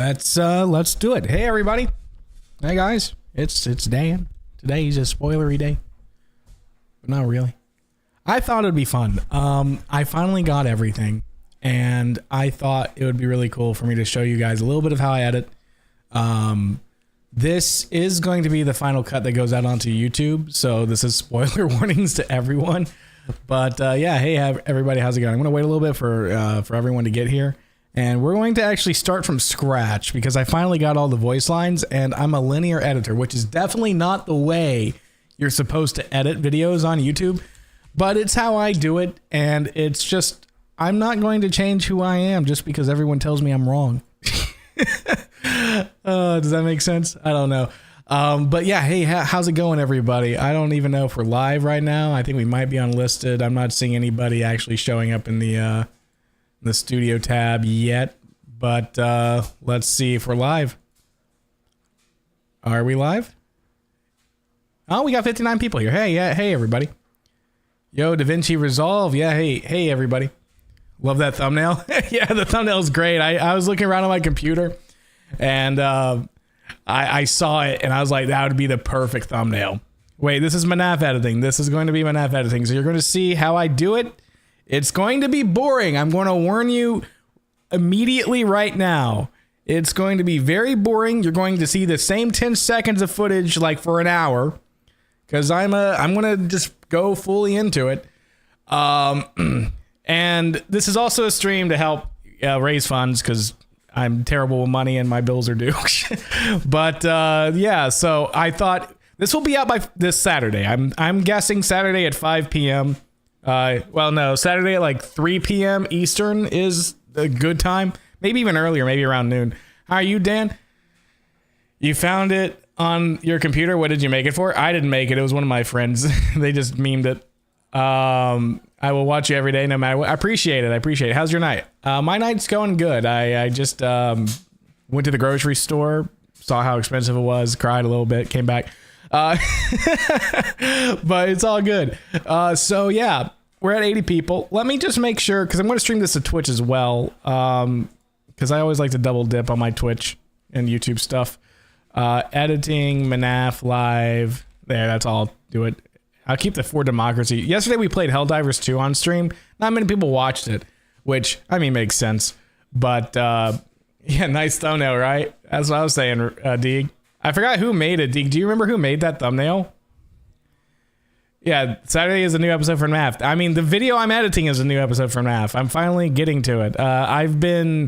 Let's do it. Hey everybody. Hey guys. It's Dan. Today's a spoilery day. But not really. I thought it'd be fun. I finally got everything, and I thought it would be really cool for me to show you guys a little bit of how I edit. This is going to be the final cut that goes out onto YouTube, so this is spoiler warnings to everyone. But yeah, hey everybody, how's it going? I'm gonna wait a little bit for everyone to get here, and we're going to actually start from scratch because I finally got all the voice lines, and I'm a linear editor, which is definitely not the way you're supposed to edit videos on YouTube, but it's how I do it, and it's just, I'm not going to change who I am just because everyone tells me I'm wrong. Does that make sense? I don't know. But yeah, hey, how's it going, everybody? I don't even know if we're live right now. I think we might be unlisted. I'm not seeing anybody actually showing up in the studio tab yet, but let's see if we're live. Are we live? Oh, we got 59 people here. Hey, yeah, hey everybody. Yo, DaVinci Resolve. Yeah, hey everybody. Love that thumbnail. Yeah, the thumbnail's great. I was looking around on my computer, and I saw it, and I was like, that would be the perfect thumbnail. Wait, this is MNAF editing. This is going to be MNAF editing. So you're going to see how I do it. It's going to be boring. I'm going to warn you immediately right now. It's going to be very boring. You're going to see the same 10 seconds of footage like for an hour, because I'm going to just go fully into it. And this is also a stream to help raise funds because I'm terrible with money and my bills are due. But yeah, so I thought this will be out by this Saturday. I'm guessing Saturday at 5 p.m. Well, no, Saturday at like 3 p.m. Eastern is a good time. Maybe even earlier, maybe around noon. How are you, Dan? You found it on your computer? What did you make it for? I didn't make it. It was one of my friends. They just memed it. I will watch you every day, no matter what. I appreciate it. I appreciate it. How's your night? My night's going good. I just went to the grocery store, saw how expensive it was, cried a little bit, came back. But it's all good. So yeah, we're at 80 people. Let me just make sure, because I'm going to stream this to Twitch as well, because I always like to double dip on my Twitch and YouTube stuff. Editing, MNAF, live. There, that's all. I'll do it. I'll keep the For Democracy. Yesterday we played Helldivers 2 on stream. Not many people watched it, which, I mean, makes sense. But, yeah, nice thumbnail, right? That's what I was saying, Deeg. I forgot who made it, Deeg. Do you remember who made that thumbnail? Yeah, Saturday is a new episode from MNAF. I mean, the video I'm editing is a new episode from MNAF. I'm finally getting to it. I'm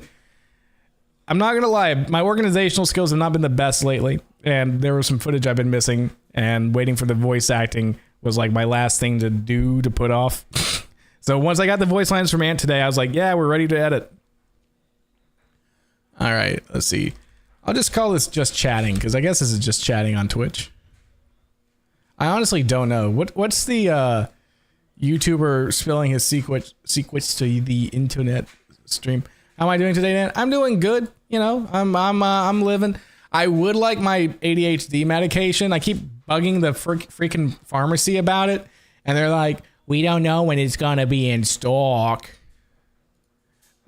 not going to lie, my organizational skills have not been the best lately. And there was some footage I've been missing, and waiting for the voice acting was like my last thing to do to put off. So once I got the voice lines from Ant today, I was like, yeah, we're ready to edit. All right, let's see. I'll just call this just chatting, because I guess this is just chatting on Twitch. I honestly don't know. What's the YouTuber spilling his secrets to the internet stream? How am I doing today, Dan? I'm doing good. You know, I'm living. I would like my ADHD medication. I keep bugging the freaking pharmacy about it, and they're like, we don't know when it's gonna be in stock.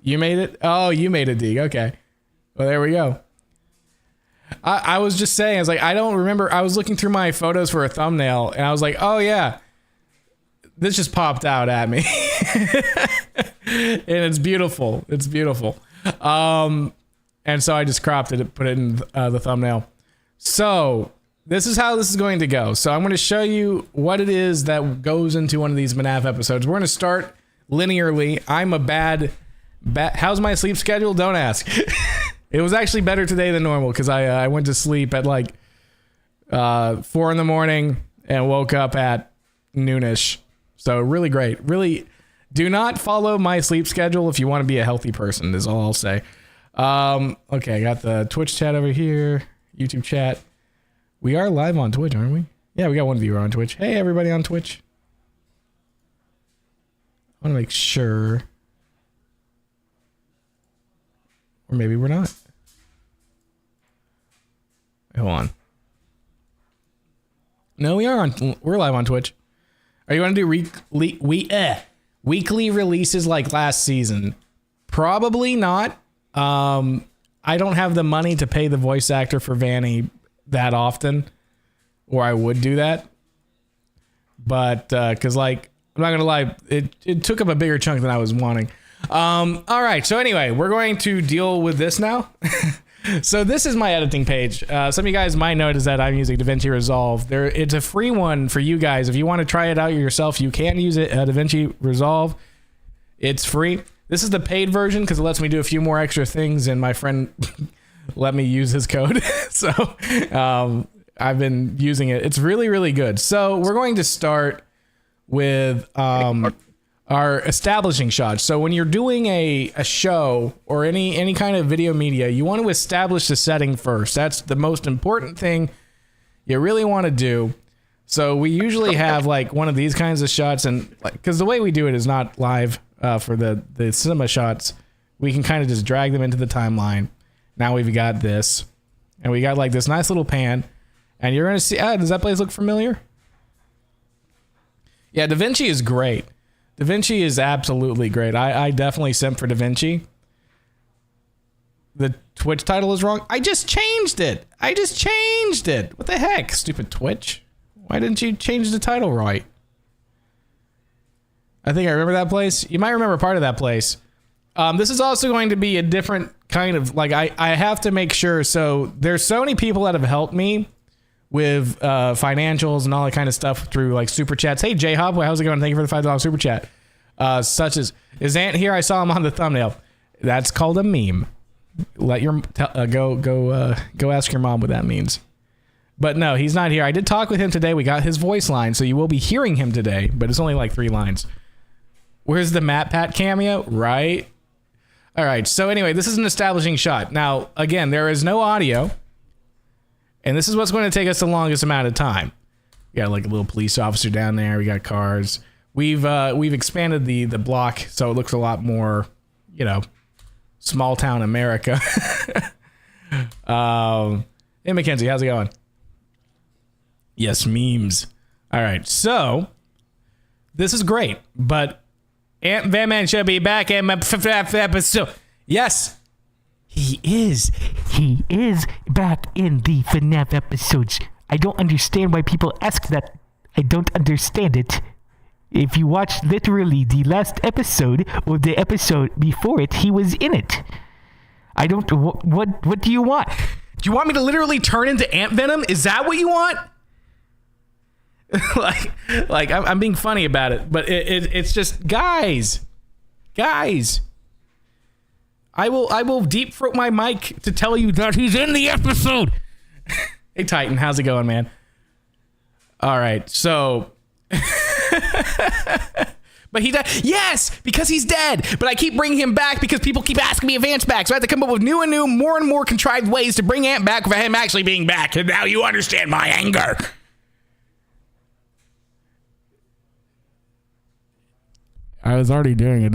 You made it? Oh, you made it, Deeg. Okay. Well, there we go. I was just saying, I was like, I don't remember. I was looking through my photos for a thumbnail, and I was like, oh yeah, this just popped out at me. And it's beautiful. It's beautiful. And so I just cropped it and put it in the thumbnail. So this is how this is going to go. So I'm going to show you what it is that goes into one of these MNAF episodes. We're going to start linearly. I'm a bad. How's my sleep schedule? Don't ask. It was actually better today than normal because I went to sleep at like 4 in the morning and woke up at noonish. So really great. Really, do not follow my sleep schedule if you want to be a healthy person, is all I'll say. Okay, I got the Twitch chat over here, YouTube chat. We are live on Twitch, aren't we? Yeah, we got one viewer on Twitch. Hey, everybody on Twitch. I want to make sure. Or maybe we're not. Hold on. No, we are on. We're live on Twitch. Are you going to do weekly releases like last season? Probably not. I I don't have the money to pay the voice actor for Vanny that often, or I would do that. But because like I'm not gonna lie, it took up a bigger chunk than I was wanting. All right, so anyway, we're going to deal with this now. So this is my editing page. Some of you guys might notice that I'm using DaVinci Resolve. It's a free one for you guys. If you want to try it out yourself, you can use it. DaVinci Resolve. It's free. This is the paid version because it lets me do a few more extra things, and my friend let me use his code. So I've been using it. It's really, really good. So we're going to start with our establishing shots. So when you're doing a show or any kind of video media, you want to establish the setting first. That's the most important thing you really want to do. So we usually have like one of these kinds of shots, and like because the way we do it is not live for the cinema shots, we can kind of just drag them into the timeline. Now we've got this, and we got like this nice little pan, and you're gonna see. Does that place look familiar? Yeah, DaVinci is great. DaVinci is absolutely great. I definitely simp for DaVinci. The Twitch title is wrong. I just changed it. What the heck? Stupid Twitch. Why didn't you change the title right? I think I remember that place. You might remember part of that place. This is also going to be a different kind of, like, I have to make sure. So there's so many people that have helped me with financials and all that kind of stuff through like super chats. Hey J-Hop, how's it going? Thank you for the $5 super chat. Such as, is Ant here? I saw him on the thumbnail. That's called a meme. Let your go ask your mom what that means. But no, he's not here. I did talk with him today. We got his voice line, so you will be hearing him today, but it's only like 3 lines. Where's the Matt Pat cameo? Right. All right. So anyway, this is an establishing shot. Now, again, there is no audio. And this is what's going to take us the longest amount of time. We got like a little police officer down there. We got cars. We've expanded the block so it looks a lot more, small town America. Hey Mackenzie, how's it going? Yes, memes. All right, so this is great, but Ant Van should be back in my episode. Yes. He is back in the FNAF episodes. I don't understand why people ask that. I don't understand it. If you watch literally the last episode or the episode before it, he was in it. I don't. What do you want? Do you want me to literally turn into Ant Venom? Is that what you want? like I'm being funny about it, but it's just guys. I will deep throat my mic to tell you that he's in the episode. Hey Titan, how's it going, man? All right, so but he died. Yes, because he's dead. But I keep bringing him back because people keep asking me if Ant's back. So I have to come up with new, more and more contrived ways to bring Ant back without him actually being back. And now you understand my anger. I was already doing it.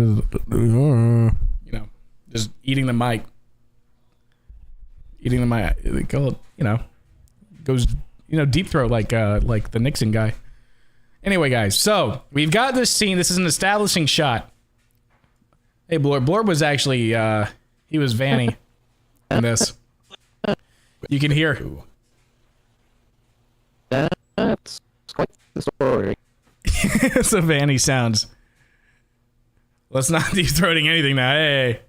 Just eating the mic. They call it, goes, deep throat like the Nixon guy. Anyway, guys, so we've got this scene. This is an establishing shot. Hey, Blorb. Blorb was actually, he was Vanny in this. You can hear. That's quite the story. So Vanny sounds. Let's not deep throating anything now. Hey.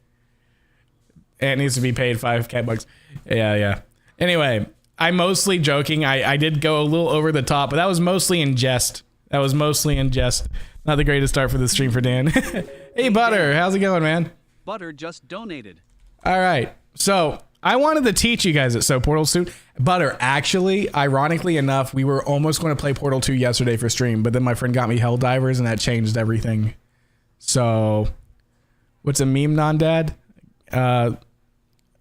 Ant needs to be paid $5,000. Yeah. Anyway, I'm mostly joking. I did go a little over the top, but that was mostly in jest. Not the greatest start for the stream for Dan. Hey, Butter. How's it going, man? Butter just donated. All right. So I wanted to teach you guys at Portal 2. Butter, actually, ironically enough, we were almost going to play Portal 2 yesterday for stream, but then my friend got me Helldivers, and that changed everything. So, what's a meme, non-dad?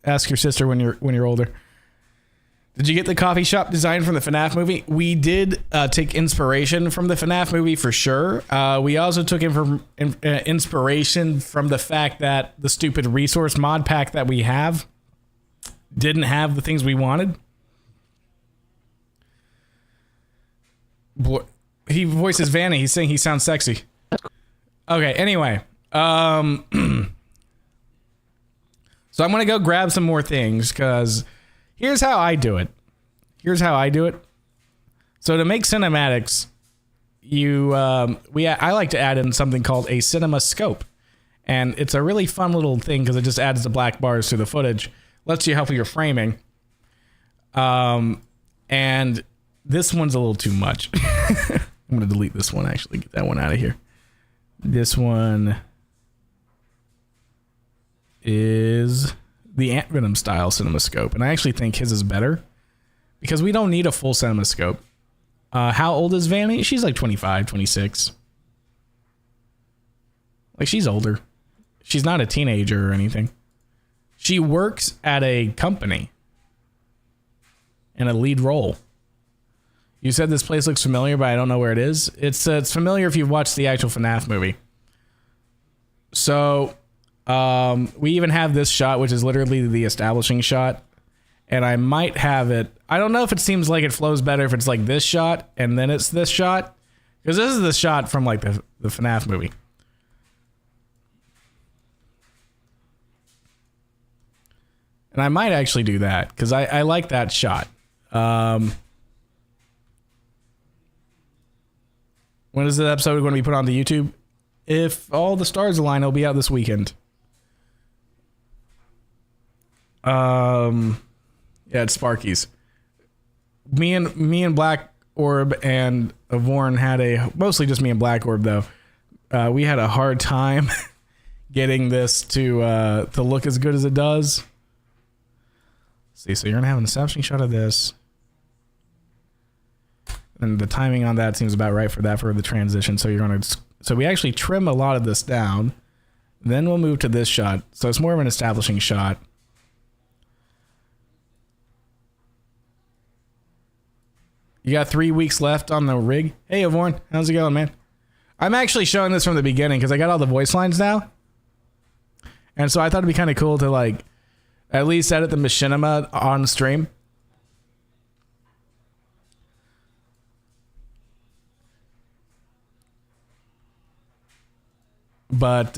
Ask your sister when you're older. Did you get the coffee shop design from the FNAF movie? We did take inspiration from the FNAF movie for sure. We also took inspiration from the fact that the stupid resource mod pack that we have didn't have the things we wanted. He voices Vanny. He's saying he sounds sexy. Okay, anyway. So I'm going to go grab some more things because here's how I do it. So to make cinematics, I like to add in something called a cinema scope. And it's a really fun little thing because it just adds the black bars to the footage. Lets you help with your framing. And this one's a little too much. I'm going to delete this one, actually. Get that one out of here. This one is the Ant Venom style cinemascope. And I actually think his is better because we don't need a full cinemascope. How old is Vanny? She's like 25, 26. Like, she's older. She's not a teenager or anything. She works at a company in a lead role. You said this place looks familiar, but I don't know where it is. It's familiar if you've watched the actual FNAF movie. So, we even have this shot, which is literally the establishing shot. And I might have it. I don't know if it seems like it flows better if it's like this shot and then it's this shot. Because this is the shot from like the FNAF movie. And I might actually do that because I like that shot. When is the episode going to be put onto YouTube? If all the stars align, it'll be out this weekend. Yeah, it's Sparky's. Me and Black Orb and Avorn had mostly just me and Black Orb though. We had a hard time getting this to look as good as it does. See, so you're gonna have an establishing shot of this. And the timing on that seems about right for the transition. So we actually trim a lot of this down. Then we'll move to this shot. So it's more of an establishing shot. You got 3 weeks left on the rig. Hey, Avorn, how's it going, man? I'm actually showing this from the beginning because I got all the voice lines now. And so I thought it'd be kind of cool to like at least edit the machinima on stream. But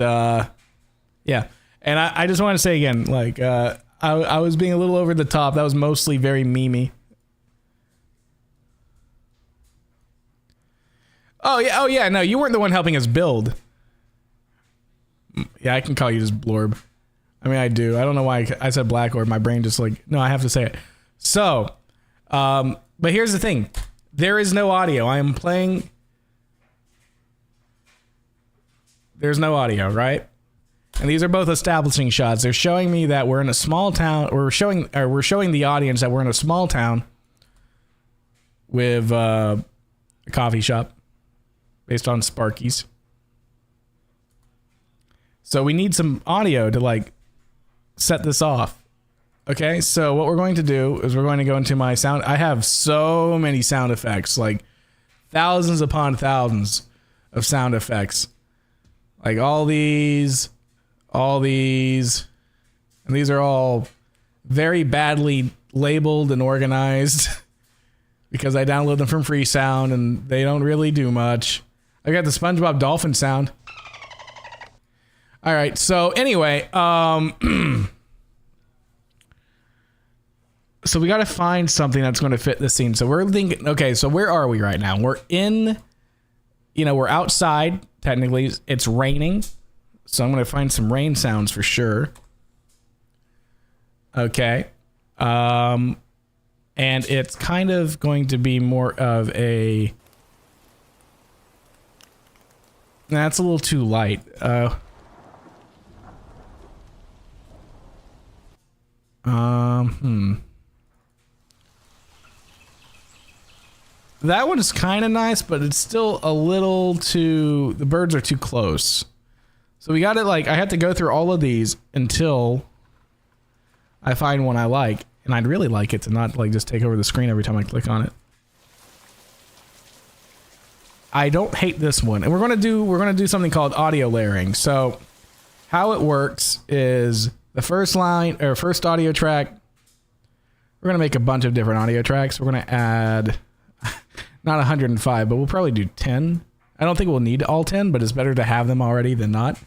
yeah, and I just want to say again, like I was being a little over the top. That was mostly very memey. Oh yeah, no, you weren't the one helping us build. Yeah, I can call you just Blorb. I mean, I do. I don't know why I said Black Orb. My brain just like, no, I have to say it. So, but here's the thing. There is no audio. I am playing. There's no audio, right? And these are both establishing shots. They're showing me that we're in a small town. We're showing the audience that we're in a small town with a coffee shop based on Sparky's. So we need some audio to like set this off. Okay, so what we're going to do is we're going to go into my sound. I have so many sound effects, like thousands upon thousands of sound effects. Like all these, and these are all very badly labeled and organized because I download them from Freesound and they don't really do much. I got the SpongeBob dolphin sound. All right, so anyway, so we got to find something that's going to fit this scene. So we're thinking, okay, so where are we right now? We're in, we're outside. Technically, it's raining. So I'm going to find some rain sounds for sure. Okay. And it's kind of going to be more of a... That's a little too light. That one is kind of nice, but it's still a little too... The birds are too close. So we got it like... I had to go through all of these until I find one I like. And I'd really like it to not like just take over the screen every time I click on it. I don't hate this one. And we're gonna do something called audio layering. So how it works is the first line or first audio track. We're gonna make a bunch of different audio tracks. We're gonna add not 105, but we'll probably do 10. I don't think we'll need all 10, but it's better to have them already than not.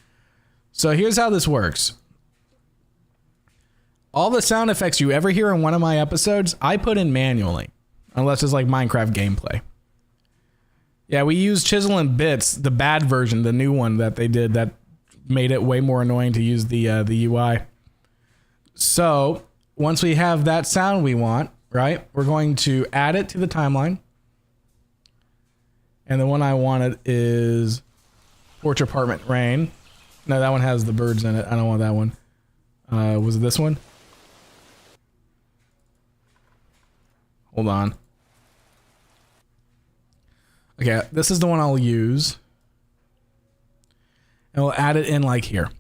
So here's how this works. All the sound effects you ever hear in one of my episodes, I put in manually, unless it's like Minecraft gameplay. Yeah, we use Chisel and Bits, the bad version, the new one that they did that made it way more annoying to use the UI. So once we have that sound we want, right, we're going to add it to the timeline. And the one I wanted is Porch Apartment Rain. No, that one has the birds in it. I don't want that one. Was it this one? Hold on. Okay, this is the one I'll use. And we'll add it in like here.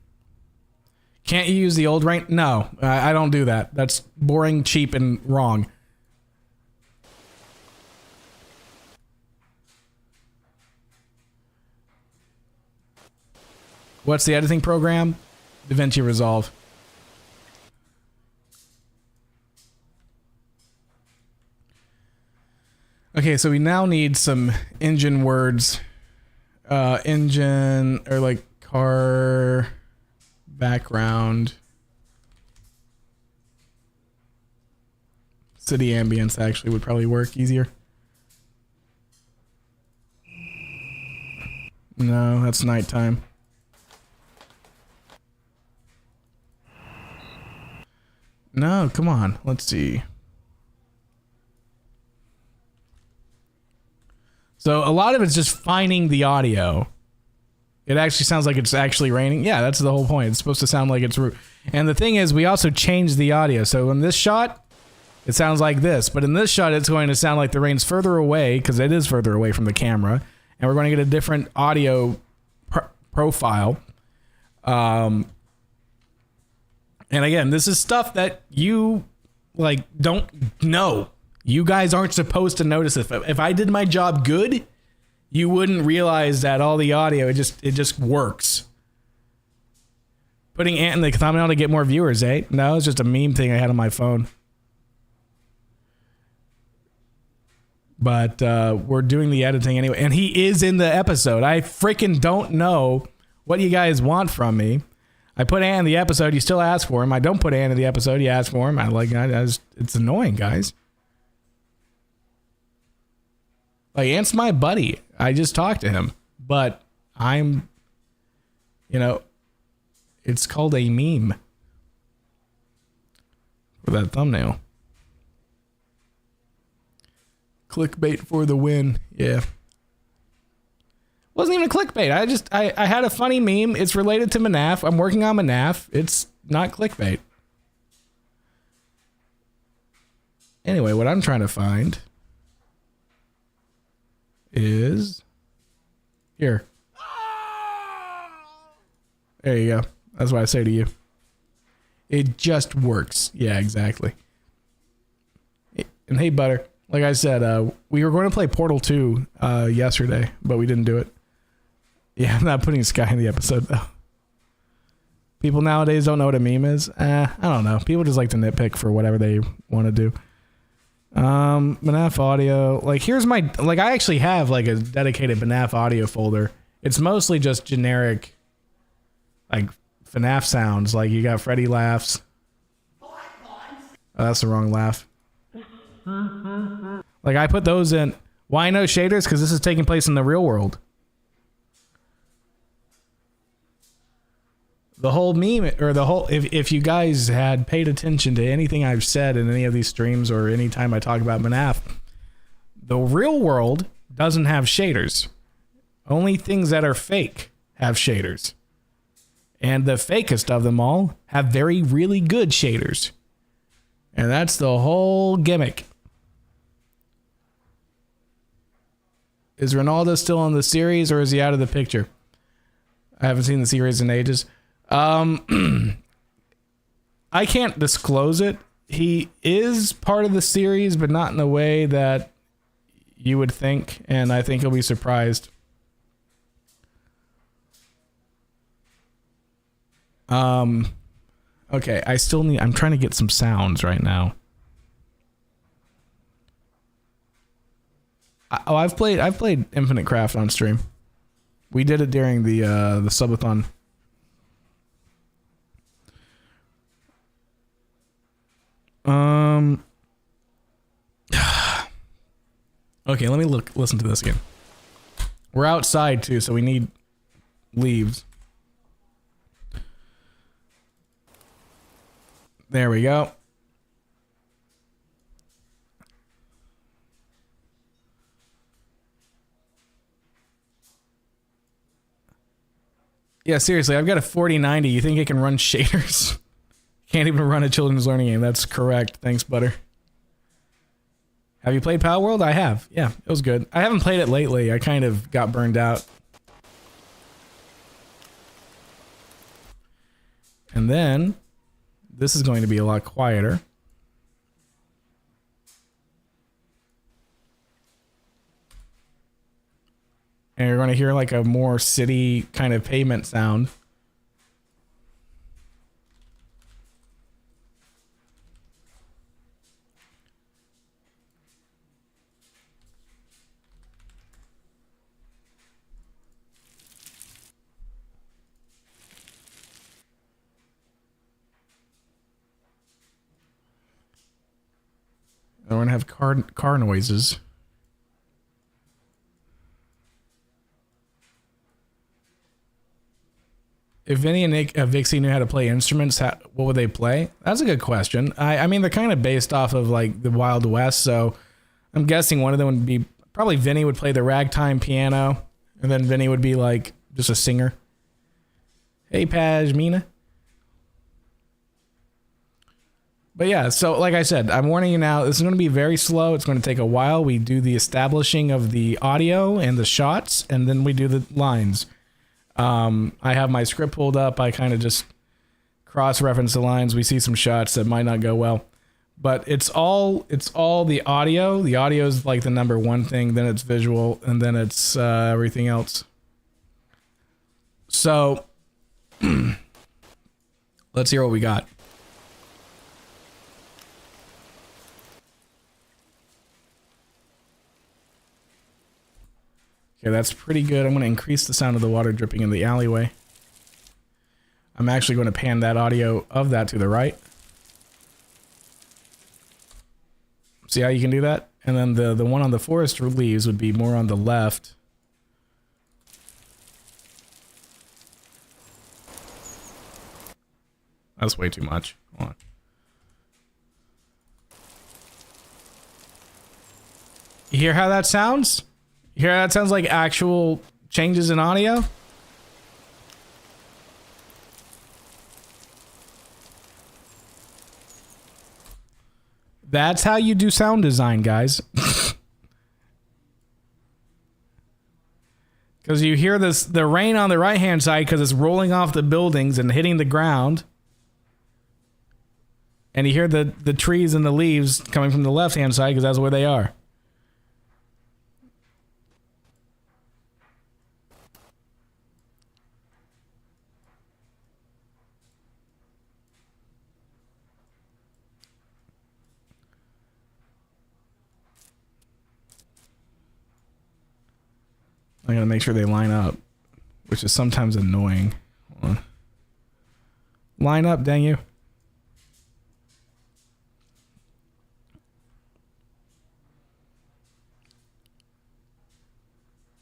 Can't you use the old rain? No, I don't do that. That's boring, cheap, and wrong. What's the editing program? DaVinci Resolve. Okay, so we now need some engine words. Engine, or like car background. City ambience actually would probably work easier. No, that's nighttime. No, come on. Let's see. So a lot of it's just finding the audio. It actually sounds like it's actually raining. Yeah, that's the whole point. It's supposed to sound like it's... And the thing is, we also changed the audio. So in this shot, it sounds like this. But in this shot, it's going to sound like the rain's further away, because it is further away from the camera. And we're going to get a different audio profile. And again, this is stuff that you, like, don't know. You guys aren't supposed to notice it. If I did my job good, you wouldn't realize that all the audio, it just works. Putting Ant in the thumbnail to get more viewers, eh? No, it's just a meme thing I had on my phone. But we're doing the editing anyway. And he is in the episode. I freaking don't know what you guys want from me. I put Ant in the episode, you still ask for him. I don't put Ant in the episode, you ask for him. It's annoying, guys. Like, Ant's my buddy. I just talked to him. But I'm, it's called a meme. For that thumbnail. Clickbait for the win. Yeah. Wasn't even clickbait. I had a funny meme. It's related to MNAF. I'm working on MNAF. It's not clickbait. Anyway, what I'm trying to find is here. There you go. That's what I say to you. It just works. Yeah, exactly. And hey, Butter, like I said, we were going to play Portal 2 yesterday, but we didn't do it. Yeah, I'm not putting Sky in the episode, though. People nowadays don't know what a meme is. I don't know. People just like to nitpick for whatever they want to do. MNAF audio. Like, here's my... Like, I actually have, like, a dedicated MNAF audio folder. It's mostly just generic, like, FNAF sounds. Like, you got Freddy laughs. Oh, that's the wrong laugh. Like, I put those in... Why no shaders? Because this is taking place in the real world. The whole meme, or the whole, if you guys had paid attention to anything I've said in any of these streams or any time I talk about MNAF, the real world doesn't have shaders. Only things that are fake have shaders. And the fakest of them all have really good shaders. And that's the whole gimmick. Is Ronaldo still on the series, or is he out of the picture? I haven't seen the series in ages. I can't disclose it. He is part of the series, but not in the way that you would think, and I think you'll be surprised. Okay, I'm trying to get some sounds right now. I've played Infinite Craft on stream. We did it during the subathon. Okay, let me listen to this again. We're outside too, so we need leaves. There we go. Yeah, seriously, I've got a 4090. You think it can run shaders? Can't even run a children's learning game. That's correct. Thanks, Butter. Have you played Power World? I have. Yeah, it was good. I haven't played it lately. I kind of got burned out. And then, this is going to be a lot quieter. And you're going to hear like a more city kind of pavement sound. And we're going to have car noises. If Vinny and Nick, Vixie knew how to play instruments, what would they play? That's a good question. I mean, they're kind of based off of like the Wild West, so I'm guessing one of them would be, probably Vinny would play the ragtime piano, and then Vinny would be like just a singer. Hey, Pajmina. But yeah, so like I said, I'm warning you now, this is going to be very slow. It's going to take a while. We do the establishing of the audio and the shots, and then we do the lines. I have my script pulled up. I kind of just cross-reference the lines. We see some shots that might not go well, but it's all the audio. The audio is like the number one thing. Then it's visual, and then it's everything else. So let's hear what we got. Okay, that's pretty good. I'm going to increase the sound of the water dripping in the alleyway. I'm actually going to pan that audio of that to the right. See how you can do that? And then the one on the forest leaves would be more on the left. That's way too much. Hold on. You hear how that sounds? You hear how that sounds like actual changes in audio? That's how you do sound design, guys. Because you hear the rain on the right-hand side because it's rolling off the buildings and hitting the ground. And you hear the trees and the leaves coming from the left-hand side because that's where they are. I gotta make sure they line up, which is sometimes annoying. Hold on. Line up, dang you.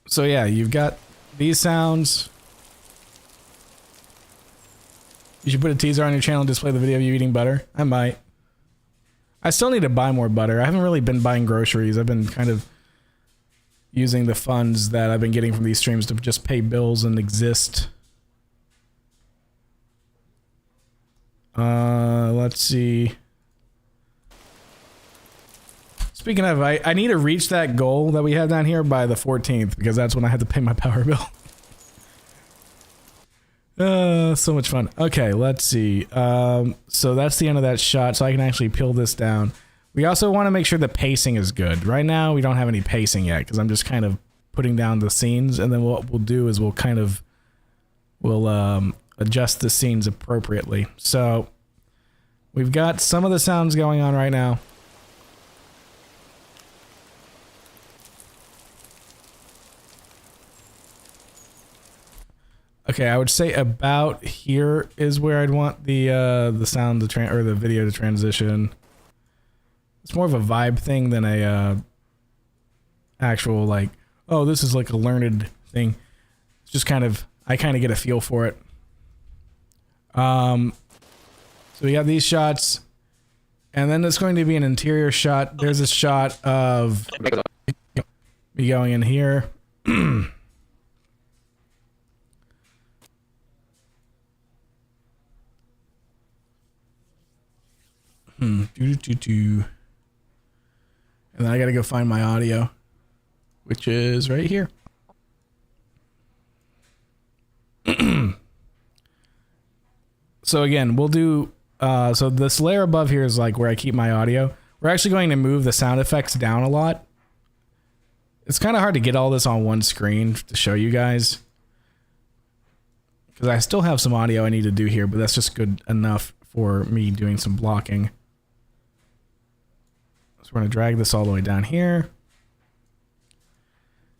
So yeah, you've got these sounds. You should put a teaser on your channel and display the video of you eating butter. I might. I still need to buy more butter. I haven't really been buying groceries. I've been kind of using the funds that I've been getting from these streams to just pay bills and exist. Let's see. Speaking of, I need to reach that goal that we have down here by the 14th because that's when I have to pay my power bill. So much fun. Okay, let's see. So that's the end of that shot, so I can actually peel this down. We also want to make sure the pacing is good. Right now, we don't have any pacing yet because I'm just kind of putting down the scenes, and then what we'll do is we'll adjust the scenes appropriately. So we've got some of the sounds going on right now. Okay, I would say about here is where I'd want the sound or the video to transition. It's more of a vibe thing than a actual like, oh, this is like a learned thing. It's just kind of, I kind of get a feel for it. So we got these shots, and then it's going to be an interior shot. There's a shot of me going in here. And then I gotta go find my audio, which is right here. So again, we'll do, so this layer above here is like where I keep my audio. We're actually going to move the sound effects down a lot. It's kind of hard to get all this on one screen to show you guys, because I still have some audio I need to do here, but that's just good enough for me doing some blocking. So we're going to drag this all the way down here,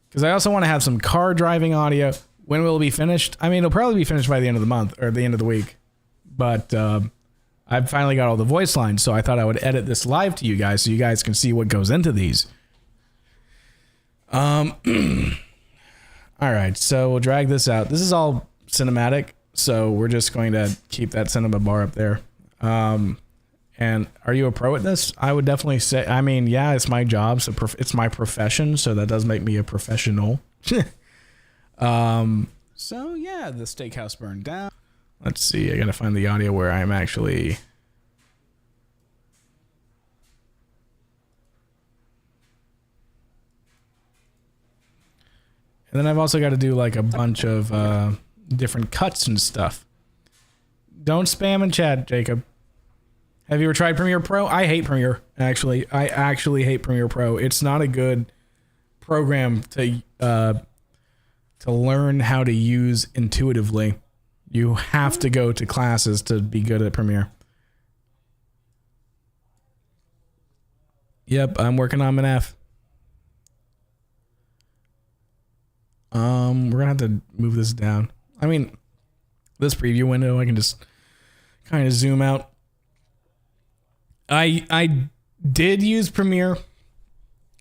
because I also want to have some car driving audio. When will it be finished? I mean, it'll probably be finished by the end of the month or the end of the week, but I've finally got all the voice lines, so I thought I would edit this live to you guys so you guys can see what goes into these. All right, so we'll drag this out. This is all cinematic, so we're just going to keep that cinema bar up there. And are you a pro at this? I would definitely say, I mean, yeah, it's my job, so it's my profession, so that does make me a professional. So yeah, the steakhouse burned down. Let's see, I gotta find the audio where I'm actually... And then I've also got to do like a bunch of different cuts and stuff. Don't spam in chat, Jacob. Have you ever tried Premiere Pro? I hate Premiere, actually. I actually hate Premiere Pro. It's not a good program to learn how to use intuitively. You have to go to classes to be good at Premiere. Yep, I'm working on MNAF. We're gonna have to move this down. I mean, this preview window, I can just kind of zoom out. I did use Premiere.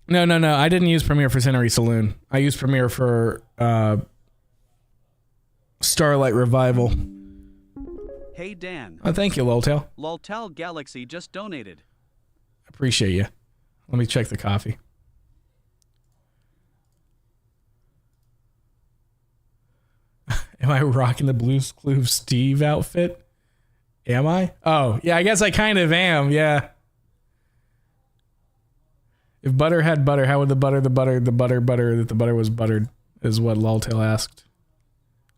No, I didn't use Premiere for Scenery Saloon. I used Premiere for Starlight Revival. Hey Dan. Oh, thank you, Loltail. Loltel Galaxy just donated. Appreciate you. Let me check the coffee. Am I rocking the Blue's Clues Steve outfit? Am I? Oh, yeah, I guess I kind of am, yeah. If butter had butter, how would the butter that the butter was buttered, is what Loltail asked.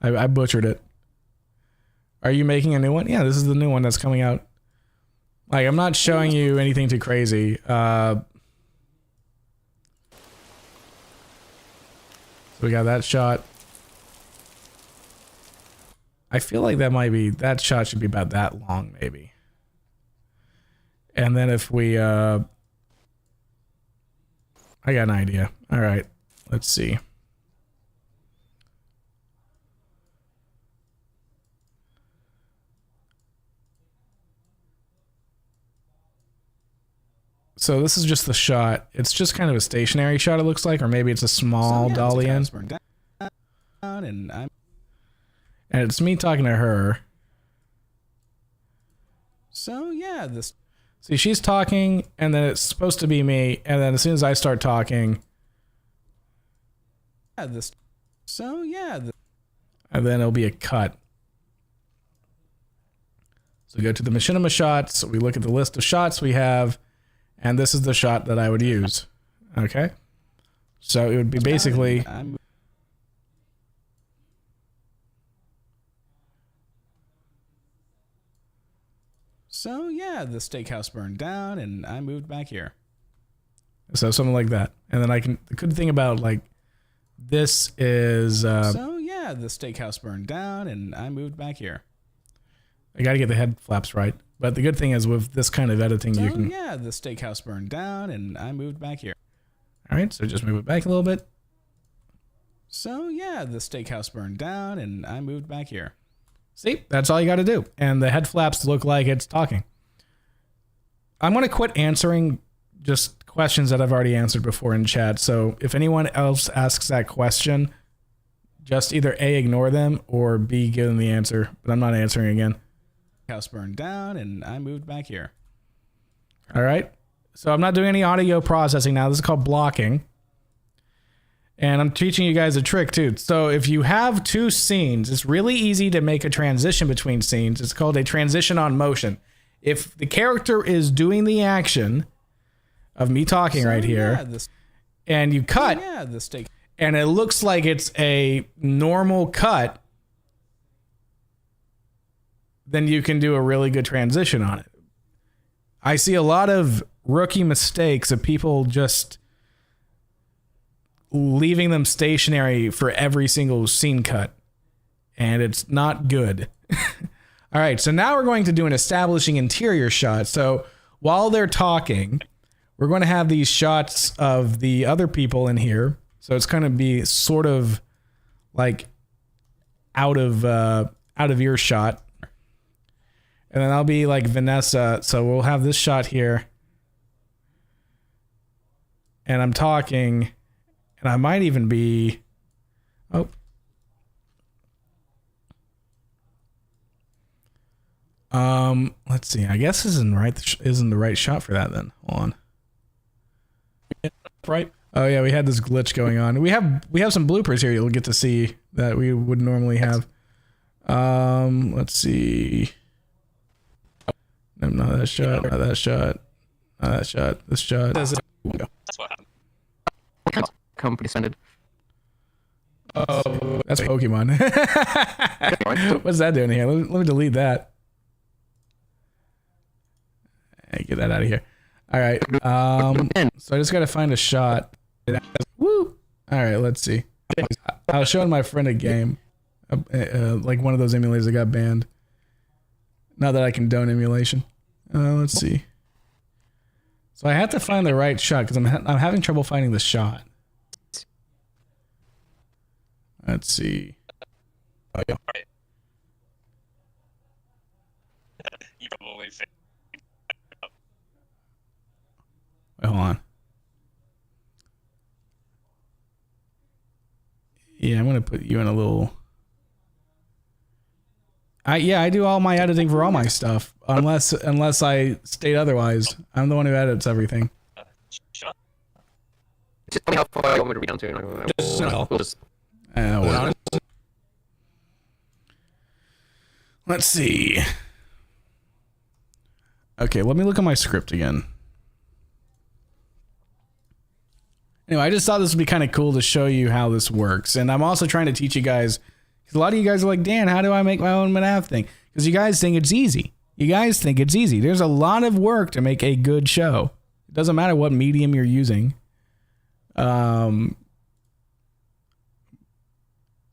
I butchered it. Are you making a new one? Yeah, this is the new one that's coming out. Like, I'm not showing you anything too crazy. So we got that shot. I feel like that shot should be about that long, maybe. And then if we, I got an idea. All right, let's see. So this is just the shot. It's just kind of a stationary shot, it looks like, or maybe it's a small dolly in. And it's me talking to her. So yeah, see, she's talking, and then it's supposed to be me, and then as soon as I start talking, and then it'll be a cut. So we go to the machinima shots. We look at the list of shots we have, and this is the shot that I would use. Okay, so it would be basically. So yeah, the steakhouse burned down and I moved back here. So something like that. And then the good thing about like this is so yeah, the steakhouse burned down and I moved back here. I got to get the head flaps right. But the good thing is with this kind of editing, you can. Yeah, the steakhouse burned down and I moved back here. All right, so just move it back a little bit. So yeah, the steakhouse burned down and I moved back here. See, that's all you got to do. And the head flaps look like it's talking. I'm going to quit answering just questions that I've already answered before in chat. So if anyone else asks that question, just either A, ignore them, or B, give them the answer. But I'm not answering again. House burned down, and I moved back here. All right. So I'm not doing any audio processing now. This is called blocking. And I'm teaching you guys a trick too. So if you have two scenes, it's really easy to make a transition between scenes. It's called a transition on motion. If the character is doing the action of me talking right here, and you cut, and it looks like it's a normal cut, then you can do a really good transition on it. I see a lot of rookie mistakes of people just leaving them stationary for every single scene cut, and it's not good. All right, so now we're going to do an establishing interior shot. So while they're talking, we're going to have these shots of the other people in here. So it's going to be sort of like out of earshot. And then I'll be like Vanessa. So we'll have this shot here. And I'm talking. And I might even be... Oh. Let's see. I guess this isn't the right shot for that then. Hold on. Right? Oh yeah, we had this glitch going on. We have some bloopers here you'll get to see that we would normally have. Let's see. No, not that shot. Not that shot. Not that shot. This shot. That's what happened. Company suspended. Oh, that's Pokemon. What's that doing here? Let me delete that. Hey, get that out of here. All right. So I just got to find a shot. Woo! All right, let's see. I was showing my friend a game, like one of those emulators that got banned. Not that I condone emulation. Let's see. So I have to find the right shot because I'm having trouble finding the shot. Let's see. Oh, yeah. You probably think. Wait, hold on. Yeah, I'm gonna put you in a little. I do all my editing for all my stuff, unless I state otherwise. I'm the one who edits everything. Shut up. Just tell me how far you want me to read down to. We'll just Well, let's see. Okay, let me look at my script again. Anyway, I just thought this would be kind of cool to show you how this works. And I'm also trying to teach you guys, because a lot of you guys are like, Dan, how do I make my own MNAF thing? Because you guys think it's easy. You guys think it's easy. There's a lot of work to make a good show. It doesn't matter what medium you're using.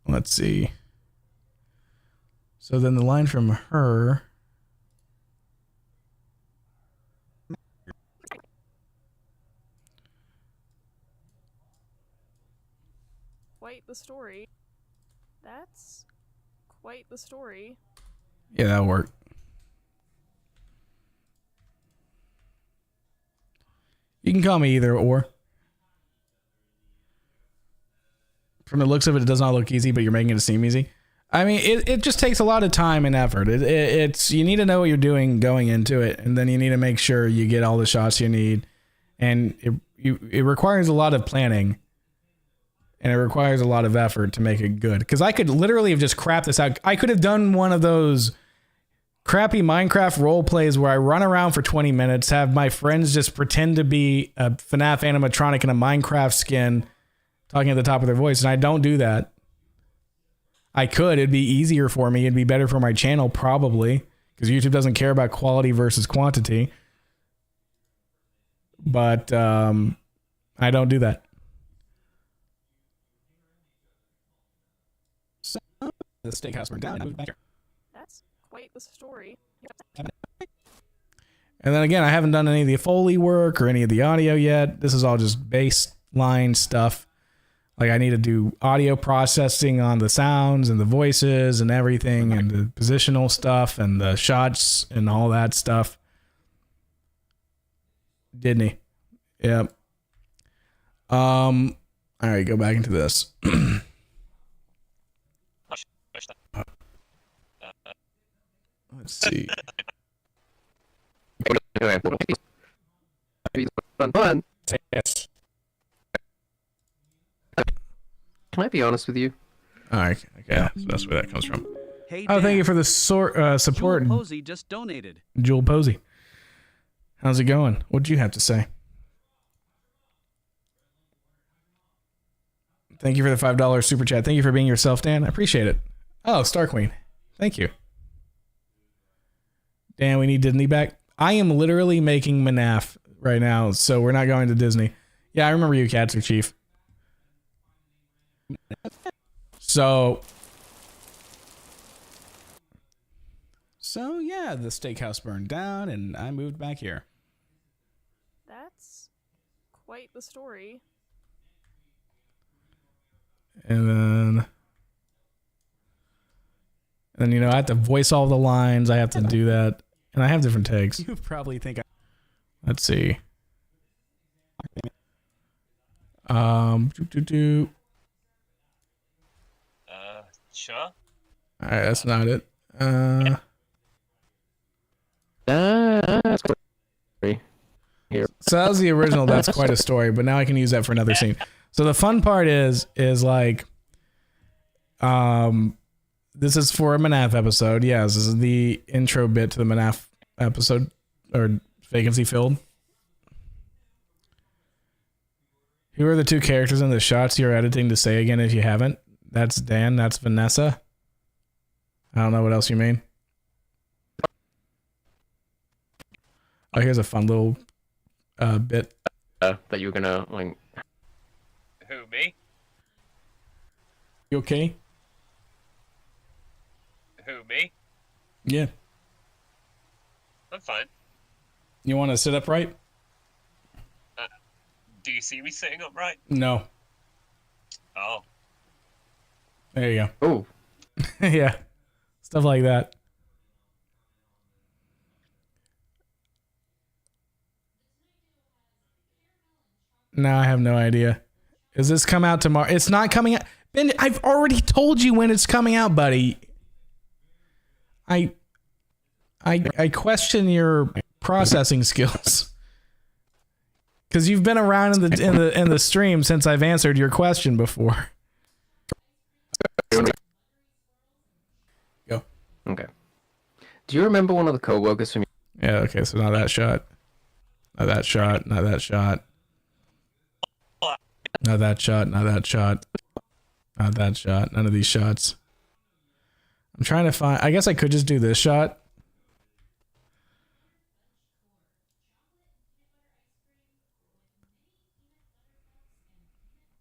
Let's see. So then the line from her. Quite the story. That's quite the story. Yeah, that'll work. You can call me either or. From the looks of it, it does not look easy, but you're making it seem easy. I mean, it just takes a lot of time and effort. It's you need to know what you're doing going into it, and then you need to make sure you get all the shots you need. And it requires a lot of planning. And it requires a lot of effort to make it good. Because I could literally have just crapped this out. I could have done one of those crappy Minecraft role plays where I run around for 20 minutes, have my friends just pretend to be a FNAF animatronic in a Minecraft skin, talking at the top of their voice. And I don't do that. I could. It'd be easier for me. It'd be better for my channel, probably. Because YouTube doesn't care about quality versus quantity. But I don't do that. The steakhouse burned down. Moved back here. That's quite the story. And then again, I haven't done any of the Foley work or any of the audio yet. This is all just baseline stuff. Like I need to do audio processing on the sounds and the voices and everything and the positional stuff and the shots and all that stuff. Didn't he? Yep. All right, go back into this. Let's see. Anyway, fun. Yes. Can I be honest with you? All right. Okay. So that's where that comes from. Hey Oh, Dan. thank you for the support, Jewel Posey just donated. Jewel Posey. How's it going? What'd you have to say? Thank you for the $5 super chat. Thank you for being yourself, Dan. I appreciate it. Oh, Star Queen. Thank you. Dan, we need Disney back. I am literally making MNAF right now, so we're not going to Disney. Yeah, I remember you, Cats, or Chief. So yeah, the steakhouse burned down, and I moved back here. That's quite the story. And then you know, I have to voice all the lines. I have to do that, and I have different takes. You probably think let's see. Sure. All right, that's not it. That's cool. Here. So that was the original. That's quite a story, but now I can use that for another scene. So the fun part is like, this is for a MNAF episode. Yes, this is the intro bit to the MNAF episode or vacancy filled. Who are the two characters in the shots you're editing to say again if you haven't? That's Dan. That's Vanessa. I don't know what else you mean. Oh, here's a fun little bit. That you were gonna like. Who, me? You okay? Who, me? Yeah. I'm fine. You want to sit upright? Do you see me sitting upright? No. Oh. Oh. There you go. Yeah. Stuff like that. No, I have no idea. Is this come out tomorrow? It's not coming out. Ben, I've already told you when it's coming out, buddy. I question your processing skills. Because you've been around in the stream since I've answered your question before. Go. Okay. Do you remember one of the co-workers from? Yeah. Okay. So now that shot. Now that shot. Now that shot. Now that shot. Now that shot. Not that shot. None of these shots. I'm trying to find. I guess I could just do this shot.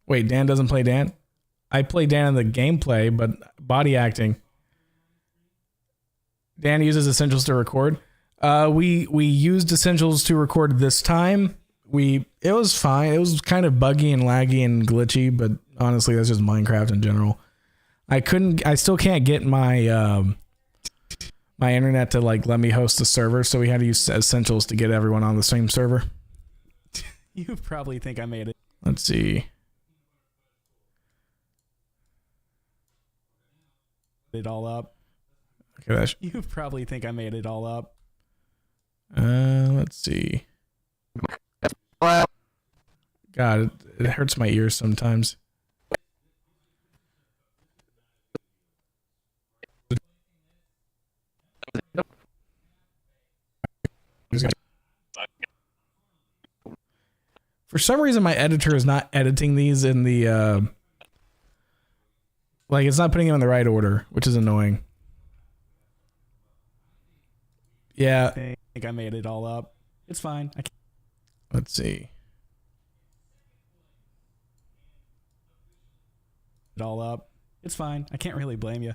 Wait, Dan doesn't play Dan? I play Dan in the gameplay, but body acting. Dan uses Essentials to record. We used Essentials to record this time. It was fine. It was kind of buggy and laggy and glitchy, but honestly, that's just Minecraft in general. I still can't get my my internet to like let me host the server, so we had to use Essentials to get everyone on the same server. You probably think I made it. Let's see. It all up. Okay, you probably think I made it all up. Let's see. God, it hurts my ears sometimes. For some reason, my editor is not editing these in the like it's not putting them in the right order, which is annoying. Yeah, I think I made it all up. It's fine. Let's see. It all up. It's fine. I can't really blame you.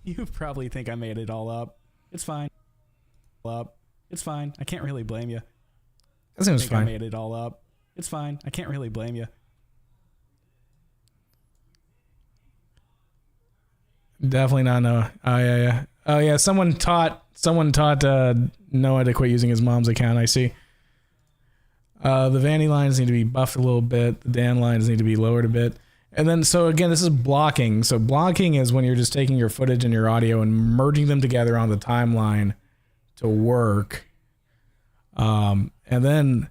You probably think I made it all up. It's fine. Up. It's fine. I can't really blame you. That seems fine. I made it all up. It's fine. I can't really blame you. Definitely not no. Oh yeah, yeah. Oh yeah. Someone taught Noah to quit using his mom's account. I see. The Vanny lines need to be buffed a little bit. The Dan lines need to be lowered a bit. And then, so again, this is blocking. So blocking is when you're just taking your footage and your audio and merging them together on the timeline to work. And then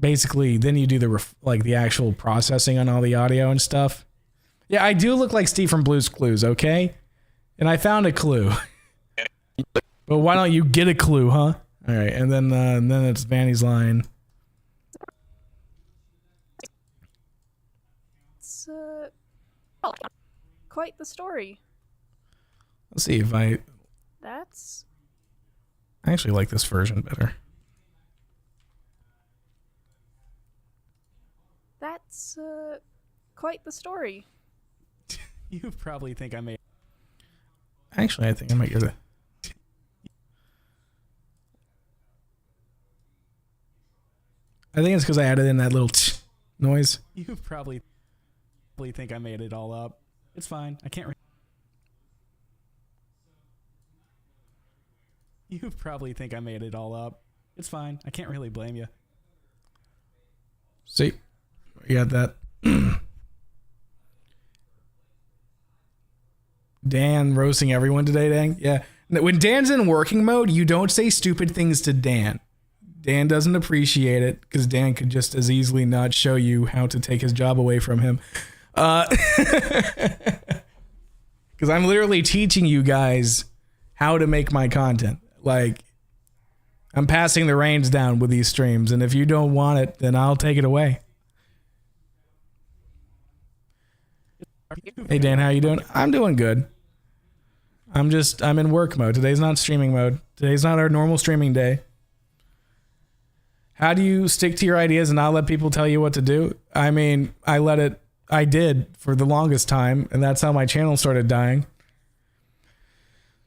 basically, then you do the actual processing on all the audio and stuff. Yeah, I do look like Steve from Blue's Clues, okay? And I found a clue. But why don't you get a clue, huh? All right, and then it's Vanny's line. It's quite the story. Let's see if I actually like this version better. That's quite the story. You probably think I made. Actually, I think I might get it. I think it's because I added in that little noise. You probably think I made it all up. It's fine. I can't. You probably think I made it all up. It's fine. I can't really blame you. See, you got that. Dan roasting everyone today, dang. Yeah. When Dan's in working mode, you don't say stupid things to Dan. Dan doesn't appreciate it because Dan could just as easily not show you how to take his job away from him. Because I'm literally teaching you guys how to make my content. Like, I'm passing the reins down with these streams, and if you don't want it, then I'll take it away. Hey Dan, how you doing? I'm doing good. I'm in work mode. Today's not streaming mode. Today's not our normal streaming day. How do you stick to your ideas and not let people tell you what to do? I mean, I did for the longest time, and that's how my channel started dying.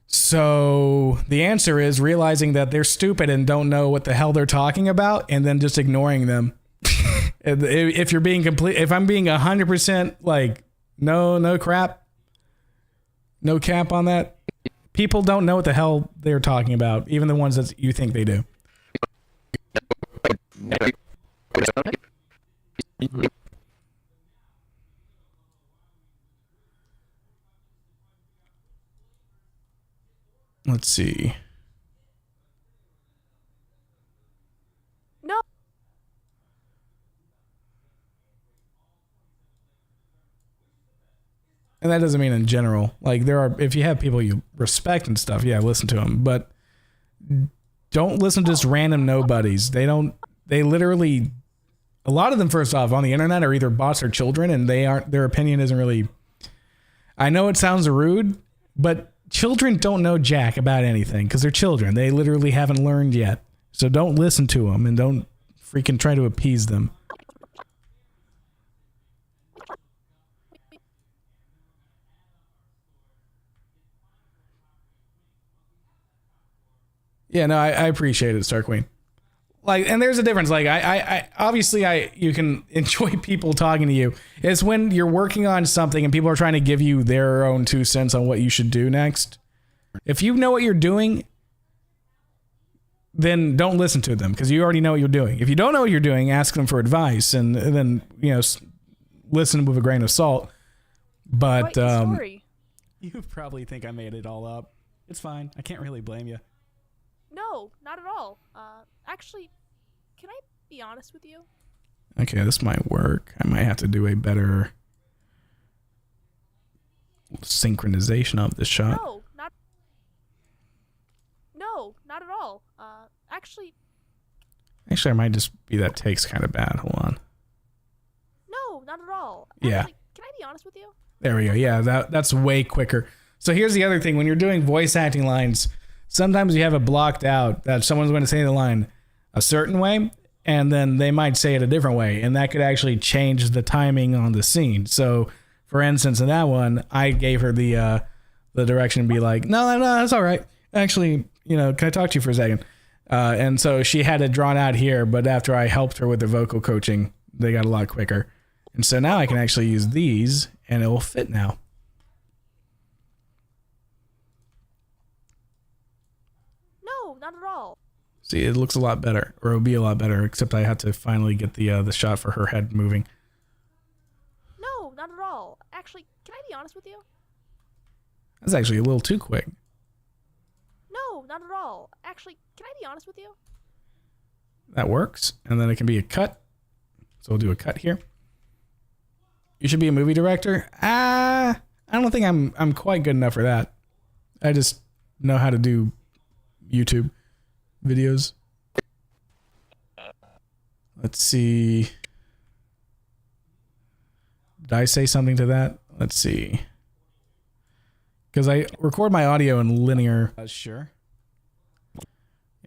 So the answer is realizing that they're stupid and don't know what the hell they're talking about, and then just ignoring them. If I'm being 100% like, no crap, no cap on that, people don't know what the hell they're talking about, even the ones that you think they do. Let's see. No. And that doesn't mean in general. Like, if you have people you respect and stuff, yeah, listen to them. But don't listen to just random nobodies. They literally, a lot of them, first off, on the internet are either bots or children, and their opinion isn't really, I know it sounds rude, but children don't know jack about anything because they're children. They literally haven't learned yet. So don't listen to them and don't freaking try to appease them. Yeah, no, I appreciate it, Star Queen. Like, and there's a difference. Like, I obviously you can enjoy people talking to you. It's when you're working on something and people are trying to give you their own 2 cents on what you should do next. If you know what you're doing, then don't listen to them because you already know what you're doing. If you don't know what you're doing, ask them for advice and then, listen with a grain of salt. But you probably think I made it all up. It's fine. I can't really blame you. No, not at all. Actually, can I be honest with you? Okay, this might work. I might have to do a better synchronization of this shot. No, not at all. Actually, I might just be that takes kind of bad. Hold on. No, not at all. Yeah. Actually, can I be honest with you? There we go. Yeah, that's way quicker. So here's the other thing. When you're doing voice acting lines, sometimes you have it blocked out that someone's going to say the line a certain way, and then they might say it a different way, and that could actually change the timing on the scene. So, for instance, in that one, I gave her the direction and be like, no, that's all right. Actually, can I talk to you for a second? And so she had it drawn out here, but after I helped her with the vocal coaching, they got a lot quicker. And so now I can actually use these, and it will fit now. No, not at all. See, it looks a lot better, or it'll be a lot better, except I have to finally get the shot for her head moving. No, not at all. Actually, can I be honest with you? That's actually a little too quick. No, not at all. Actually, can I be honest with you? That works, and then it can be a cut. So we'll do a cut here. You should be a movie director. I don't think I'm quite good enough for that. I just know how to do YouTube videos. Let's see. Did I say something to that? Let's see. Because I record my audio in linear. Sure.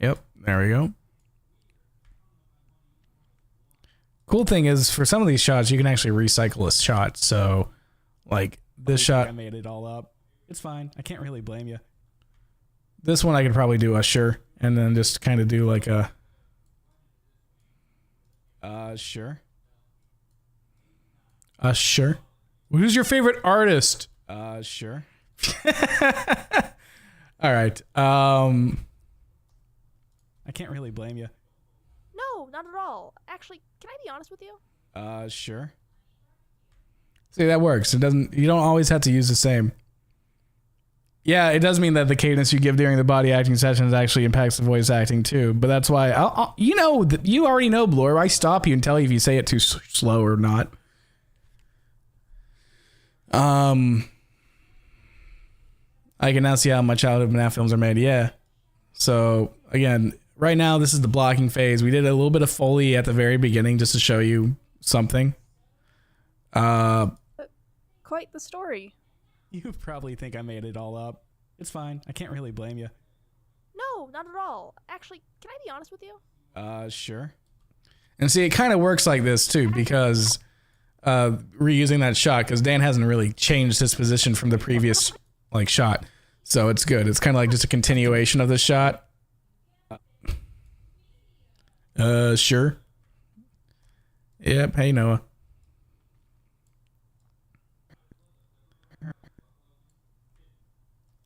Yep, there we go. Cool thing is, for some of these shots, you can actually recycle a shot. So, like, this shot... I made it all up. It's fine. I can't really blame you. This one I could probably do a sure, and then just kind of do like a... Sure. Sure. Who's your favorite artist? Sure. All right. I can't really blame you. No, not at all. Actually, can I be honest with you? Sure. See, that works. It doesn't... You don't always have to use the same. Yeah, it does mean that the cadence you give during the body acting sessions actually impacts the voice acting too. But that's why you know that you already know, Blor. I stop you and tell you if you say it too slow or not. I can now see how my childhood MNAF films are made. Yeah. So again, right now this is the blocking phase. We did a little bit of Foley at the very beginning just to show you something. Quite the story. You probably think I made it all up. It's fine. I can't really blame you. No, not at all. Actually, can I be honest with you? Sure. And see, it kind of works like this too, because reusing that shot, because Dan hasn't really changed his position from the previous like shot, so it's good. It's kind of like just a continuation of the shot. Sure. Yep. Hey, Noah.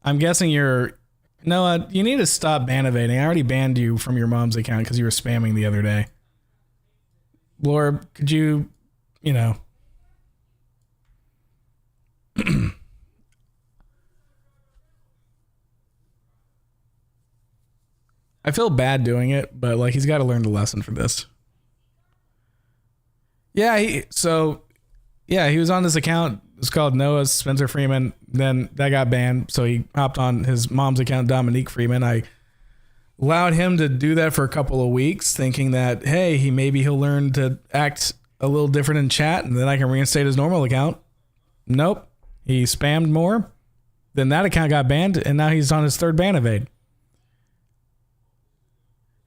I'm guessing you're... Noah, you need to stop ban evading. I already banned you from your mom's account because you were spamming the other day. Blorb, could you... You know... I feel bad doing it, but like he's got to learn the lesson for this. Yeah, he was on this account. It's called Noah Spencer Freeman. Then that got banned, so he hopped on his mom's account, Dominique Freeman. I allowed him to do that for a couple of weeks, thinking that, hey, he'll learn to act a little different in chat, and then I can reinstate his normal account. Nope. He spammed more. Then that account got banned, and now he's on his third ban evade.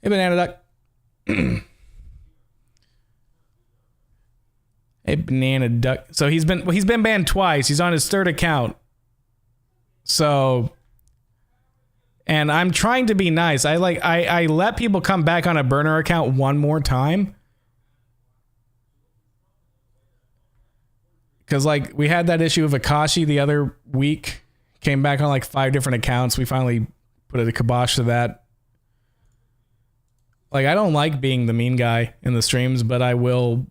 Hey, Banana Duck. Hey, Banana Duck. So he's been banned twice. He's on his third account. So, and I'm trying to be nice. I let people come back on a burner account one more time. Because like we had that issue of Akashi the other week. Came back on like 5 different accounts. We finally put a kibosh to that. Like, I don't like being the mean guy in the streams, but I will,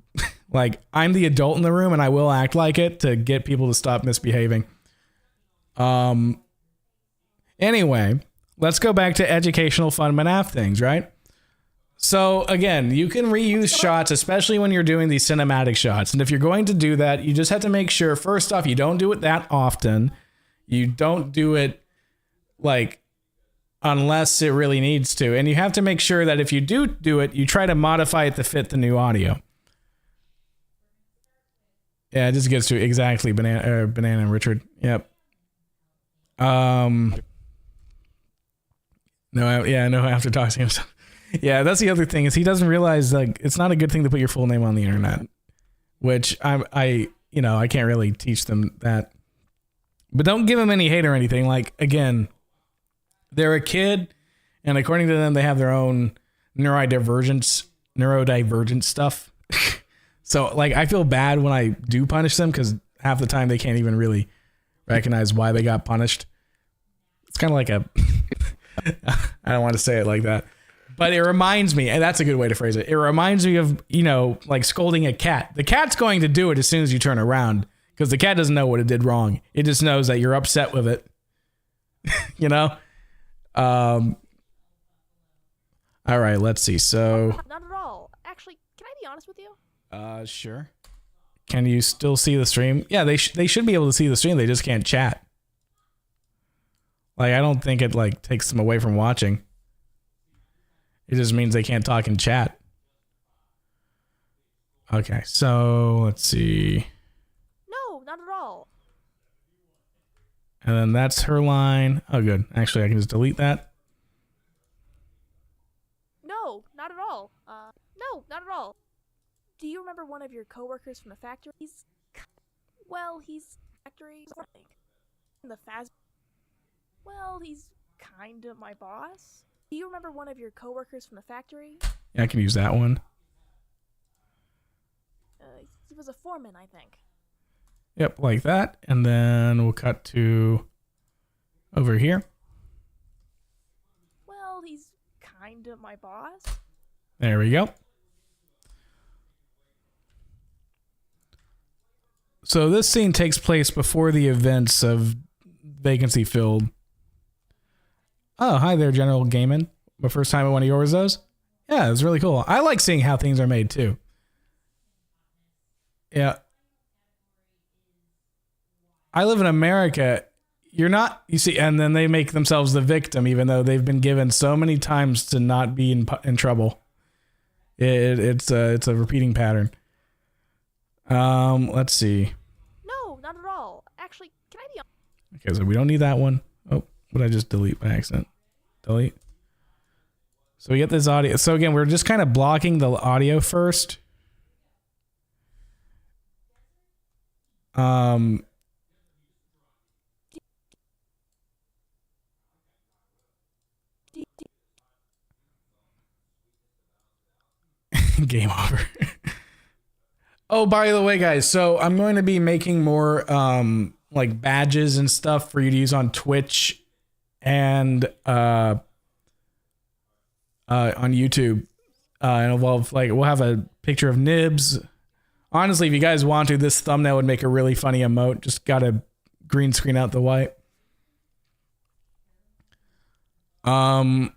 like, I'm the adult in the room and I will act like it to get people to stop misbehaving. Anyway, let's go back to educational fun MNAF things, right? So again, you can reuse shots, especially when you're doing these cinematic shots. And if you're going to do that, you just have to make sure, first off, you don't do it that often. You don't do it like unless it really needs to. And you have to make sure that if you do it, you try to modify it to fit the new audio. Yeah, it just gets to exactly Banana and Richard. Yep. No, I have to talk to him. Yeah, that's the other thing is he doesn't realize like it's not a good thing to put your full name on the internet, which I can't really teach them that. But don't give them any hate or anything. Like, again, they're a kid, and according to them, they have their own neurodivergent stuff. So, like, I feel bad when I do punish them because half the time they can't even really recognize why they got punished. It's kind of like I don't want to say it like that. But it reminds me, and that's a good way to phrase it. It reminds me of, like scolding a cat. The cat's going to do it as soon as you turn around because the cat doesn't know what it did wrong. It just knows that you're upset with it. All right, let's see. So, Not at all. Actually, can I be honest with you? Sure. Can you still see the stream? Yeah, they should be able to see the stream. They just can't chat. Like, I don't think it like takes them away from watching. It just means they can't talk and chat. Okay, so let's see. No, not at all. And then that's her line. Oh, good. Actually, I can just delete that. No, not at all. No, not at all. Do you remember one of your coworkers from the factory? He's factory in the Faz. Well, he's kinda my boss. Do you remember one of your coworkers from the factory? Yeah, I can use that one. He was a foreman, I think. Yep, like that. And then we'll cut to over here. Well, he's kinda my boss. There we go. So this scene takes place before the events of Vacancy Filled. Oh, hi there, General Gaiman. My first time at one of yours, those? Yeah, it was really cool. I like seeing how things are made, too. Yeah. I live in America. You're not, you see, and then they make themselves the victim, even though they've been given so many times to not be in trouble. It's a repeating pattern. Let's see. No, not at all. Actually, can I be Okay, so we don't need that one. Oh, what did I just delete by accident? Delete. So we get this audio. So again, we're just kind of blocking the audio first. Game over. Oh, by the way, guys, so I'm going to be making more like badges and stuff for you to use on Twitch and on YouTube. And we'll have a picture of Nibs. Honestly, if you guys want to, this thumbnail would make a really funny emote. Just gotta green screen out the white. Actually,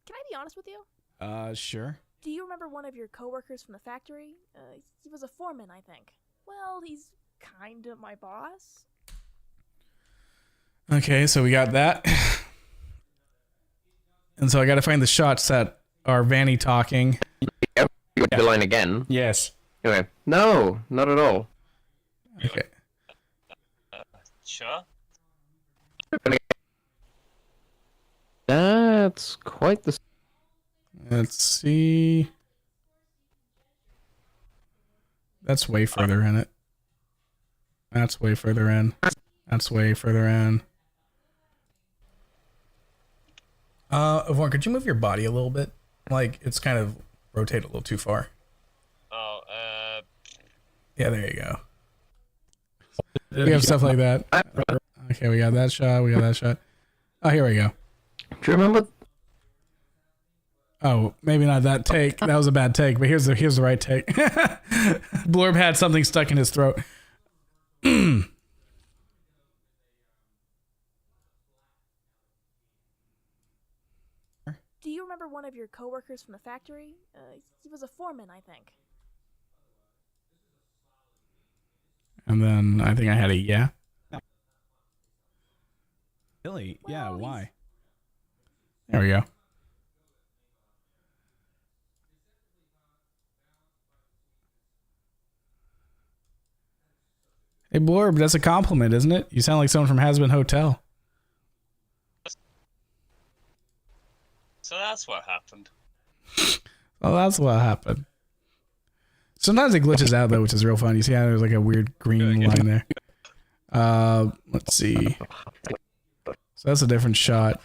can I be honest with you? Sure. Do you remember one of your coworkers from the factory? He was a foreman, I think. Well, he's kinda my boss. Okay, so we got that. And so I gotta find the shots that are Vanny talking. You got the line again. Yes. Okay. No, not at all. Okay. Sure. That's quite the. Let's see. That's way further in it. That's way further in. That's way further in. Yvonne, could you move your body a little bit? Like, it's kind of rotate a little too far. Oh, Yeah, there you go. We have stuff like that. Okay, we got that shot. We got that shot. Oh, here we go. Do you remember? Oh, maybe not that take. That was a bad take, but here's the right take. Blorb had something stuck in his throat. Do you remember one of your coworkers from the factory? He was a foreman, I think. And then I think I had a yeah. Really? Yeah, Well, why? There we go. Hey, Blorb, that's a compliment, isn't it? You sound like someone from Hasbin Hotel. so that's what happened. Well, that's what happened. Sometimes it glitches out, though, which is real fun. You see how there's like a weird green line there? Let's see. So that's a different shot.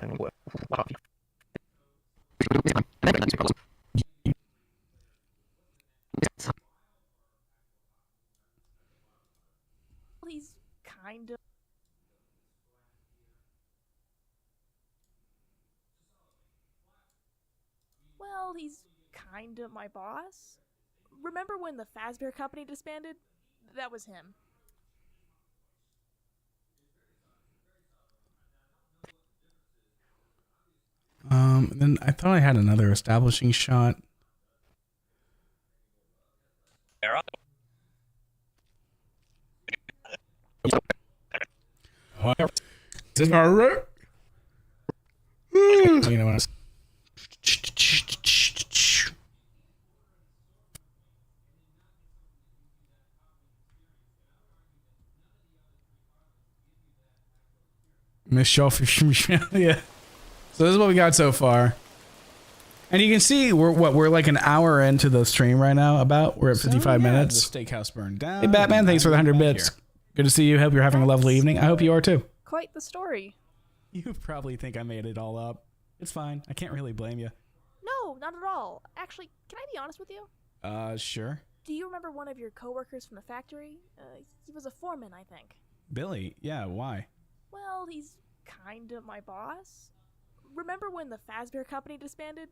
He's kind of. Well, he's kinda my boss. Remember when the Fazbear Company disbanded? That was him. Then I thought I had another establishing shot. You know what? Miss Shellfish. Yeah. So this is what we got so far. And you can see we're like an hour into the stream right now. We're at 55 minutes. The steakhouse burned down. Hey Batman, thanks for the 100 bits. Good to see you. Hope you're having a lovely evening. I hope you are too. Quite the story. You probably think I made it all up. It's fine. I can't really blame you. No, not at all. Actually, can I be honest with you? Sure. Do you remember one of your coworkers from the factory? He was a foreman, I think. Billy, yeah, why? Well, he's kinda my boss. Remember when the Fazbear Company disbanded?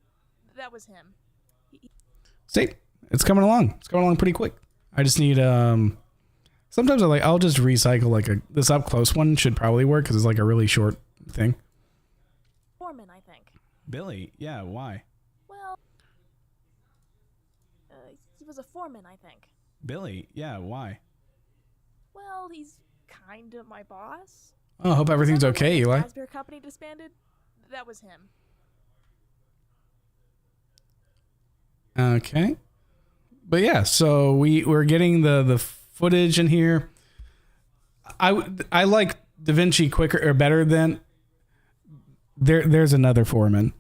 That was him. See, it's coming along. It's coming along pretty quick. I just need sometimes I'll just recycle like this up close one should probably work because it's like a really short thing. Foreman, I think. Billy, yeah, why? Well, he was a foreman, I think. Billy, yeah, why? Well, he's kinda my boss. Oh, I hope everything's Remember okay, when Eli. the Fazbear Company disbanded? That was him. Okay. But yeah, so we're getting the footage in here. I like Da Vinci quicker or better than there's another foreman.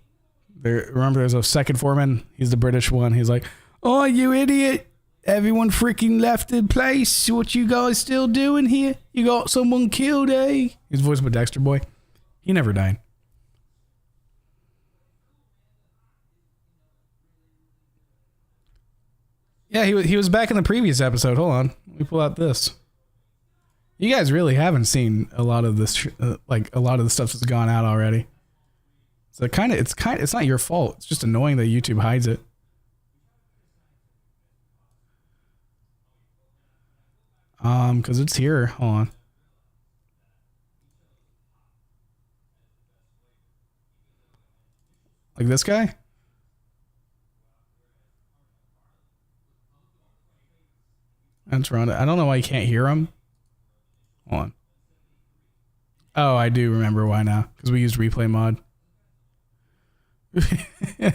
Remember there's a second foreman. He's the British one. He's like, "Oh, you idiot. Everyone freaking left the place. What you guys still doing here? You got someone killed, eh?" He's voiced by Dexter Boy. He never died. Yeah, he was back in the previous episode. Hold on. Let me pull out this. You guys really haven't seen a lot of this, like a lot of the stuff that's gone out already. So it's not your fault. It's just annoying that YouTube hides it. Because it's here. Hold on. Like this guy? That's wrong. I don't know why you can't hear him. Hold on. Oh, I do remember why now. Because we used replay mod. Wait,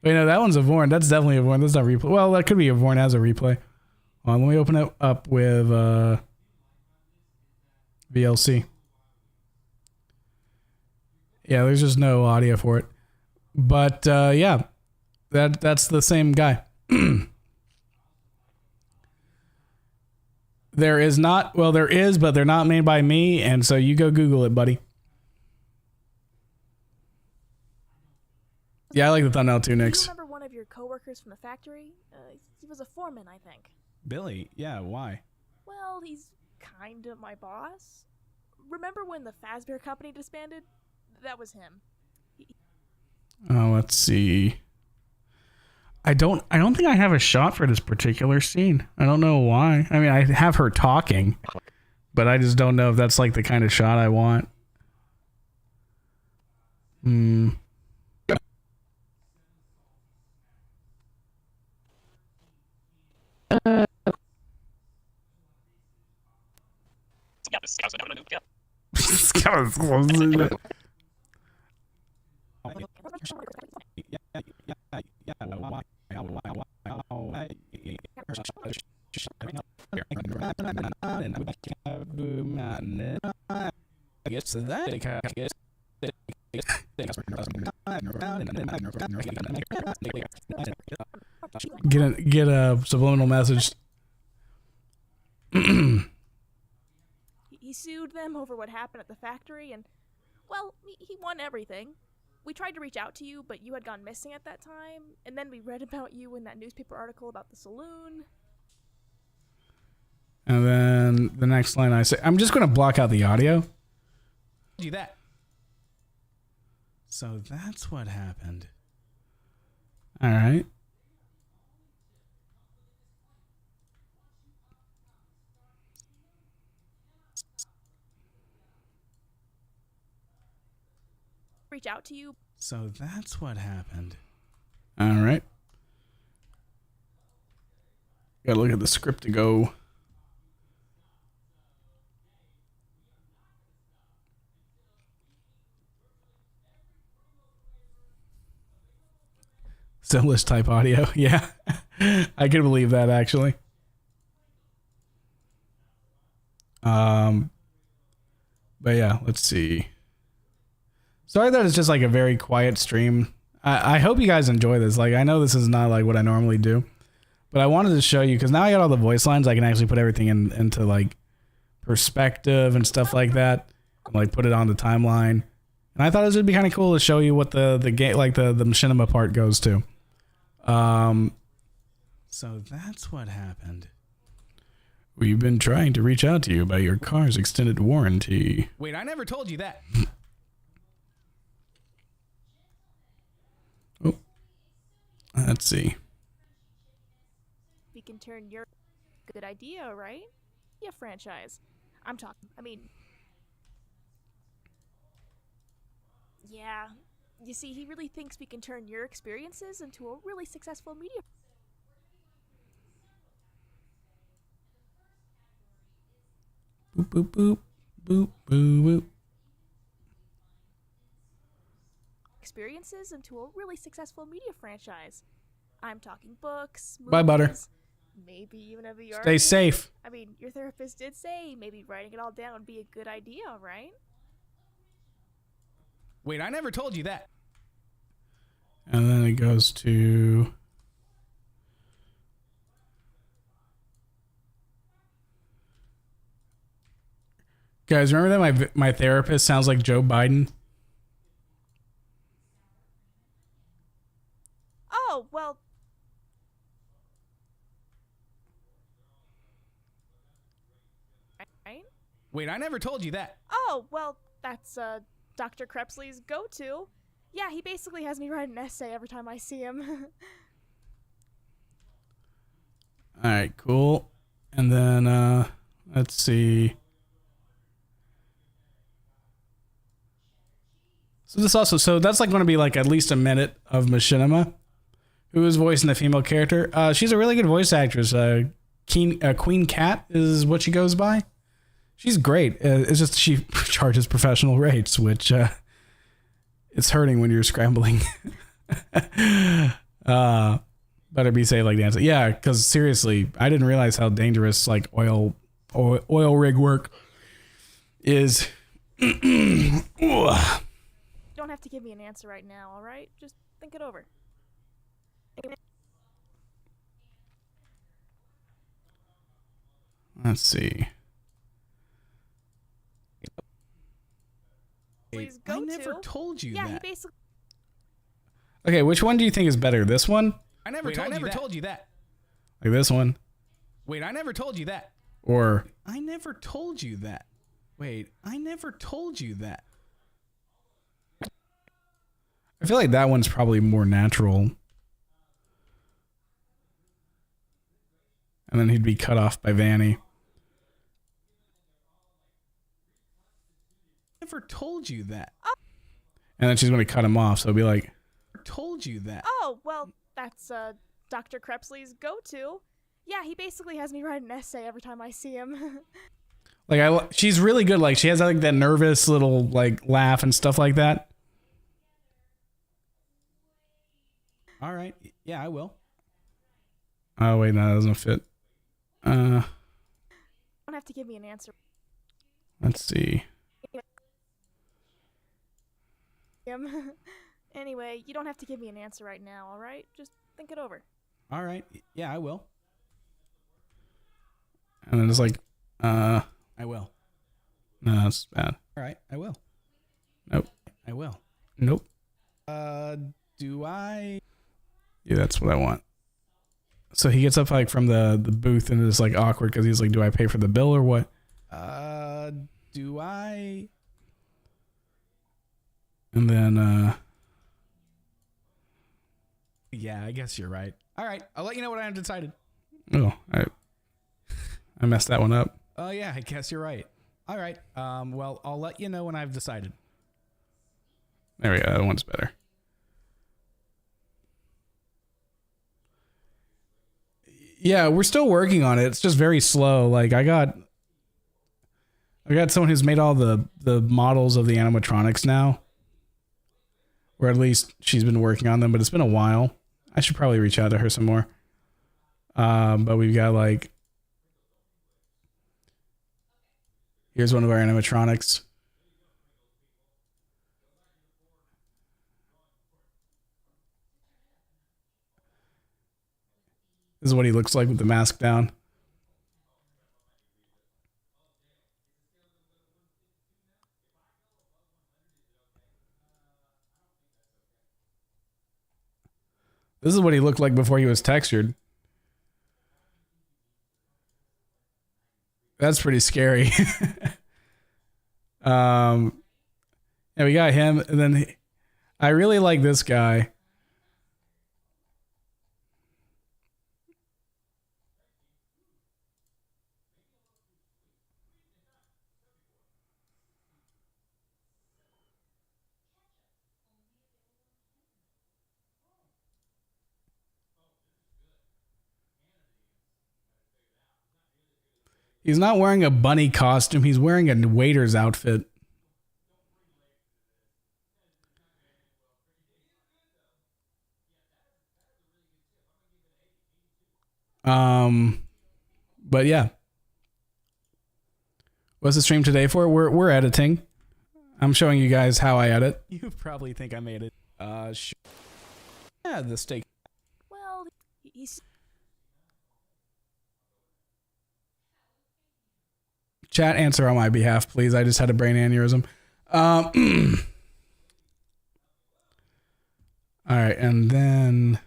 no, that one's a Vorn. That's definitely a Vorn. That's not replay. Well, that could be a Vorn as a replay. Hold on, let me open it up with VLC. Yeah, there's just no audio for it. But yeah, that's the same guy. There is not, well, there is, but they're not made by me, and so you go Google it, buddy. Yeah, I like the thumbnail too, Do you Nix. remember one of your coworkers from the factory? He was a foreman, I think. Billy, yeah, why? Well, he's kinda my boss. Remember when the Fazbear Company disbanded? That was him. Let's see. I don't think I have a shot for this particular scene. I don't know why. I mean, I have her talking, but I just don't know if that's like the kind of shot I want. Yeah, this guy's having a new kid. Get a subliminal message. He sued them over what happened at the factory, and, well, he won everything. We tried to reach out to you, but you had gone missing at that time, and then we read about you in that newspaper article about the saloon. And then the next line I say, I'm just going to block out the audio. Do that. So that's what happened. All right. Reach out to you. So that's what happened. All right. Gotta look at the script to go. Simlish type audio. Yeah. I can believe that actually. But yeah, let's see. Sorry that it's just like a very quiet stream. I hope you guys enjoy this. Like, I know this is not like what I normally do, but I wanted to show you because now I got all the voice lines. I can actually put everything into like perspective and stuff like that, and like put it on the timeline. And I thought it would be kind of cool to show you what the game, like the machinima part goes to. So that's what happened. We've been trying to reach out to you about your car's extended warranty. Wait, I never told you that. Oh, let's see. We can turn your good idea, right? Yeah, franchise. I'm talking. I mean, yeah. You see, he really thinks we can turn your experiences into a really successful media. Boop boop boop boop boop boop. Experiences into a really successful media franchise. I'm talking books, movies, Bye, Butter. maybe even a VR. Stay game. safe. I mean, your therapist did say maybe writing it all down would be a good idea, right? Wait, I never told you that. And then it goes to. Guys, remember that my therapist sounds like Joe Biden? Oh, well. Right? Wait, I never told you that. Oh, well, that's Dr. Krepsley's go-to. Yeah, he basically has me write an essay every time I see him. All right, cool. And then let's see. So that's like going to be like at least a minute of Machinima, who is voicing the female character. She's a really good voice actress. Queen Cat is what she goes by. She's great. It's just she charges professional rates, which it's hurting when you're scrambling. Better be safe like Nancy. Yeah, because seriously, I didn't realize how dangerous like oil rig work is. You don't have to give me an answer right now, all right? Just think it over. Let's see. Please I go never to. told you Yeah, that. he basically. Okay, which one do you think is better? This one? I never told you that. Like this one? Wait, I never told you that. Or I never told you that. Wait, I never told you that. I feel like that one's probably more natural. And then he'd be cut off by Vanny. Never told you that. And then she's going to cut him off, so it'll be like, Told you that. Oh, well, that's Dr. Krepsley's go-to. Yeah, he basically has me write an essay every time I see him. like she's really good. Like she has like that nervous little like laugh and stuff like that. All right. Yeah, I will. Oh wait, no, that doesn't fit. You don't have to give me an answer. Let's see. Anyway, you don't have to give me an answer right now, all right? Just think it over. All right. Yeah, I will. And then it's like, I will. no, that's bad. All right. I will. Nope. I will. Nope. Do I? Yeah, that's what I want. So he gets up like from the booth and it's like awkward because he's like, do I pay for the bill or what? Do I? And then Yeah, I guess you're right. All right, I'll let you know when I have decided. Oh, I messed that one up. Oh, yeah, I guess you're right. All right, well, I'll let you know when I've decided. There we go. That one's better. Yeah, we're still working on it. It's just very slow. Like I got someone who's made all the models of the animatronics now. Or at least she's been working on them, but it's been a while. I should probably reach out to her some more. But we've got like, here's one of our animatronics. This is what he looks like with the mask down. This is what he looked like before he was textured. That's pretty scary. Yeah, we got him, and then I really like this guy. He's not wearing a bunny costume. He's wearing a waiter's outfit. But yeah. What's the stream today for? We're editing. I'm showing you guys how I edit. You probably think I made it. Yeah, the steak. Well, he's Chat, answer on my behalf, please. I just had a brain aneurysm. All right, and then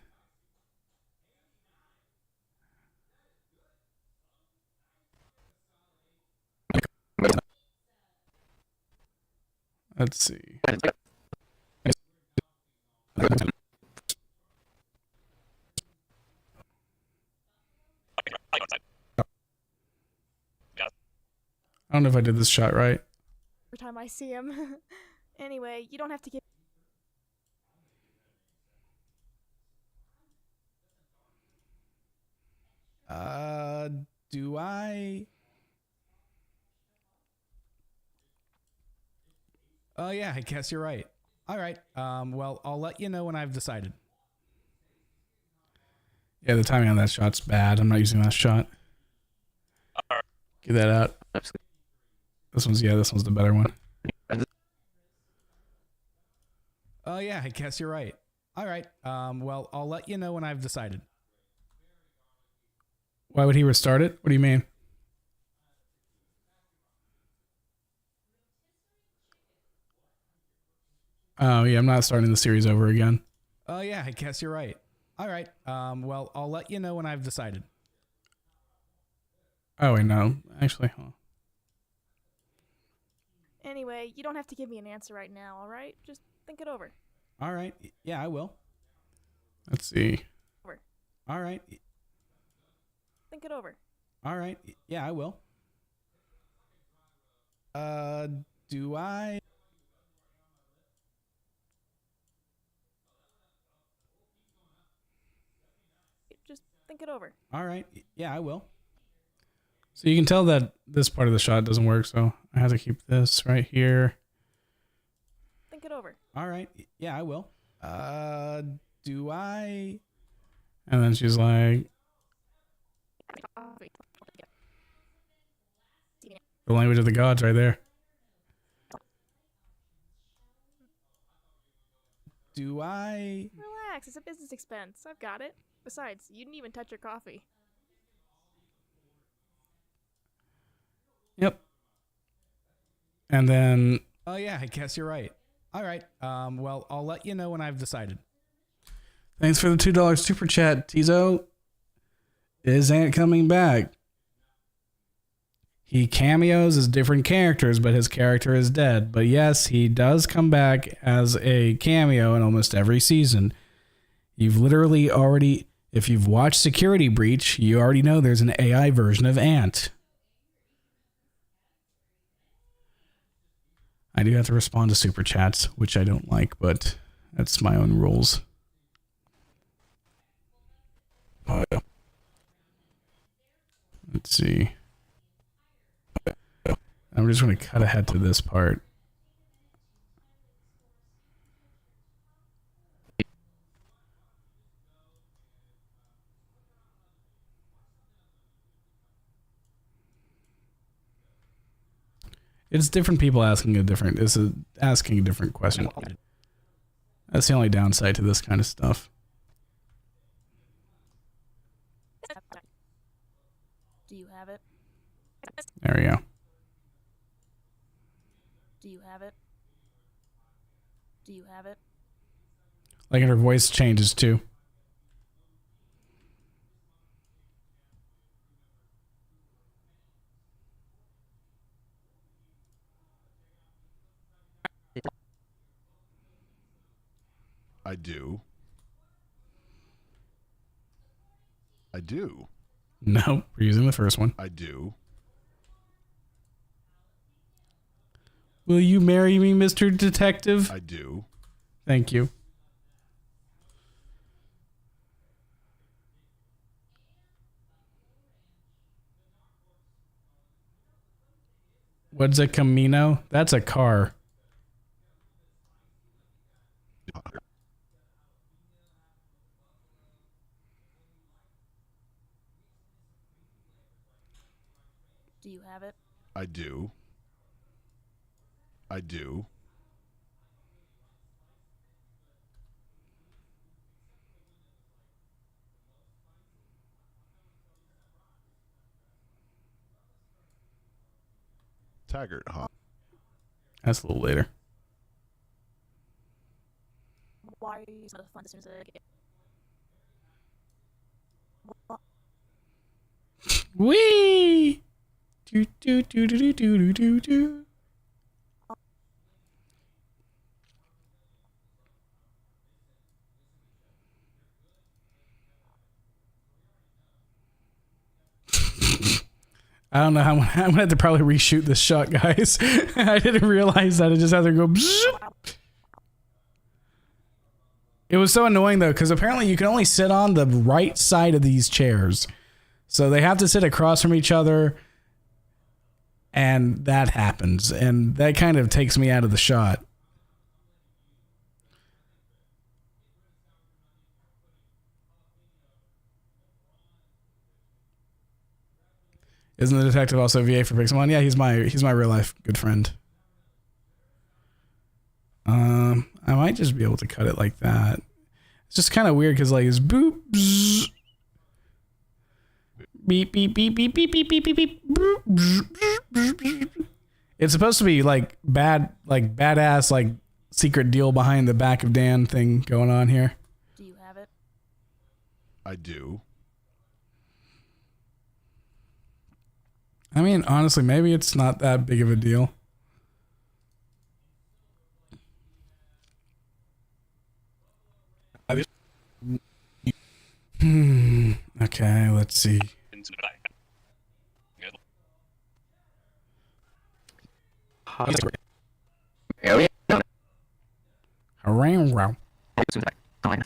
let's see. I don't know if I did this shot right. every time I see him. Anyway, you don't have to give. Do I? Oh, yeah, I guess you're right. All right, well, I'll let you know when I've decided. Yeah, the timing on that shot's bad. I'm not using that shot. Get that out. This one's the better one. Oh, yeah, I guess you're right. All right, well, I'll let you know when I've decided. Why would he restart it? What do you mean? Oh, yeah, I'm not starting the series over again. Oh, yeah, I guess you're right. All right, well, I'll let you know when I've decided. Oh, wait, no. Actually, hold on. Anyway, you don't have to give me an answer right now, all right? Just think it over. All right, yeah, I will. Let's see. All right, Think it over. all right, yeah, I will. Do I? Just think it over. All right, yeah, I will. So you can tell that this part of the shot doesn't work, so I have to keep this right here. Think it over. All right, yeah, I will. Do I? And then she's like, the language of the gods right there. Do I? Relax, it's a business expense. I've got it. Besides, you didn't even touch your coffee. Yep. And then, Oh, yeah, I guess you're right. All right, well, I'll let you know when I've decided. thanks for the $2 super chat, Tizo. Is Ant coming back? He cameos as different characters, but his character is dead. But yes, he does come back as a cameo in almost every season. You've literally already, if you've watched Security Breach, you already know there's an AI version of Ant. I do have to respond to super chats, which I don't like, but that's my own rules. Let's see. I'm just going to cut ahead to this part. It's different people asking a different question. That's the only downside to this kind of stuff. Do you have it? There we go. Do you have it? Do you have it? Like her voice changes too. I do. I do. No, we're using the first one. I do. Will you marry me, Mr. Detective? I do. Thank you. What's a Camino? That's a car. Do you have it? I do. I do. Taggart, huh? That's a little later. Why are you using the fun as soon as I get Wee! Do do do do do do do do. I don't know how I'm gonna have to probably reshoot this shot, guys. I didn't realize that. It just had to go. Bzzz. It was so annoying though, because apparently you can only sit on the right side of these chairs, so they have to sit across from each other, and that happens, and that kind of takes me out of the shot. Isn't the detective also VA for Pixelmon? Yeah, he's my real life good friend. I might just be able to cut it like that. It's just kind of weird because like it's boop, bzz, beep beep beep beep beep beep beep beep beep. Boop, bzz, bzz, bzz, bzz. It's supposed to be like badass like secret deal behind the back of Dan thing going on here. Do you have it? I do. I mean, honestly, maybe it's not that big of a deal. Okay, let's see. Area? No. Around. Fine.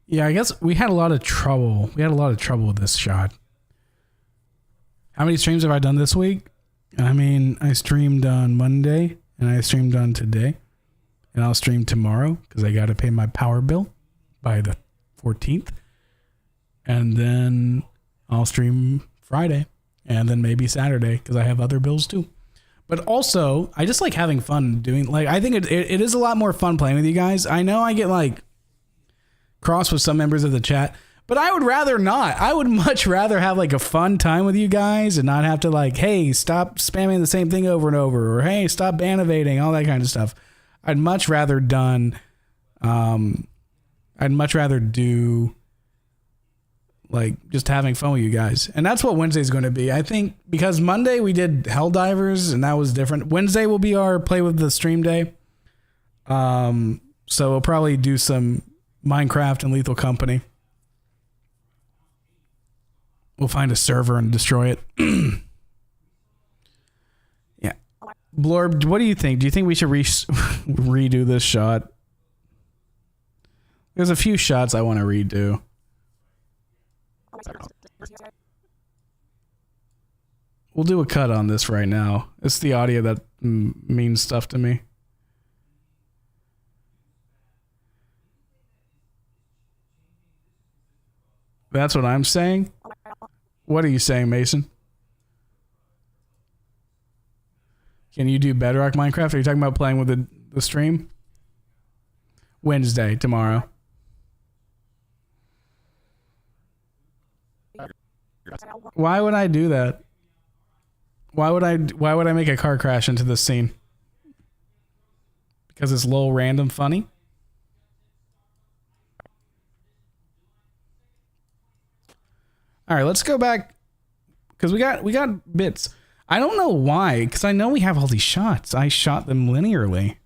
Yeah, I guess we had a lot of trouble. We had a lot of trouble with this shot. How many streams have I done this week? I mean, I streamed on Monday and I streamed on today, and I'll stream tomorrow because I got to pay my power bill by the 14th, and then I'll stream Friday and then maybe Saturday because I have other bills too. But also, I just like having fun doing, like, I think it is a lot more fun playing with you guys. I know I get like cross with some members of the chat, but I would rather not. I would much rather have like a fun time with you guys and not have to like, hey, stop spamming the same thing over and over, or hey, stop ban evading, all that kind of stuff. I'd much rather do like just having fun with you guys. And that's what Wednesday's going to be. I think because Monday we did Helldivers and that was different. Wednesday will be our play with the stream day. So we'll probably do some Minecraft and Lethal Company. We'll find a server and destroy it. Yeah. Blorb, what do you think? Do you think we should redo this shot? There's a few shots I want to redo. We'll do a cut on this right now. It's the audio that means stuff to me. That's what I'm saying? What are you saying, Mason? Can you do Bedrock Minecraft? Are you talking about playing with the stream? Wednesday, tomorrow. Why would I do that? Why would I make a car crash into this scene? Because it's low random funny? All right, let's go back because we got bits. I don't know why, because I know we have all these shots. I shot them linearly.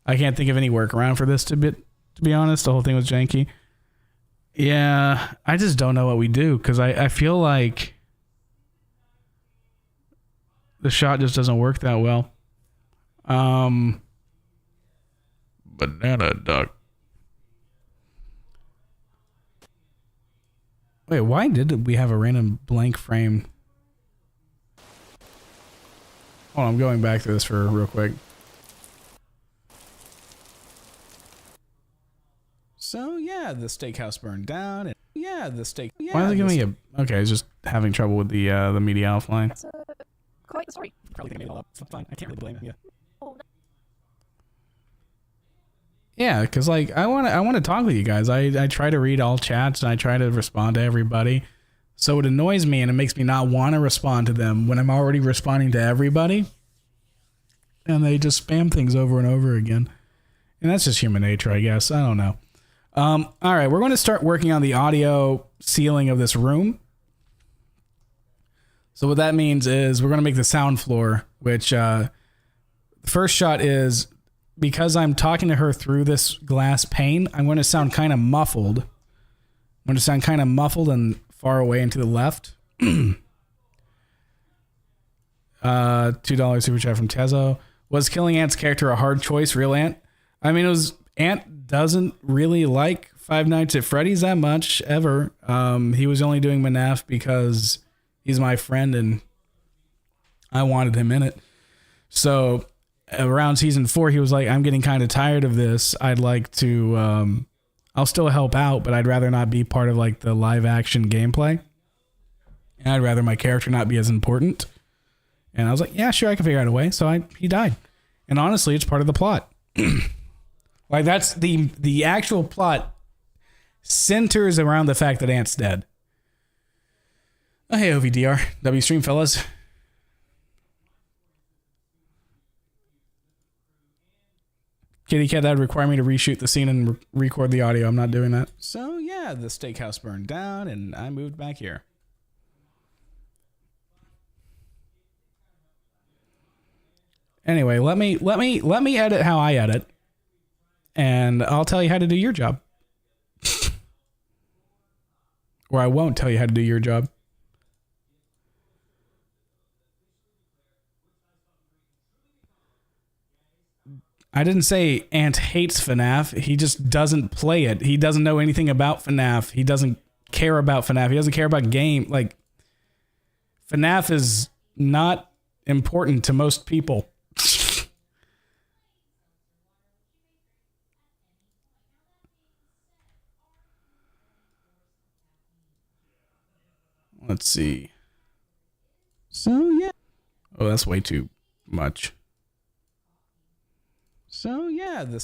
I can't think of any workaround for this to be honest. The whole thing was janky. Yeah, I just don't know what we do because I feel like the shot just doesn't work that well. Banana duck. Wait, why did we have a random blank frame? Hold on, I'm going back to this for real quick. So yeah, the steakhouse burned down, and yeah, the steak. Yeah, why are they giving me a? Okay, I was just having trouble with the media offline. That's quite the story. Probably made it all up. It's fine. I can't really blame him. Yeah. Oh, no. Yeah, because like I want to talk with you guys. I try to read all chats and I try to respond to everybody. So it annoys me and it makes me not want to respond to them when I'm already responding to everybody. And they just spam things over and over again. And that's just human nature, I guess. I don't know. All right, we're going to start working on the audio ceiling of this room. So what that means is we're going to make the sound floor, which the first shot is because I'm talking to her through this glass pane, I'm going to sound kind of muffled. I'm going to sound kind of muffled and far away and to the left. $2 super chat from Tezo. Was killing Ant's character a hard choice, real Ant? I mean, Ant doesn't really like Five Nights at Freddy's that much, ever. He was only doing MNAF because he's my friend and I wanted him in it. So around season 4, he was like, I'm getting kind of tired of this. I'd like to, I'll still help out, but I'd rather not be part of like the live action gameplay. And I'd rather my character not be as important. And I was like, yeah, sure, I can figure out a way. So he died. And honestly, it's part of the plot. Like that's the actual plot centers around the fact that Ant's dead. Oh, hey, OVDR. W stream, fellas. Kitty Cat, that would require me to reshoot the scene and record the audio. I'm not doing that. So yeah, the steakhouse burned down and I moved back here. Anyway, let me edit how I edit, and I'll tell you how to do your job. Or I won't tell you how to do your job. I didn't say Ant hates FNAF. He just doesn't play it. He doesn't know anything about FNAF. He doesn't care about FNAF. He doesn't care about game. Like, FNAF is not important to most people. Let's see. So yeah. Oh, that's way too much. So yeah, The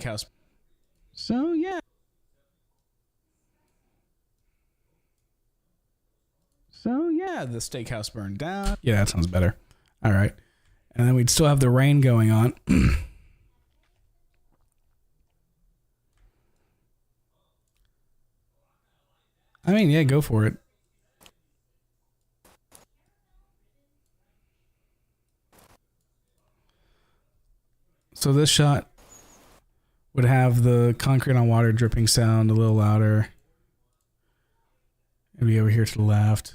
steakhouse. So yeah. So yeah, The steakhouse burned down. yeah, that sounds better. All right, and then we'd still have the rain going on. I mean, yeah, go for it. So this shot would have the concrete on water dripping sound a little louder. It'd be over here to the left.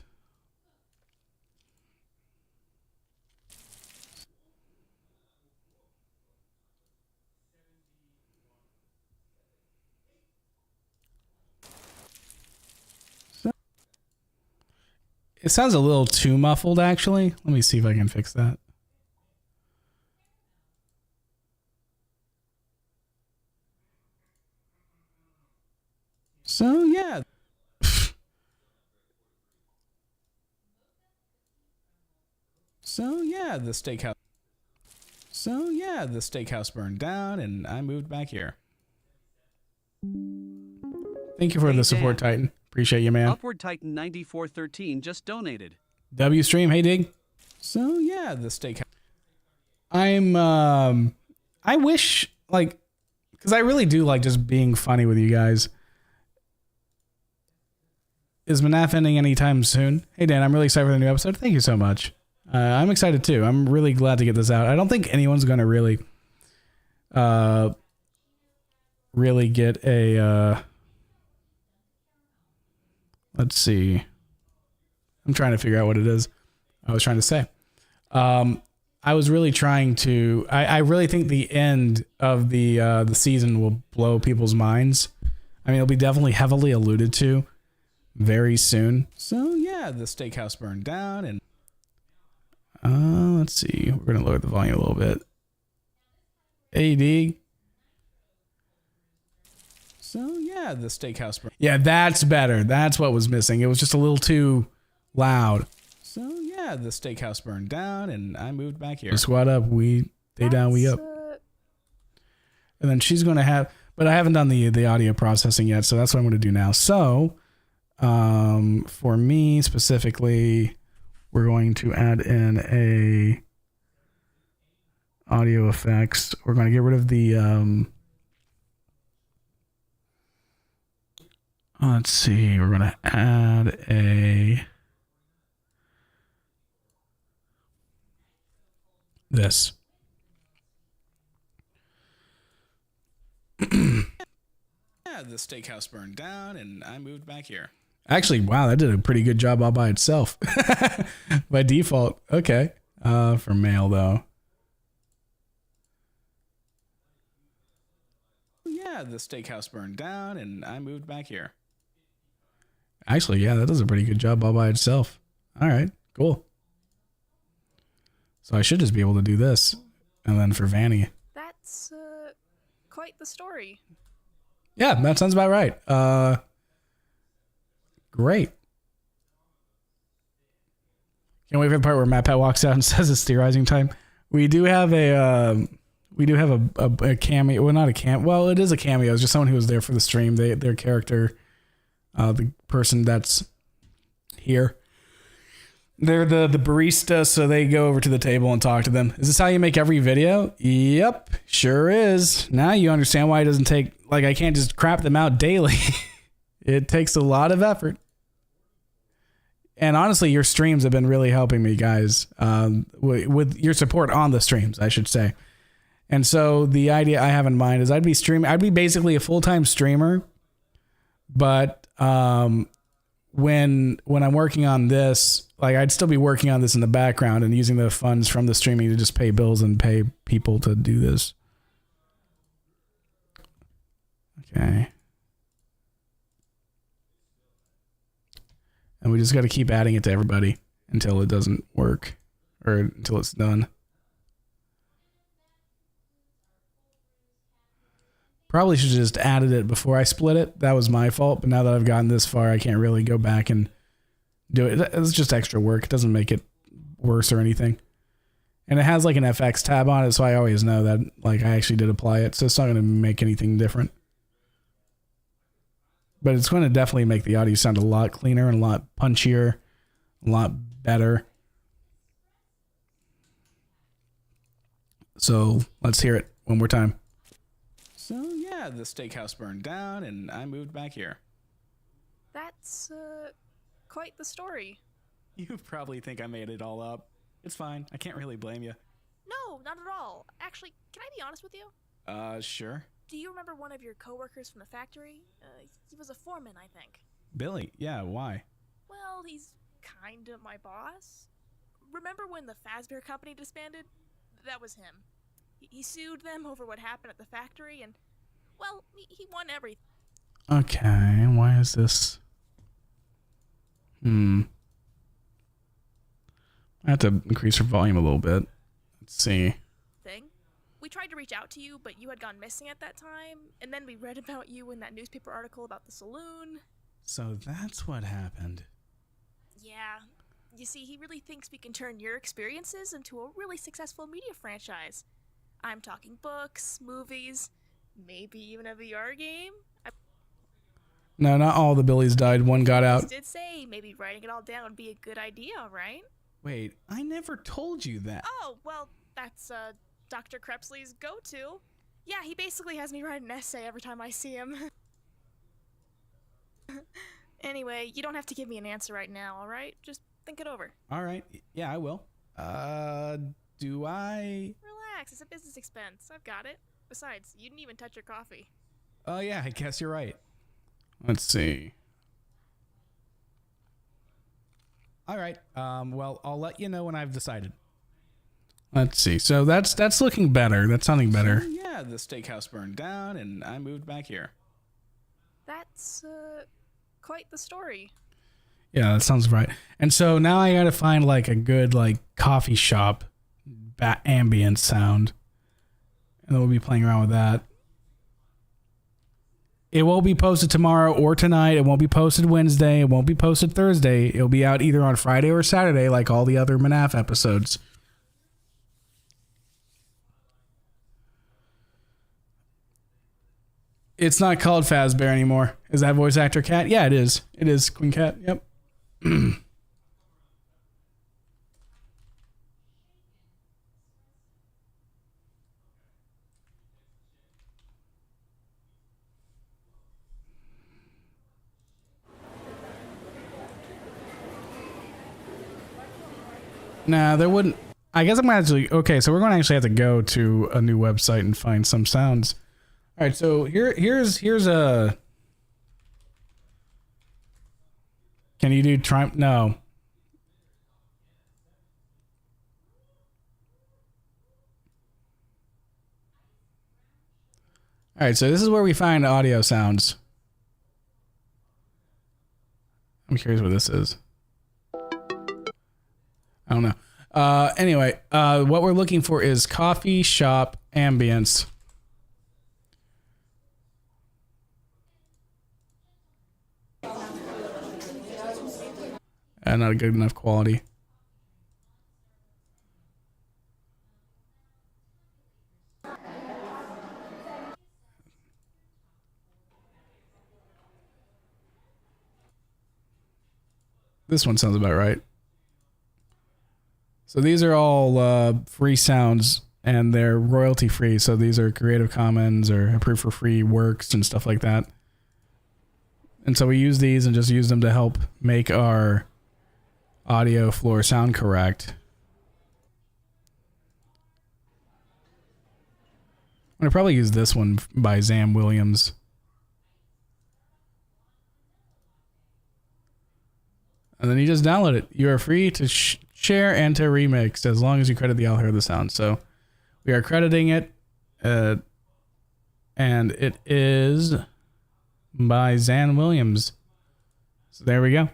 It sounds a little too muffled, actually. Let me see if I can fix that. So yeah. So yeah, the steakhouse. So yeah, the steakhouse burned down, and I moved back here. Thank you for Hey, the support, Dan. Titan. Appreciate you, man. Upward Titan 9413 just donated. W stream, hey dig. So yeah, the steakhouse. I wish, like, because I really do like just being funny with you guys. Is MNAF ending anytime soon? Hey Dan, I'm really excited for the new episode. Thank you so much. I'm excited too. I'm really glad to get this out. I don't think anyone's gonna really get a let's see. I'm trying to figure out what it is I was trying to say. I was really trying to. I really think the end of the season will blow people's minds. I mean, it'll be definitely heavily alluded to very soon. So yeah, the steakhouse burned down, and let's see. We're gonna lower the volume a little bit. AD. so yeah, the steakhouse burned. Yeah, that's better. That's what was missing. It was just a little too loud. So yeah, the steakhouse burned down, and I moved back here. Squad up, they down, we up. And then she's gonna have, but I haven't done the audio processing yet, so that's what I'm gonna do now. So, for me specifically, we're going to add in a audio effects. We're going to get rid of the let's see. We're going to add this. Yeah, the steakhouse burned down, and I moved back here. Actually, wow, that did a pretty good job all by itself. By default. Okay. For male though. Yeah, the steakhouse burned down, and I moved back here. Actually, yeah, that does a pretty good job all by itself. All right, cool. So I should just be able to do this. And then for Vanny. That's quite the story. Yeah, that sounds about right. Great. Can't wait for the part where Matt Pat walks out and says it's theorizing time. We do have a cameo. Well, not a cameo. Well, it is a cameo. It's just someone who was there for the stream. Their character, the person that's here. They're the barista, so they go over to the table and talk to them. Is this how you make every video? Yep, sure is. Now you understand why it doesn't take, like, I can't just crap them out daily. It takes a lot of effort. And honestly, your streams have been really helping me, guys, with your support on the streams, I should say. And so the idea I have in mind is I'd be basically a full-time streamer, but when I'm working on this, like, I'd still be working on this in the background and using the funds from the streaming to just pay bills and pay people to do this. Okay. And we just got to keep adding it to everybody until it doesn't work or until it's done. Probably should have just added it before I split it. That was my fault. But now that I've gotten this far, I can't really go back and do it. It's just extra work. It doesn't make it worse or anything. And it has like an FX tab on it, so I always know that like I actually did apply it, so it's not going to make anything different. But it's going to definitely make the audio sound a lot cleaner and a lot punchier, a lot better. So let's hear it one more time. So yeah, the steakhouse burned down and I moved back here. That's, quite the story. You probably think I made it all up. It's fine. I can't really blame you. No, not at all. Actually, can I be honest with you? Sure. Do you remember one of your coworkers from the factory? He was a foreman, I think. Billy, yeah, why? Well, he's kinda my boss. Remember when the Fazbear Company disbanded? That was him. He sued them over what happened at the factory, and, well, he won everything. Okay, why is this? I have to increase her volume a little bit. Let's see. We tried to reach out to you, but you had gone missing at that time, and then we read about you in that newspaper article about the saloon. So that's what happened. Yeah. You see, he really thinks we can turn your experiences into a really successful media franchise. I'm talking books, movies, maybe even a VR game. No, not all the Billies died. One got out. I did say maybe writing it all down would be a good idea, right? Wait, I never told you that. Oh, well, that's, Dr. Krepsley's go-to. Yeah, he basically has me write an essay every time I see him. Anyway, you don't have to give me an answer right now, alright? Just think it over. Alright, yeah, I will. Do I? Relax, it's a business expense. I've got it. Besides, you didn't even touch your coffee. Oh, yeah, I guess you're right. Let's see. Alright, well, I'll let you know when I've decided. Let's see. So that's looking better. That's sounding better. So, yeah, the steakhouse burned down and I moved back here. That's, quite the story. Yeah, that sounds right. And so now I gotta find like a good like coffee shop ambient sound. And then we'll be playing around with that. It won't be posted tomorrow or tonight. It won't be posted Wednesday. It won't be posted Thursday. It'll be out either on Friday or Saturday like all the other MNAF episodes. It's not called Fazbear anymore. Is that voice actor Cat? Yeah, it is. It is Queen Cat. Yep. Nah, there wouldn't. I guess I'm gonna actually. Okay, so we're gonna actually have to go to a new website and find some sounds. All right, so here's a. Can you do Trump? No. All right, so this is where we find audio sounds. I'm curious what this is. I don't know. Anyway, what we're looking for is coffee shop ambience. And not a good enough quality. This one sounds about right. So these are all free sounds and they're royalty free. So these are Creative Commons or approved for free works and stuff like that. And so we use these and just use them to help make our audio floor sound correct. I'm gonna probably use this one by Zam Williams. And then you just download it. You are free to share and to remix as long as you credit the author of the sound. So we are crediting it, and it is by Zan Williams. So there we go.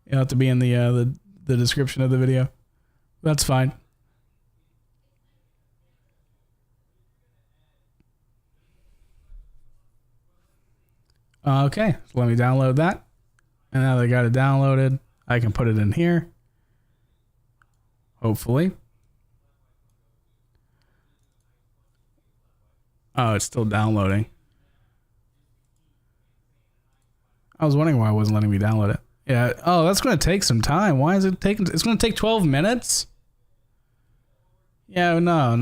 It'll have to be in the description of the video. That's fine. Okay, so let me download that. And now that I got it downloaded, I can put it in here. Hopefully. Oh, it's still downloading. I was wondering why it wasn't letting me download it. Yeah. Oh, that's going to take some time. Why is it taking? It's going to take 12 minutes? Yeah, no. I'm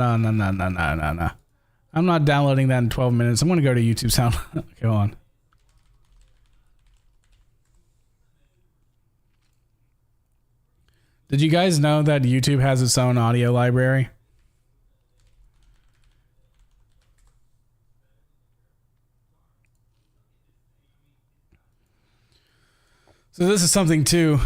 not downloading that in 12 minutes. I'm going to go to YouTube Sound. Go on. Did you guys know that YouTube has its own audio library? So this is something too.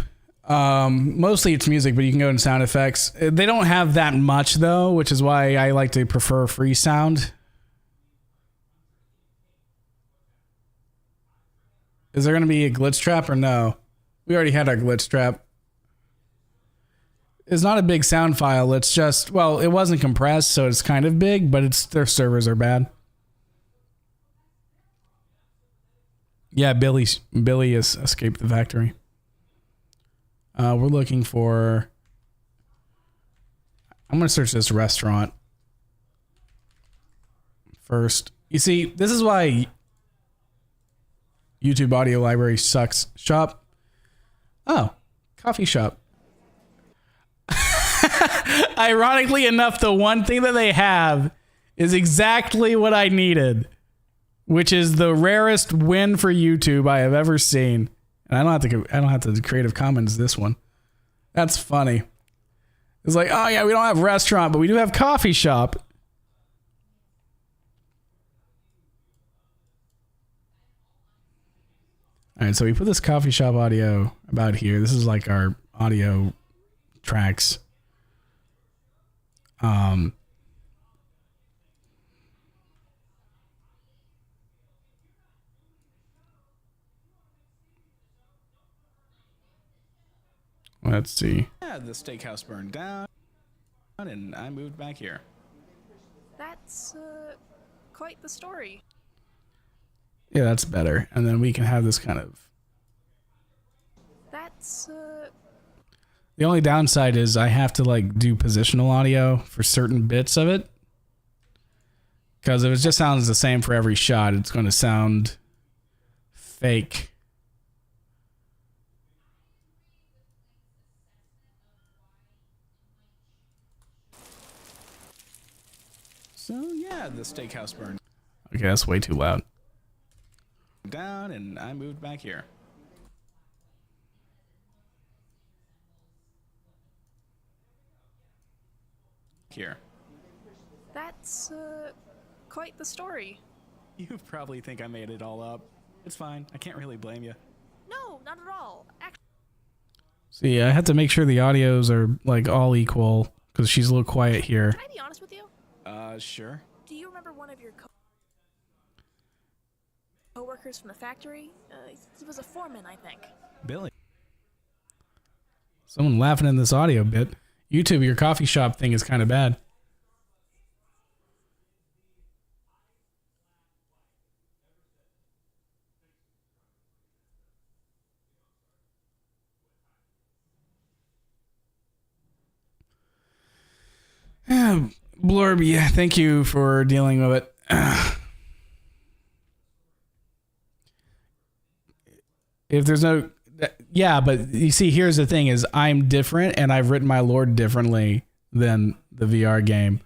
Mostly it's music, but you can go in sound effects. They don't have that much though, which is why I like to prefer free sound. Is there going to be a glitch trap or no? We already had our glitch trap. It's not a big sound file. It's just, well, it wasn't compressed, so it's kind of big, but it's their servers are bad. Yeah, Billy has escaped the factory. We're looking for... I'm going to search this restaurant first. You see, this is why YouTube audio library sucks. Shop. Oh, coffee shop. Ironically enough, the one thing that they have is exactly what I needed, which is the rarest win for YouTube I have ever seen. And I don't have to Creative Commons this one. That's funny. It's like, oh yeah, we don't have restaurant, but we do have coffee shop. All right, so we put this coffee shop audio about here. This is like our audio tracks. Let's see. Yeah, the steakhouse burned down, and I moved back here. That's quite the story. Yeah, that's better. And then we can have this kind of... That's The only downside is I have to like do positional audio for certain bits of it. Because if it just sounds the same for every shot, it's going to sound fake. So yeah, the steakhouse burned. Okay, that's way too loud. Down, and I moved back here. Here. that's quite the story. You probably think I made it all up. It's fine. I can't really blame you. No, not at all. See, I had to make sure the audios are like all equal because she's a little quiet here. Can I be honest with you? Sure. Do you remember one of your co-workers from the factory? He was a foreman, I think. Billy. Someone laughing in this audio bit. YouTube, your coffee shop thing is kind of bad. Blurb, yeah, thank you for dealing with it. If there's no... Yeah, but you see, here's the thing is I'm different and I've written my lore differently than the VR game.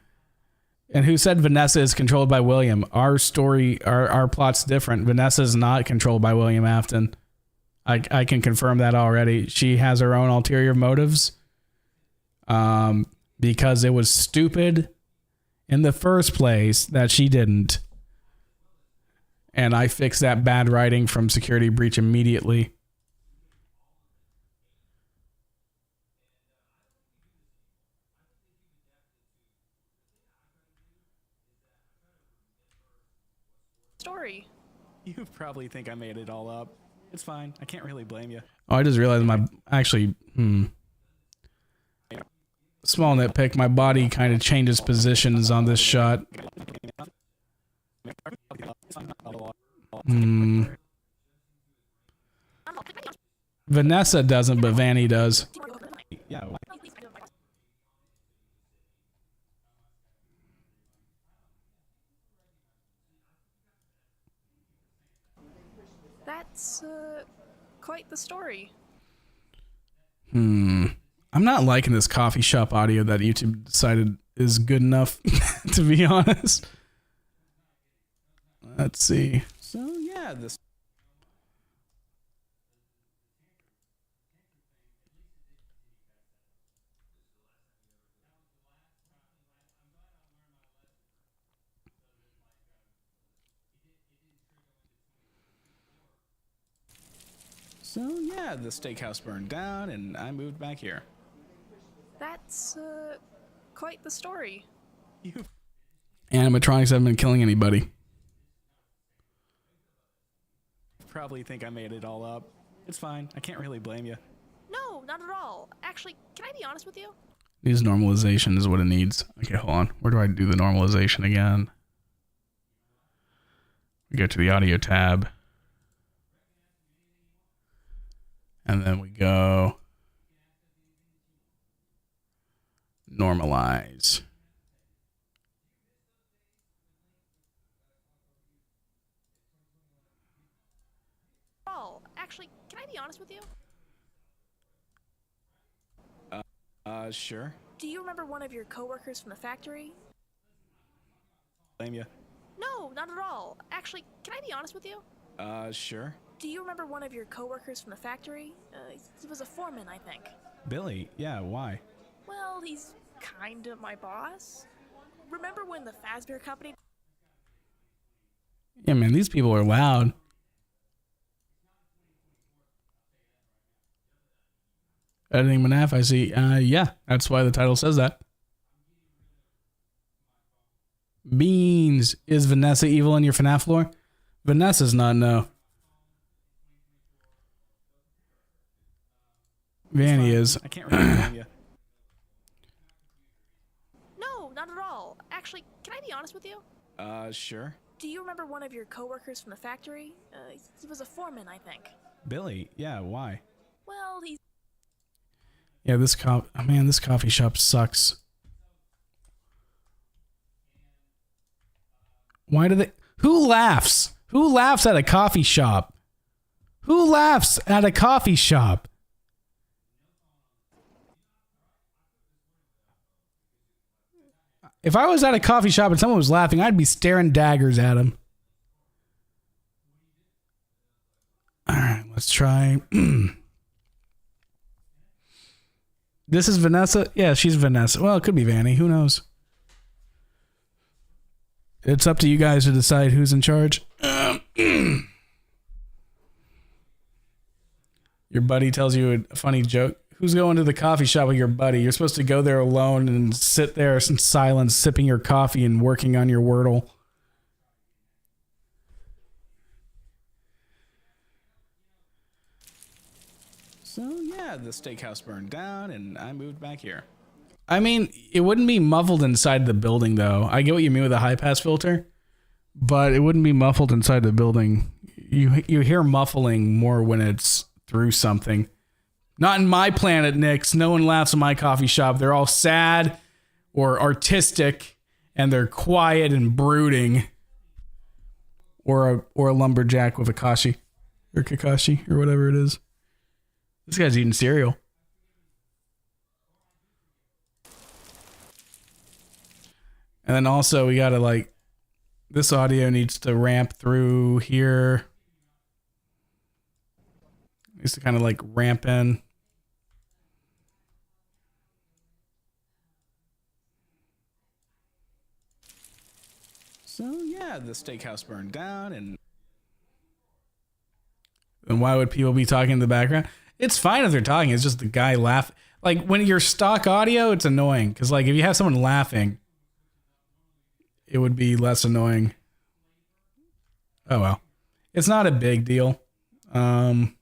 And who said Vanessa is controlled by William? Our story, our plot's different. Vanessa's not controlled by William Afton. I can confirm that already. She has her own ulterior motives. Because it was stupid in the first place that she didn't. And I fixed that bad writing from security breach immediately. Story. You probably think I made it all up. It's fine. I can't really blame you. Oh, I just realized small nitpick. My body kind of changes positions on this shot. Vanessa doesn't, but Vanny does. Yeah. That's, quite the story. I'm not liking this coffee shop audio that YouTube decided is good enough, to be honest. Let's see. So yeah, this. So yeah, the steakhouse burned down, and I moved back here. That's, quite the story. Animatronics haven't been killing anybody. Probably think I made it all up. It's fine. I can't really blame you. No, not at all. Actually, can I be honest with you? Needs normalization is what it needs. Okay, hold on. Where do I do the normalization again? We go to the audio tab. And then we go normalize. Oh, actually, can I be honest with you? Sure. Do you remember one of your coworkers from the factory? Blame you. No, not at all. Actually, can I be honest with you? Sure. Do you remember one of your coworkers from the factory? He was a foreman, I think. Billy, yeah, why? Well, he's kind of my boss. Remember when the Fazbear Company... Yeah, man, these people are loud. Editing MNAF, I see. Yeah, that's why the title says that. Beans. Is Vanessa evil in your FNAF lore? Vanessa's not, no. Vanny is. I can't really blame you. No, not at all. Actually, can I be honest with you? Sure. Do you remember one of your coworkers from the factory? He was a foreman, I think. Billy, yeah, why? Well, he's... Yeah, this coffee shop sucks. Why do they... Who laughs? Who laughs at a coffee shop? Who laughs at a coffee shop? If I was at a coffee shop and someone was laughing, I'd be staring daggers at them. All right, let's try. This is Vanessa? Yeah, she's Vanessa. Well, it could be Vanny. Who knows? It's up to you guys to decide who's in charge. Your buddy tells you a funny joke. Who's going to the coffee shop with your buddy? You're supposed to go there alone and sit there in silence, sipping your coffee and working on your Wordle. So yeah, the steakhouse burned down, and I moved back here. I mean, it wouldn't be muffled inside the building, though. I get what you mean with a high pass filter, but it wouldn't be muffled inside the building. You hear muffling more when it's through something. Not in my planet, Nix. No one laughs in my coffee shop. They're all sad or artistic, and they're quiet and brooding. Or a lumberjack with a Kakashi or whatever it is. This guy's eating cereal. And then also we gotta like, this audio needs to ramp through here. Needs to kind of like ramp in. So yeah, the steakhouse burned down, and why would people be talking in the background? It's fine if they're talking. It's just the guy laugh. Like when you're stock audio, it's annoying because like if you have someone laughing, it would be less annoying. Oh well, it's not a big deal. I'll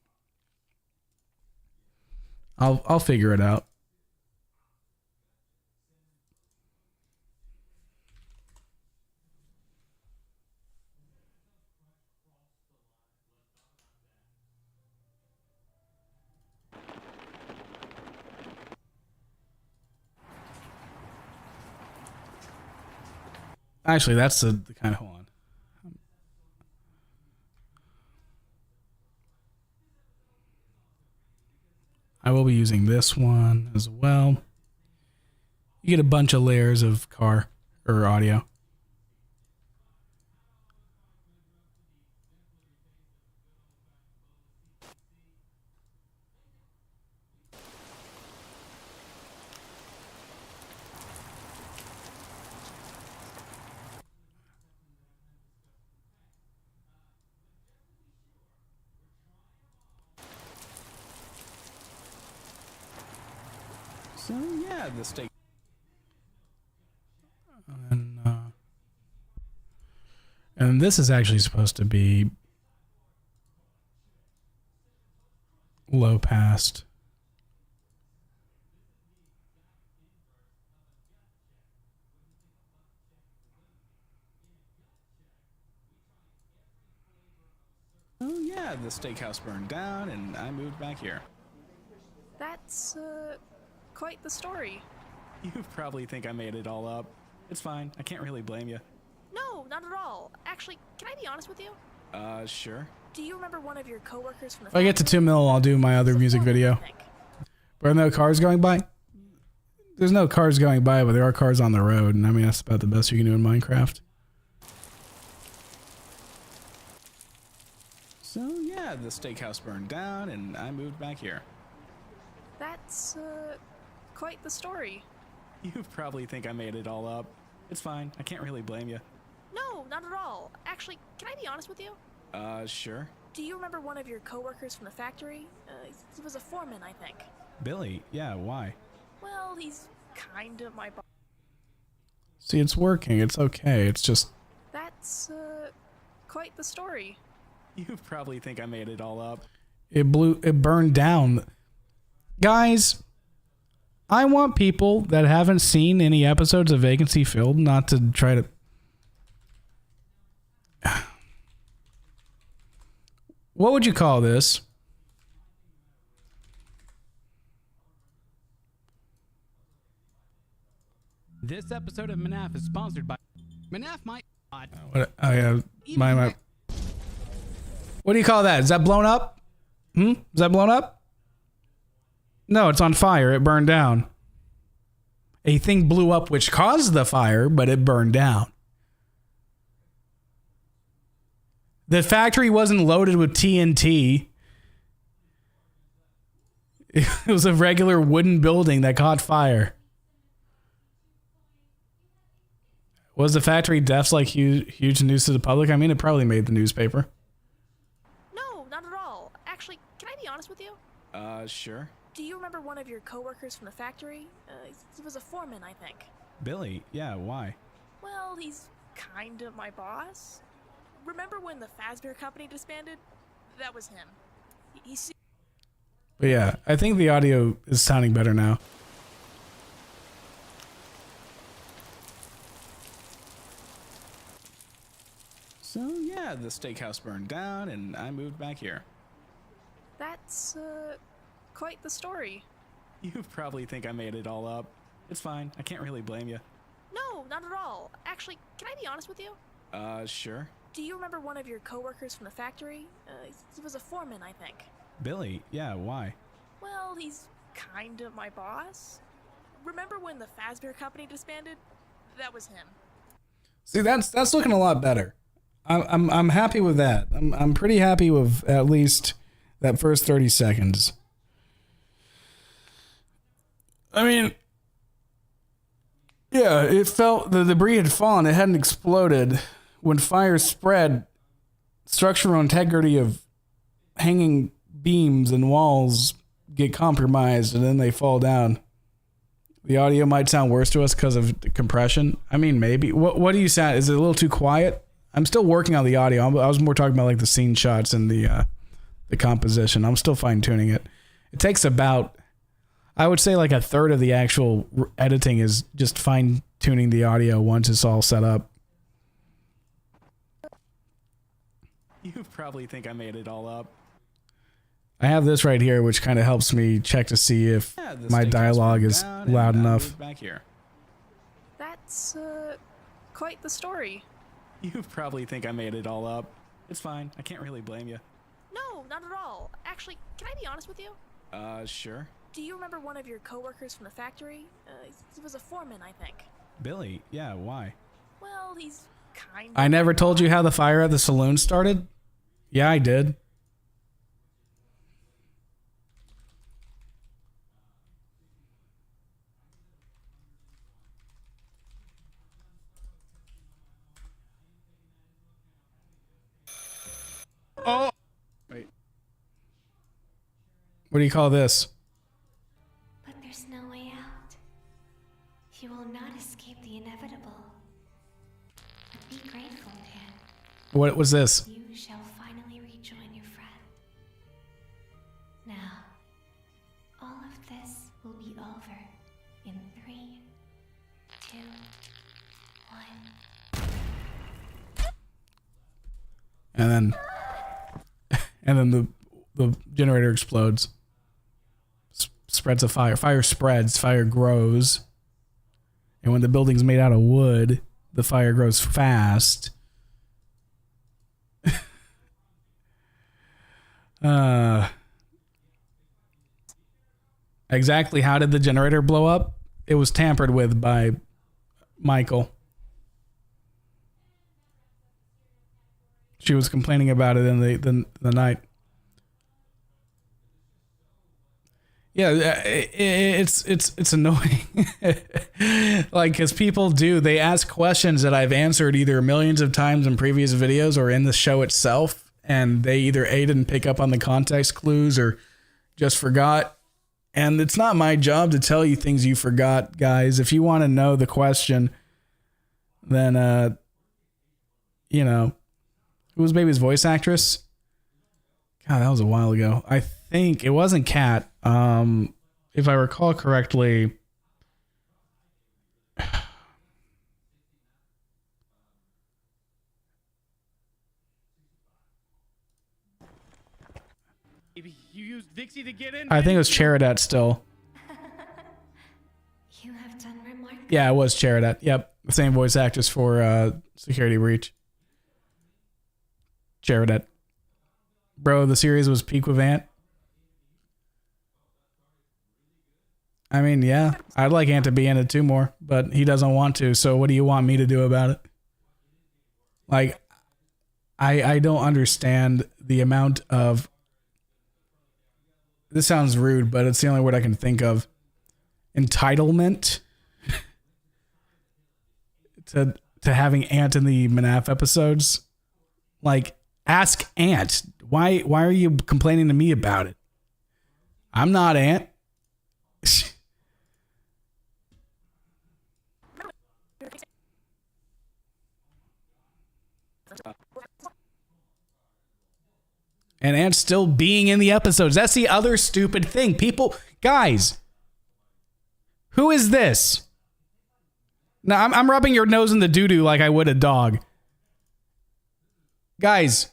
figure it out. Actually, that's the kind of, hold on. I will be using this one as well. You get a bunch of layers of car or audio. So yeah, the steak. And this is actually supposed to be low passed. Oh yeah, the steakhouse burned down and I moved back here. That's, quite the story. You probably think I made it all up. It's fine. I can't really blame you. No, not at all. Actually, can I be honest with you? Sure. Do you remember one of your coworkers from the If I get to 2 mil, I'll do my other music video. But are there no cars going by? There's no cars going by, but there are cars on the road, and I mean, that's about the best you can do in Minecraft. So yeah, the steakhouse burned down and I moved back here. That's, quite the story. You probably think I made it all up. It's fine. I can't really blame you. No, not at all. Actually, can I be honest with you? Sure. Do you remember one of your coworkers from the factory? He was a foreman, I think. Billy, yeah, why? Well, he's kind of my boss. See, it's working. It's okay. It's just... That's, quite the story. You probably think I made it all up. It burned down. Guys, I want people that haven't seen any episodes of Vacancy Filled not to try to... What would you call this? This episode of MNAF is sponsored by MNAF. What, oh yeah, my. What do you call that? Is that blown up? Is that blown up? No, it's on fire. It burned down. A thing blew up which caused the fire, but it burned down. The factory wasn't loaded with TNT. It was a regular wooden building that caught fire. Was the factory deaths like huge news to the public? I mean, it probably made the newspaper. No, not at all. Actually, can I be honest with you? Sure. Do you remember one of your coworkers from the factory? He was a foreman, I think. Billy, yeah, why? Well, he's kind of my boss. Remember when the Fazbear Company disbanded? That was him. But yeah, I think the audio is sounding better now. So yeah, the steakhouse burned down and I moved back here. That's, quite the story. You probably think I made it all up. It's fine. I can't really blame you. No, not at all. Actually, can I be honest with you? Sure. Do you remember one of your coworkers from the factory? He was a foreman, I think. Billy, yeah, why? Well, he's kind of my boss. Remember when the Fazbear Company disbanded? That was him. See, that's looking a lot better. I'm happy with that. I'm pretty happy with at least that first 30 seconds. I mean, yeah, it felt the debris had fallen. It hadn't exploded. When fire spread, structural integrity of hanging beams and walls get compromised, and then they fall down. The audio might sound worse to us because of the compression. I mean, maybe. What do you sound? Is it a little too quiet? I'm still working on the audio. I was more talking about like the scene shots and the composition. I'm still fine tuning it. It takes about, I would say, like a third of the actual editing is just fine tuning the audio once it's all set up. You probably think I made it all up. I have this right here, which kind of helps me check to see if my dialogue is loud enough. Back here. That's, Quite the story. You probably think I made it all up. It's fine. I can't really blame you. No, not at all. Actually, can I be honest with you? Sure. Do you remember one of your coworkers from the factory? He was a foreman, I think. Billy, yeah, why? Well, he's kind of... I never told you how the fire at the saloon started? Yeah, I did. Oh! Wait. What do you call this? But there's no way out. You will not escape the inevitable. But be grateful, Dan. What was this? You shall finally rejoin your friend. Now, all of this will be over in 3, 2, 1. And then the generator explodes. Spreads a fire. Fire spreads. Fire grows. And when the building's made out of wood, the fire grows fast. Exactly how did the generator blow up? It was tampered with by Michael. She was complaining about it in the night. Yeah, it's annoying. Like, because people they ask questions that I've answered either millions of times in previous videos or in the show itself, and they either A, didn't pick up on the context clues or just forgot. And it's not my job to tell you things you forgot, guys. If you want to know the question, then who was Baby's voice actress? God, that was a while ago. I think it wasn't Kat. If I recall correctly. You used Dixie to get in. I think it was Cheridat still. You have done remarkably. Yeah, it was Cheridat. Yep. The same voice actress for Security Breach. Cheridat. Bro, the series was peak with Ant. I mean, yeah, I'd like Ant to be in it too more, but he doesn't want to, so what do you want me to do about it? Like, I don't understand the amount of... This sounds rude, but it's the only word I can think of. Entitlement to having Ant in the MNAF episodes. Like, ask Ant. Why are you complaining to me about it? I'm not Ant. And Ant's still being in the episodes. That's the other stupid thing. People, guys, who is this? Now, I'm rubbing your nose in the doo-doo like I would a dog. Guys,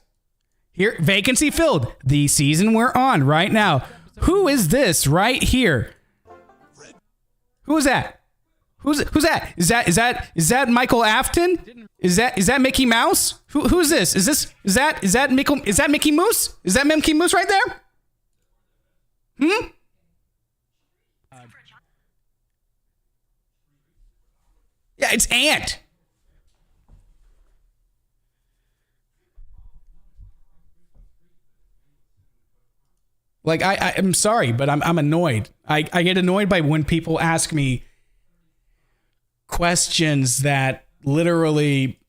here, vacancy filled. The season we're on right now. Who is this right here? Who is that? Who's that? Is that Michael Afton? Is that Mickey Mouse? Who's this? Is that Mickey Mouse? Is that Mickey Mouse right there? Yeah, it's Ant. Like, I'm sorry, but I'm annoyed. I get annoyed by when people ask me questions that literally,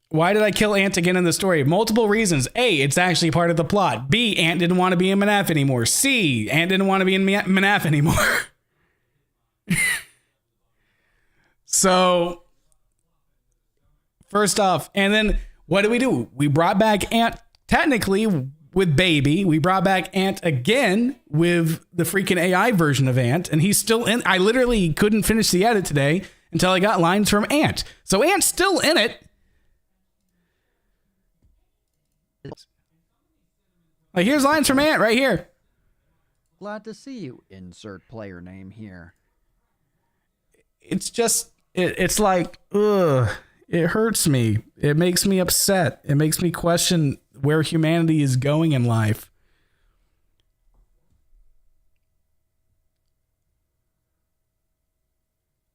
why did I kill Ant again in the story? Multiple reasons. A, it's actually part of the plot. B, Ant didn't want to be in MNAF anymore. C, Ant didn't want to be in MNAF anymore. So, first off, and then what do? We brought back Ant technically with Baby. We brought back Ant again with the freaking AI version of Ant, and he's still in. I literally couldn't finish the edit today until I got lines from Ant. So Ant's still in it. Like, here's lines from Ant right here. Glad to see you. Insert player name here. It's just, it's like, ugh. It hurts me. It makes me upset. It makes me question where humanity is going in life.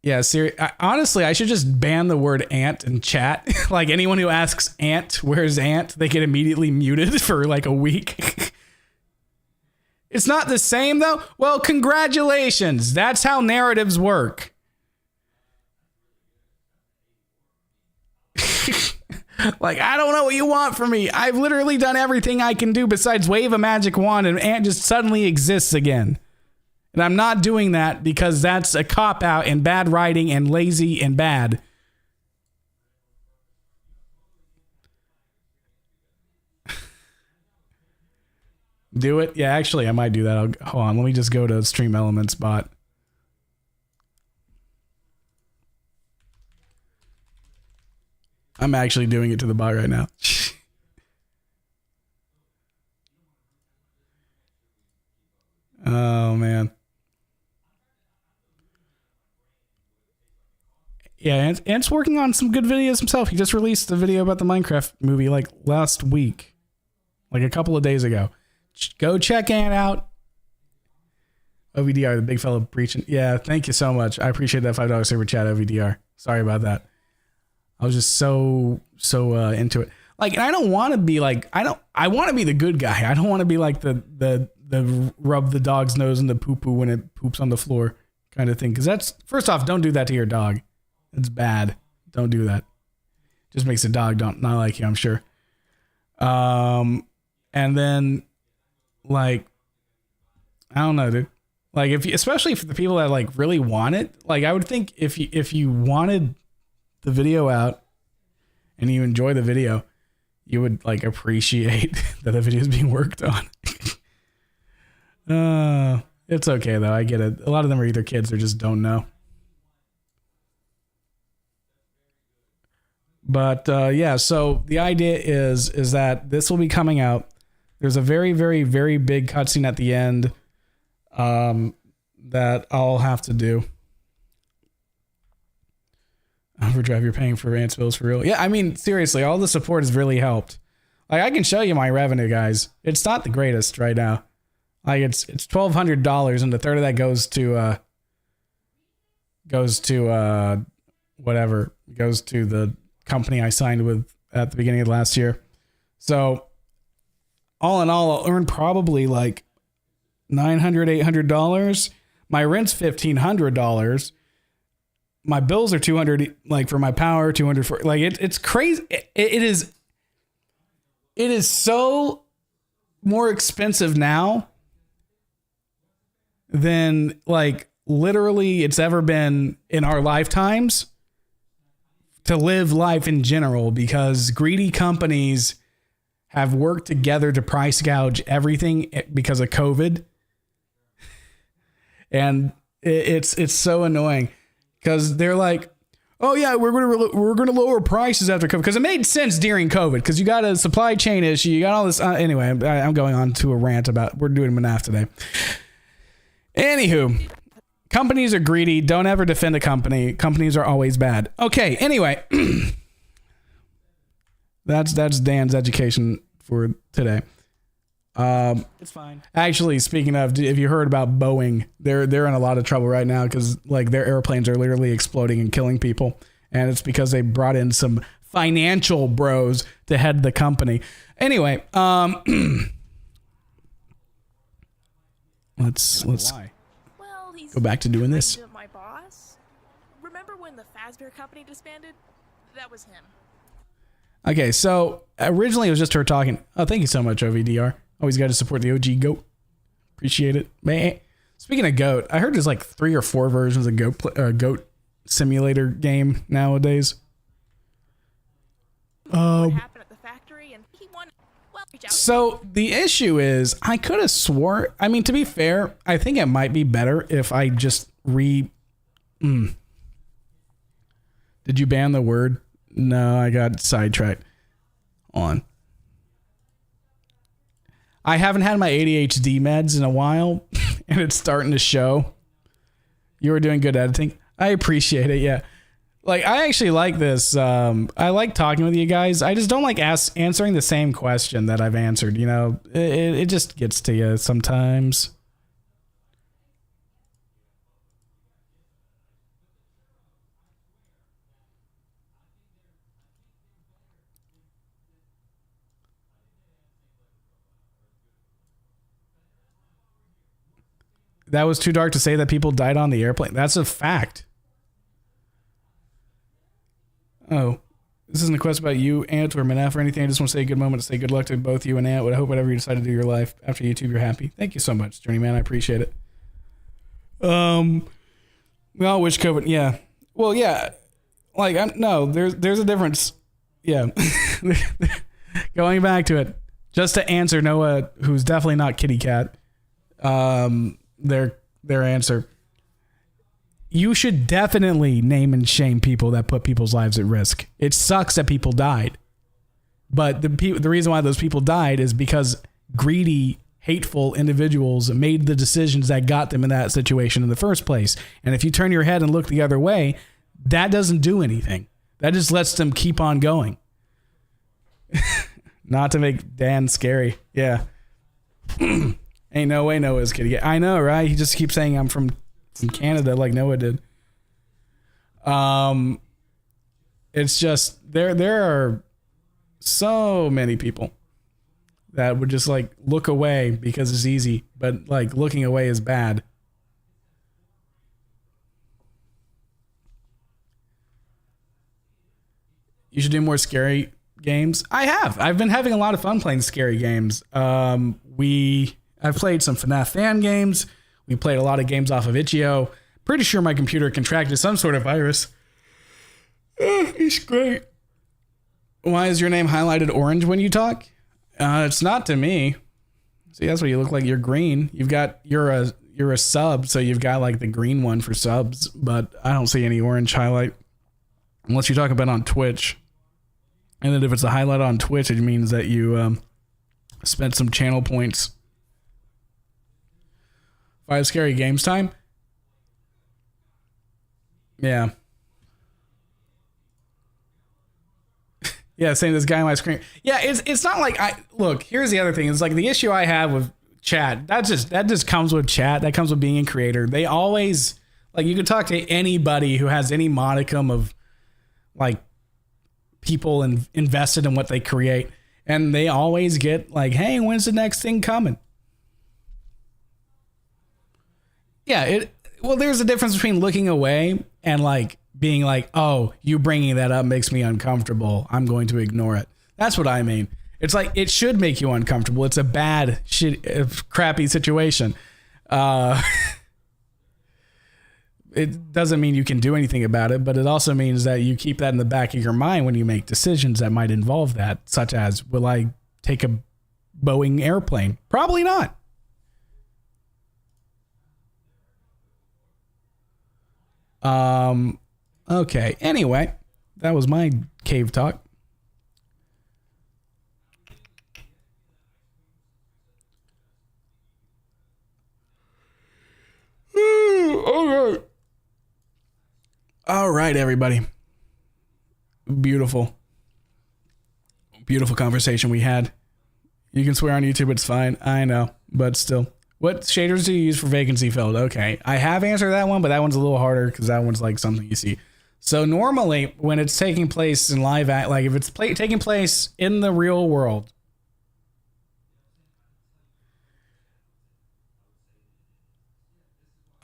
Yeah, honestly, I should just ban the word ant in chat. Like anyone who asks ant, where's ant? They get immediately muted for like a week. It's not the same though. Well, congratulations. That's how narratives work. Like, I don't know what you want from me. I've literally done everything I can do besides wave a magic wand and ant just suddenly exists again. And I'm not doing that because that's a cop-out and bad writing and lazy and bad. Do it? Yeah, actually, I might do that. Hold on, let me just go to Stream Elements bot. I'm actually doing it to the bot right now. Oh, man. Yeah, Ant's working on some good videos himself. He just released a video about the Minecraft movie like last week. Like a couple of days ago. Go check Ant out. OVDR, the big fellow preaching. Yeah, thank you so much. I appreciate that $5 super chat, OVDR. Sorry about that. I was just so into it. Like, and I don't want to be like, I want to be the good guy. I don't want to be like the rub the dog's nose in the poo-poo when it poops on the floor kind of thing. Because that's, first off, don't do that to your dog. It's bad. Don't do that. Just makes the dog not like you, I'm sure. And then, like, I don't know, dude. Like, especially for the people that like really want it, like I would think if you wanted the video out and you enjoy the video, you would like appreciate that the video is being worked on. It's okay though. I get it. A lot of them are either kids or just don't know. But yeah, so the idea is that this will be coming out. There's a very, very, very big cutscene at the end that I'll have to do. Overdrive, you're paying for Ant's bills for real. Yeah, I mean, seriously, all the support has really helped. Like, I can show you my revenue, guys. It's not the greatest right now. Like, it's $1,200, and a third of that goes to the company I signed with at the beginning of last year. So, all in all, I'll earn probably like $900, $800. My rent's $1,500. My bills are $200, like for my power, $200 for like it's crazy. It is so more expensive now than like literally it's ever been in our lifetimes to live life in general, because greedy companies have worked together to price gouge everything because of COVID. And it's so annoying. Because they're like, oh yeah, we're gonna lower prices after COVID, because it made sense during COVID, because you got a supply chain issue, you got all this. Anyway, I'm going on to a rant about we're doing MNAF today. Anywho, companies are greedy. Don't ever defend a company. Companies are always bad. Okay. Anyway, that's Dan's education for today. It's fine. Actually, speaking of, have you heard about Boeing? They're in a lot of trouble right now because like their airplanes are literally exploding and killing people, and it's because they brought in some financial bros to head the company. Anyway, let's Well, he's go back to doing this. My boss. Remember when the Fazbear company disbanded? That was him. Okay, so originally it was just her talking. Oh, thank you so much, OVDR. Always got to support the OG GOAT. Appreciate it, man. Speaking of GOAT, I heard there's like 3 or 4 versions of GOAT simulator game nowadays. What happened at the factory, and he won. Well, so the issue is, I could have swore. I mean, to be fair, I think it might be better if I just Did you ban the word? No, I got sidetracked. On. I haven't had my ADHD meds in a while, and it's starting to show. You were doing good editing. I appreciate it, yeah. Like, I actually like this. I like talking with you guys. I just don't like answering the same question that I've answered. You know, it just gets to you sometimes. That was too dark to say that people died on the airplane. That's a fact. Oh, this isn't a question about you, Ant, or MNAF or anything. I just want to say a good moment to say good luck to both you and Ant. I hope whatever you decide to do in your life after YouTube, you're happy. Thank you so much, Journeyman. I appreciate it. Well, which COVID? Yeah. Well, yeah. Like, no, there's a difference. Yeah. Going back to it, just to answer Noah, who's definitely not Kitty Cat. Their answer. You should definitely name and shame people that put people's lives at risk. It sucks that people died. But the reason why those people died is because greedy, hateful individuals made the decisions that got them in that situation in the first place. And if you turn your head and look the other way, that doesn't do anything. That just lets them keep on going. Not to make Dan scary. Yeah. Ain't no way Noah's kidding. I know, right? He just keeps saying I'm from Canada like Noah did. It's just there are so many people that would just like look away because it's easy, but like looking away is bad. You should do more scary games. I've been having a lot of fun playing scary games. I've played some FNAF fan games. We played a lot of games off of Itch.io. Pretty sure my computer contracted some sort of virus. It's great. Why is your name highlighted orange when you talk? It's not to me. See, that's what you look like. You're green. You're a sub, so you've got like the green one for subs, but I don't see any orange highlight unless you talk about on Twitch. And then if it's a highlight on Twitch, it means that you spent some channel points. 5 scary games time. Yeah. Yeah, saying this guy on my screen. Yeah, it's not like look, here's the other thing. It's like the issue I have with chat. That just comes with chat. That comes with being a creator. They always like you can talk to anybody who has any modicum of like people invested in what they create, and they always get like, "Hey, when's the next thing coming?" Yeah, well, there's a difference between looking away and like being like, oh, you bringing that up makes me uncomfortable. I'm going to ignore it. That's what I mean. It's like, it should make you uncomfortable. It's a bad, crappy situation. It doesn't mean you can do anything about it, but it also means that you keep that in the back of your mind when you make decisions that might involve that, such as, will I take a Boeing airplane? Probably not. Okay. Anyway, that was my cave talk. All right, everybody. Beautiful conversation we had. You can swear on YouTube, it's fine. I know, but still. What shaders do you use for vacancy filled? Okay, I have answered that one, but that one's a little harder because that one's like something you see. So normally, when it's taking place in live act, like if it's taking place in the real world,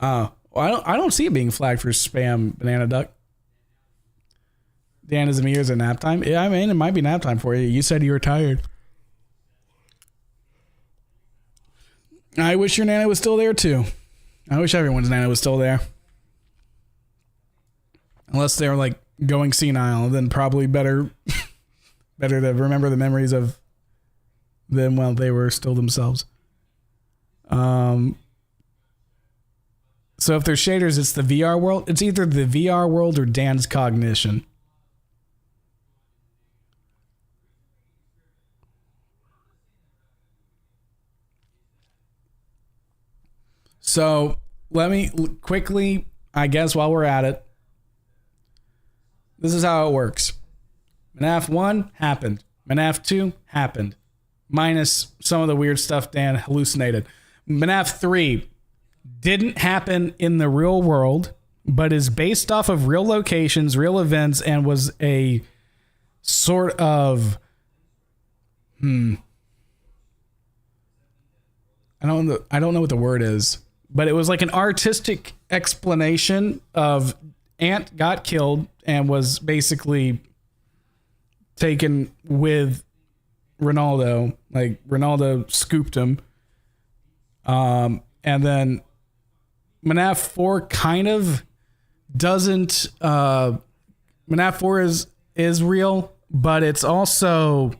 well, I don't see it being flagged for spam, Banana Duck. Dan, is it me or is it nap time? Yeah, I mean, it might be nap time for you. You said you were tired. I wish your Nana was still there too. I wish everyone's Nana was still there. Unless they're like going senile, then probably better to remember the memories of them while they were still themselves. So if there's shaders, it's the VR world. It's either the VR world or Dan's cognition. So let me quickly, I guess while we're at it, This is how it works. MNAF 1 happened. MNAF 2 happened. Minus some of the weird stuff Dan hallucinated. MNAF 3 didn't happen in the real world, but is based off of real locations, real events, and was a sort of I don't know what the word is, but it was like an artistic explanation of Ant got killed and was basically taken with Ronaldo. Like Ronaldo scooped him. And then MNAF 4 kind of doesn't MNAF 4 is real, but it's also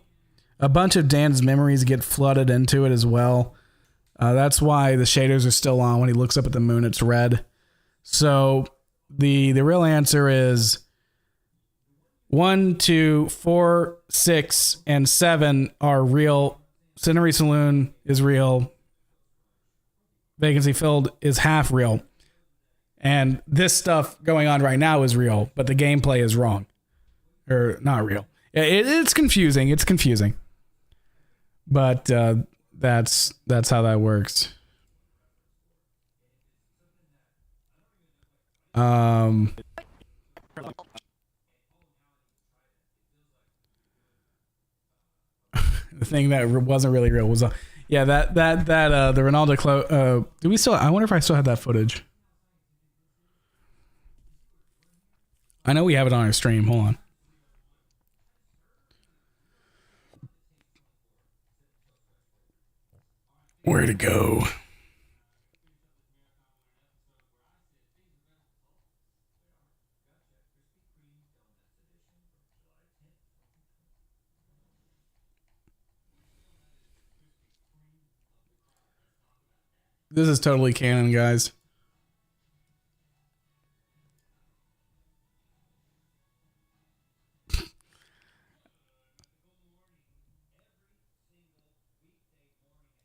a bunch of Dan's memories get flooded into it as well. That's why the shaders are still on. When he looks up at the moon, it's red. So the real answer is 1, 2, 4, 6, and 7 are real. Centenary Saloon is real. Vacancy Filled is half real. And this stuff going on right now is real, but the gameplay is wrong. Or not real. It's confusing. It's confusing. But that's how that works. The thing that wasn't really real was the Ronaldo do we still? I wonder if I still have that footage. I know we have it on our stream. Hold on. Where to go? This is totally canon, guys.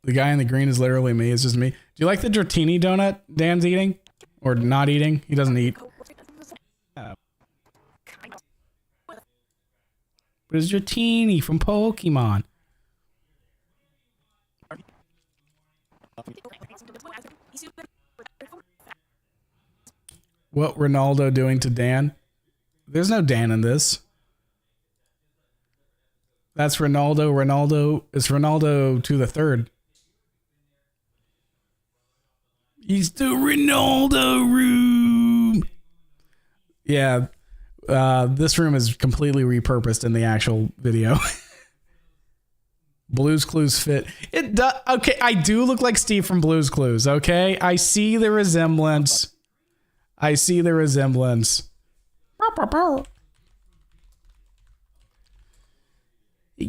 The guy in the green is literally me. It's just me. Do you like the Dratini donut Dan's eating? Or not eating? He doesn't eat. But it's Dratini from Pokemon. What Ronaldo doing to Dan? There's no Dan in this. That's Ronaldo. It's Ronaldo to the third. He's the Ronaldo room. Yeah. This room is completely repurposed in the actual video. Blue's Clues fit. It does. Okay, I do look like Steve from Blue's Clues, okay? I see the resemblance. You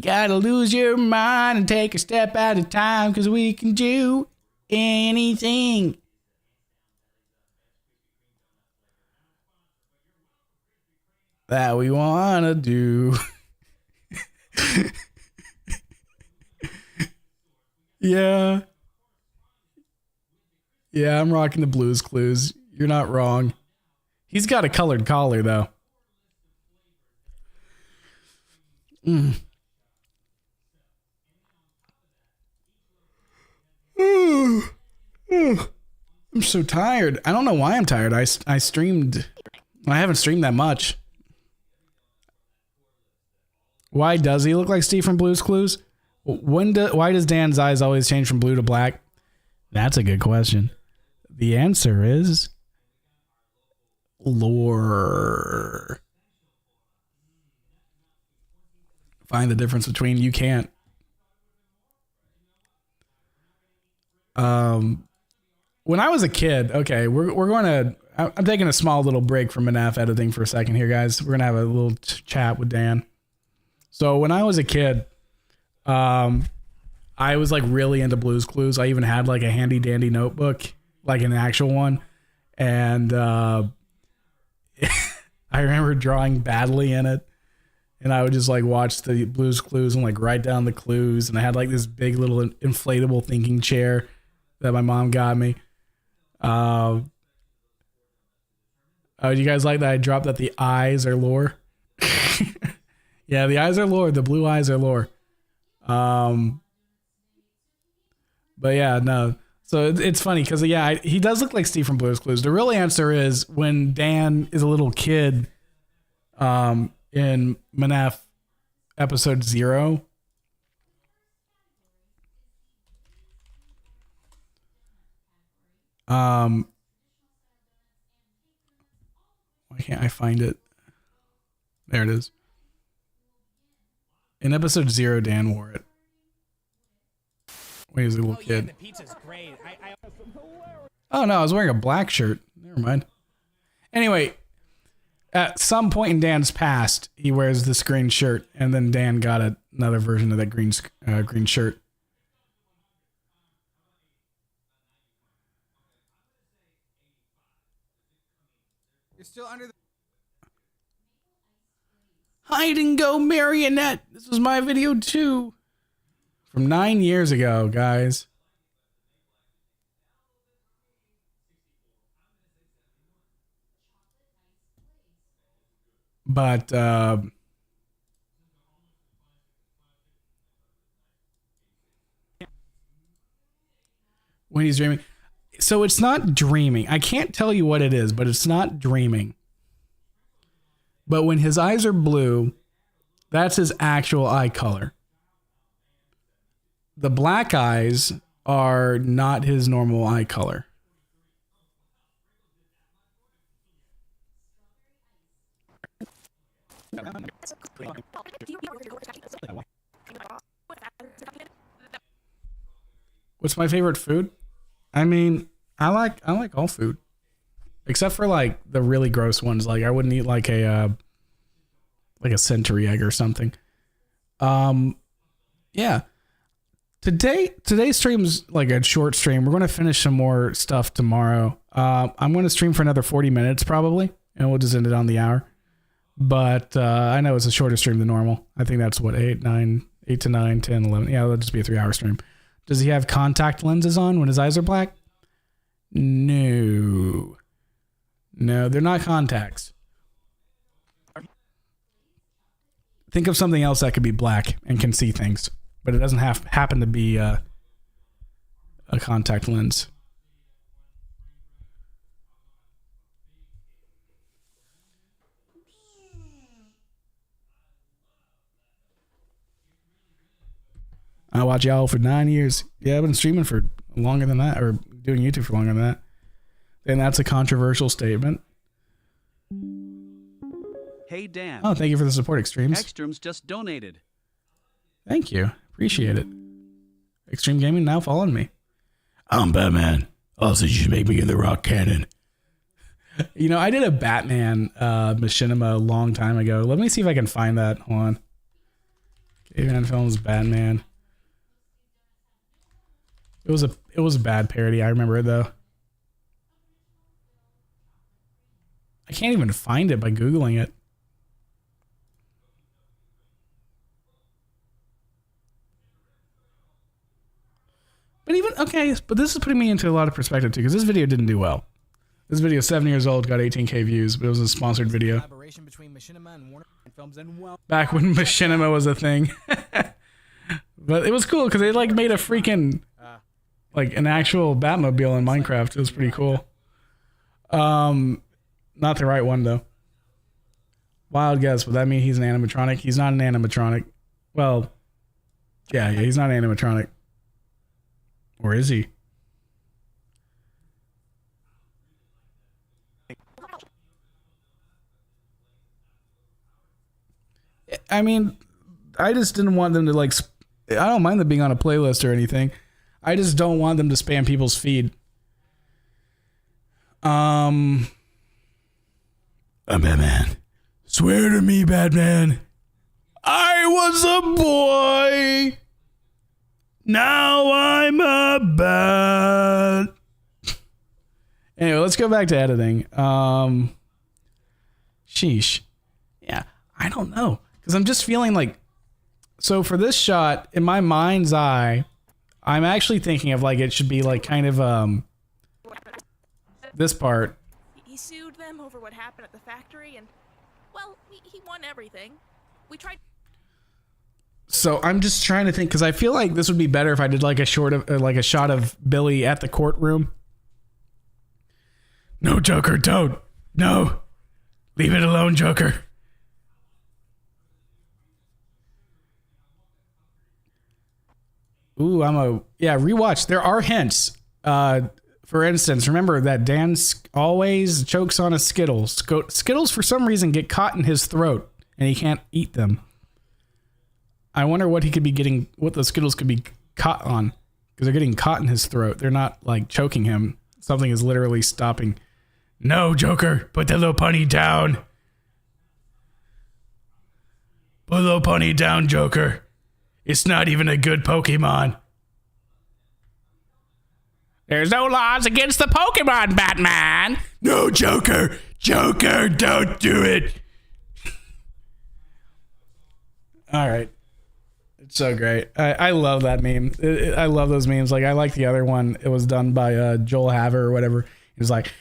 gotta lose your mind and take a step at a time, because we can do anything. That we wanna do. Yeah. Yeah, I'm rocking the Blue's Clues. You're not wrong. He's got a colored collar, though. I'm so tired. I don't know why I'm tired. I streamed. I haven't streamed that much. Why does he look like Steve from Blue's Clues? Why does Dan's eyes always change from blue to black? That's a good question. The answer is lore. Find the difference between you can't. When I was a kid, okay, we're going to. I'm taking a small little break from MNAF editing for a second here, guys. We're gonna have a little chat with Dan. So when I was a kid, I was like really into Blue's Clues. I even had like a handy dandy notebook, like an actual one, and I remember drawing badly in it. And I would just like watch the Blue's Clues and like write down the clues. And I had like this big little inflatable thinking chair that my mom got me. Oh, do you guys like that I dropped that the eyes are lore? Yeah, the eyes are lore. The blue eyes are lore. But yeah, no. So it's funny because he does look like Steve from Blue's Clues. The real answer is when Dan is a little kid, in MNAF episode 0. Why can't I find it? There it is. In episode 0, Dan wore it. When he was a little kid. The pizza's great. Oh no, I was wearing a black shirt. Never mind. Anyway, at some point in Dan's past, he wears this green shirt, and then Dan got another version of that green shirt. You're still under the. Hide and go marionette. This was my video too. From 9 years ago, guys. But when he's dreaming. So it's not dreaming. I can't tell you what it is, but it's not dreaming. But when his eyes are blue, that's his actual eye color. The black eyes are not his normal eye color. What's my favorite food? I mean, I like all food. Except for like the really gross ones. Like I wouldn't eat like a century egg or something. Yeah. Today's stream's like a short stream. We're gonna finish some more stuff tomorrow. I'm gonna stream for another 40 minutes probably, and we'll just end it on the hour. But I know it's a shorter stream than normal. I think that's what 8 to 9, 10, 11. Yeah, it'll just be a 3-hour stream. Does he have contact lenses on when his eyes are black? No, they're not contacts. Think of something else that could be black and can see things, but it doesn't happen to be a contact lens. I watch y'all for 9 years. Yeah, I've been streaming for longer than that, or doing YouTube for longer than that. And that's a controversial statement. Hey Dan. Oh, thank you for the support, Extremes. Extremes just donated. Thank you. Appreciate it. Extreme Gaming now following me. I'm Batman. Also, you should make me get the rock cannon. You know, I did a Batman machinima a long time ago. Let me see if I can find that. Hold on. Caveman Films Batman. It was a bad parody. I remember it though. I can't even find it by Googling it. But but this is putting me into a lot of perspective too, because this video didn't do well. This video is 7 years old, got 18K views, but it was a sponsored video. Back when Machinima was a thing. But it was cool because they like made a freaking like an actual Batmobile in Minecraft. It was pretty cool. Not the right one though. Wild guess. Would that mean he's an animatronic? He's not an animatronic. Well, yeah, he's not an animatronic. Or is he? I mean, I just didn't want them to like. I don't mind them being on a playlist or anything. I just don't want them to spam people's feed. I'm Batman. Swear to me, Batman. I was a boy. Now I'm a bat. Anyway, let's go back to editing. Sheesh. Yeah, I don't know. Because I'm just feeling like... So for this shot, in my mind's eye, I'm actually thinking of like it should be like kind of this part. He sued them over what happened at the factory, and well, he won everything. We tried. So I'm just trying to think because I feel like this would be better if I did like a short of like a shot of Billy at the courtroom. No, Joker, don't. No. Leave it alone, Joker. Ooh, rewatch. There are hints. For instance, remember that Dan always chokes on a Skittle. Skittles, for some reason, get caught in his throat, and he can't eat them. I wonder what those Skittles could be caught on, because they're getting caught in his throat. They're not, like, choking him. Something is literally stopping. No, Joker, put the little pony down. Put the little pony down, Joker. It's not even a good Pokemon. There's no laws against the Pokemon, Batman. No, Joker. Joker, don't do it. All right. It's so great. I love that meme. I love those memes. Like, I like the other one. It was done by Joel Haver or whatever. He was like,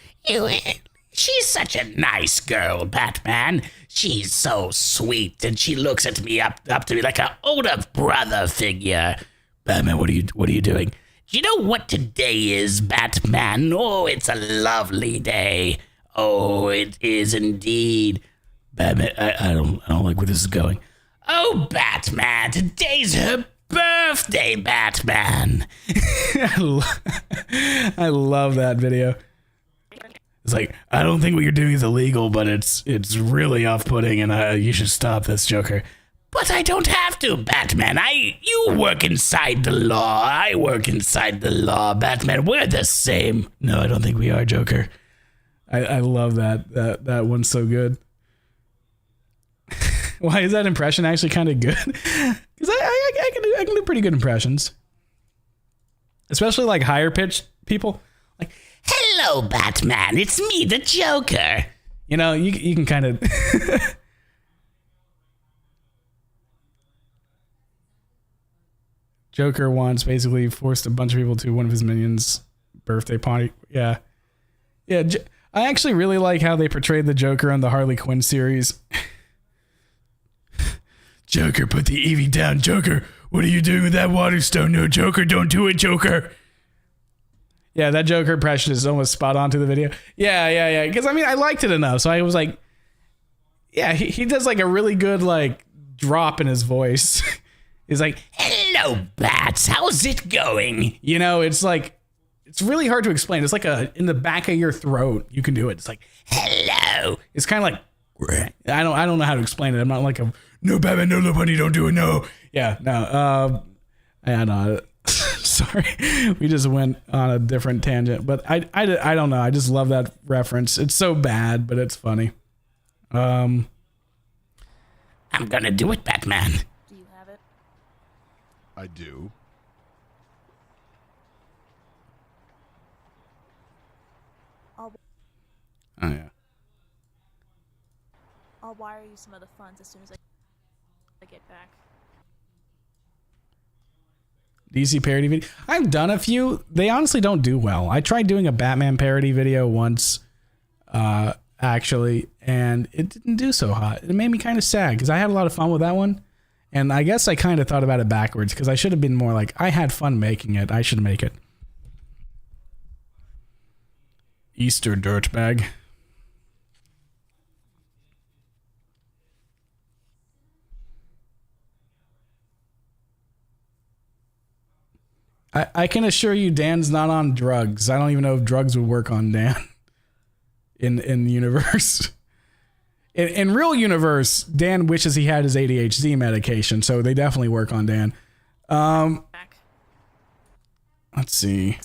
she's such a nice girl, Batman. She's so sweet, and she looks at me up to me like an older brother figure. Batman, what are you doing? Do you know what today is, Batman? Oh, it's a lovely day. Oh, it is indeed. Batman, I don't like where this is going. Oh, Batman, today's her birthday, Batman. I love that video. It's like, I don't think what you're doing is illegal, but it's really off-putting, and you should stop this, Joker. But I don't have to, Batman. You work inside the law. I work inside the law, Batman. We're the same. No, I don't think we are, Joker. I love that. That one's so good. Why is that impression actually kind of good? Because I can do pretty good impressions, especially like higher pitched people. Like, hello, Batman. It's me, the Joker. You know, you can kind of. Joker once basically forced a bunch of people to one of his minions' birthday party. Yeah. I actually really like how they portrayed the Joker on the Harley Quinn series. Joker, put the Eevee down. Joker, what are you doing with that water stone? No, Joker, don't do it, Joker. Yeah, that Joker impression is almost spot on to the video. Yeah. Because, I mean, I liked it enough. So I was like, yeah, he does like a really good like drop in his voice. He's like, hello, Bats. How's it going? You know, it's like, it's really hard to explain. It's like in the back of your throat. You can do it. It's like, hello. It's kind of like, I don't know how to explain it. I'm not like no, Batman, no, buddy, don't do it. No. Yeah, no. Sorry. We just went on a different tangent, but I don't know. I just love that reference. It's so bad, but it's funny. I'm gonna do it, Batman. Do you have it? I do. I'll Oh, yeah. wire you some of the funds as soon as I get back. DC parody video. I've done a few. They honestly don't do well. I tried doing a Batman parody video once, actually, and it didn't do so hot. It made me kind of sad because I had a lot of fun with that one. And I guess I kind of thought about it backwards because I should have been more like, I had fun making it. I should make it. Easter dirtbag. I can assure you Dan's not on drugs. I don't even know if drugs would work on Dan in the universe. In real universe, Dan wishes he had his ADHD medication, so they definitely work on Dan. Let's see.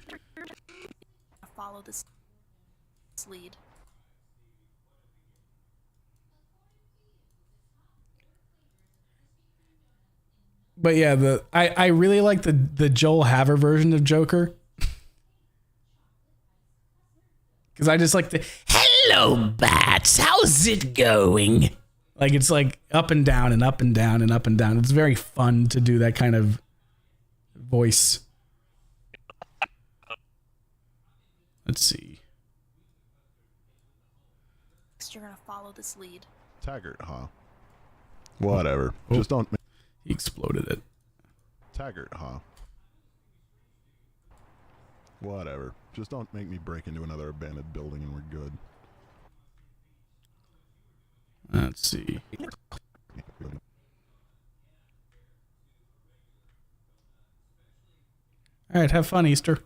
Follow this lead. But yeah, I really like the Joel Haver version of Joker. Because I just like the hello, Bats. How's it going? Like it's like up and down and up and down and up and down. It's very fun to do that kind of voice. Let's see. You're gonna follow this lead. Taggart, huh? Whatever. Just don't. He exploded it. Taggart, huh? Whatever. Just don't make me break into another abandoned building and we're good. Let's see. All right, have fun, Easter.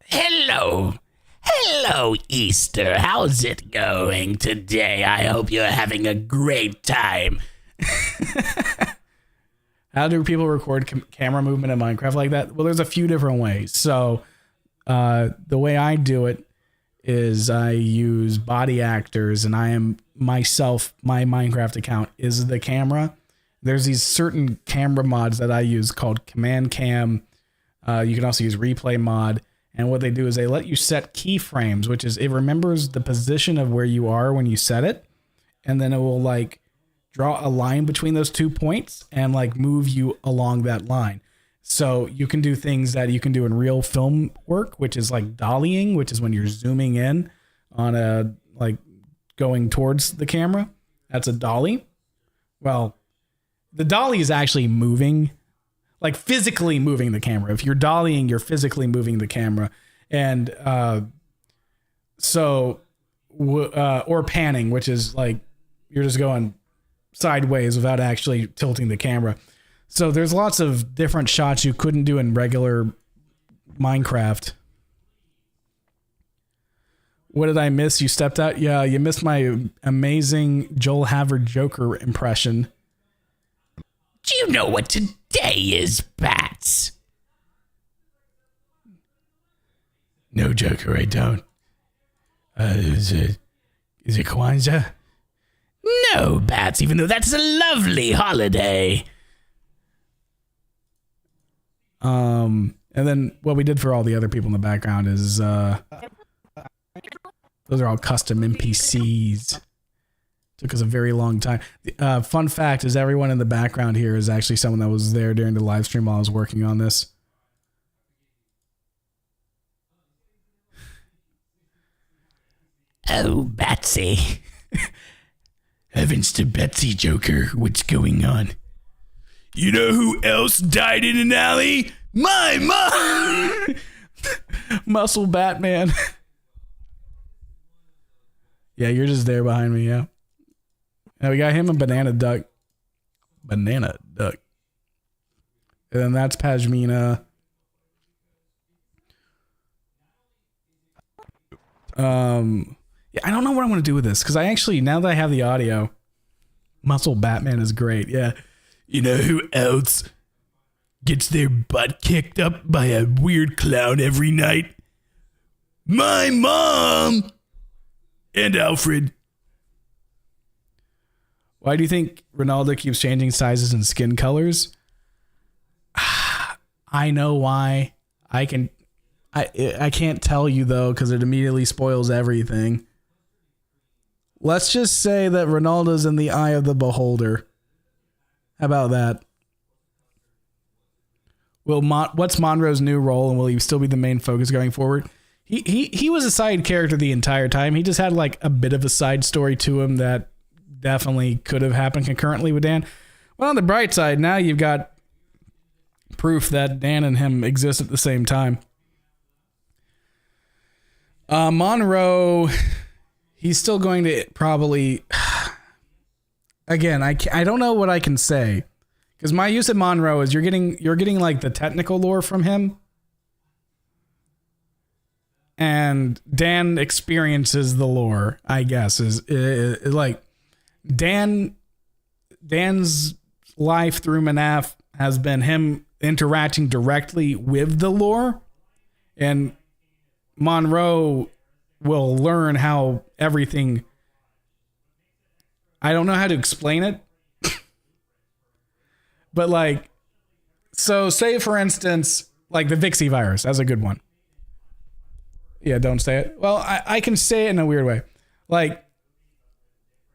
Hello. Hello, Easter. How's it going today? I hope you're having a great time. How do people record camera movement in Minecraft like that? Well, there's a few different ways. So the way I do it is I use body actors, and I am myself, my Minecraft account is the camera. There's these certain camera mods that I use called Command Cam. You can also use Replay mod. And what they do is they let you set keyframes, which is it remembers the position of where you are when you set it. And then it will like draw a line between those 2 points and like move you along that line. So you can do things that you can do in real film work, which is like dollying, which is when you're zooming in on a like going towards the camera. That's a dolly. Well, the dolly is actually moving, like physically moving the camera. If you're dollying, you're physically moving the camera. And or panning, which is like you're just going sideways without actually tilting the camera. So there's lots of different shots you couldn't do in regular Minecraft. What did I miss? You stepped out? Yeah, you missed my amazing Joel Havard Joker impression. Do you know what today is, Bats? No, Joker, I don't. Is it Kwanzaa? No, Bats, even though that's a lovely holiday. And then what we did for all the other people in the background is those are all custom NPCs. Took us a very long time. Fun fact is everyone in the background here is actually someone that was there during the live stream while I was working on this. Oh, Batsy. Heavens to Betsy, Joker. What's going on? You know who else died in an alley? My mom! Muscle Batman. Yeah, you're just there behind me, yeah. And we got him and Banana Duck. Banana Duck. And then that's Pashmina. Yeah, I don't know what I want to do with this, because I actually, now that I have the audio, Muscle Batman is great, yeah. You know who else gets their butt kicked up by a weird clown every night? My mom! And Alfred. Why do you think Ronaldo keeps changing sizes and skin colors? I know why. I can't tell you though, because it immediately spoils everything. Let's just say that Ronaldo's in the eye of the beholder. How about that? What's Monroe's new role, and will he still be the main focus going forward? He was a side character the entire time. He just had like a bit of a side story to him that definitely could have happened concurrently with Dan. Well, on the bright side, now you've got proof that Dan and him exist at the same time. Monroe, he's still going to probably... Again, I don't know what I can say, because my use of Monroe is you're getting like the technical lore from him, and Dan experiences the lore. I guess is like Dan's life through MNAF has been him interacting directly with the lore, and Monroe will learn how everything. I don't know how to explain it, but like, so say for instance, like the Vixie virus, that's a good one. Yeah, don't say it. Well, I can say it in a weird way. Like,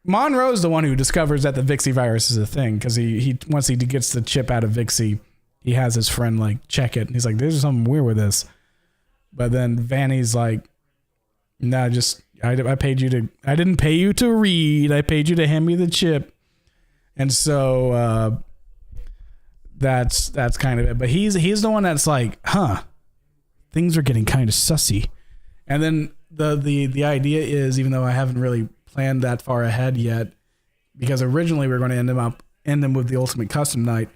Monroe's the one who discovers that the Vixie virus is a thing, because he once he gets the chip out of Vixie, he has his friend like check it, and he's like, "There's something weird with this." But then Vanny's like, "No, just I paid you to. I didn't pay you to read. I paid you to hand me the chip." And so that's kind of it. But he's the one that's like, things are getting kind of sussy. And then the idea is, even though I haven't really planned that far ahead yet, because originally we were going to end him with the ultimate custom night,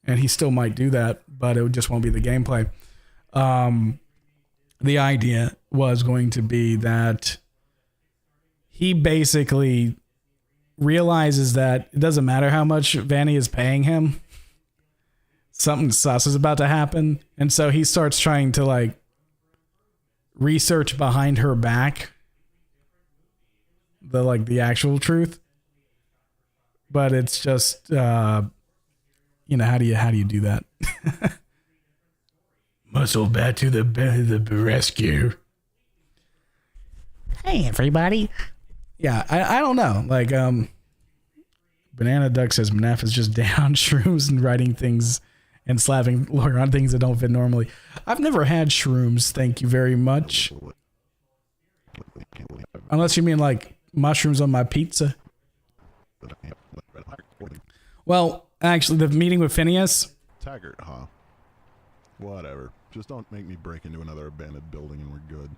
and he still might do that, but it just won't be the gameplay. The idea was going to be that he basically realizes that it doesn't matter how much Vanny is paying him, something sus is about to happen, and so he starts trying to like research behind her back the actual truth. But it's just how do you do that? Muscle back to the rescue. Hey, everybody. Yeah, I don't know. Like, Banana Duck says MNAF is just down shrooms and writing things and slapping lore on things that don't fit normally. I've never had shrooms, thank you very much. Unless you mean like mushrooms on my pizza. Well, actually, the meeting with Phineas. Taggart, huh? Whatever. Just don't make me break into another abandoned building and we're good.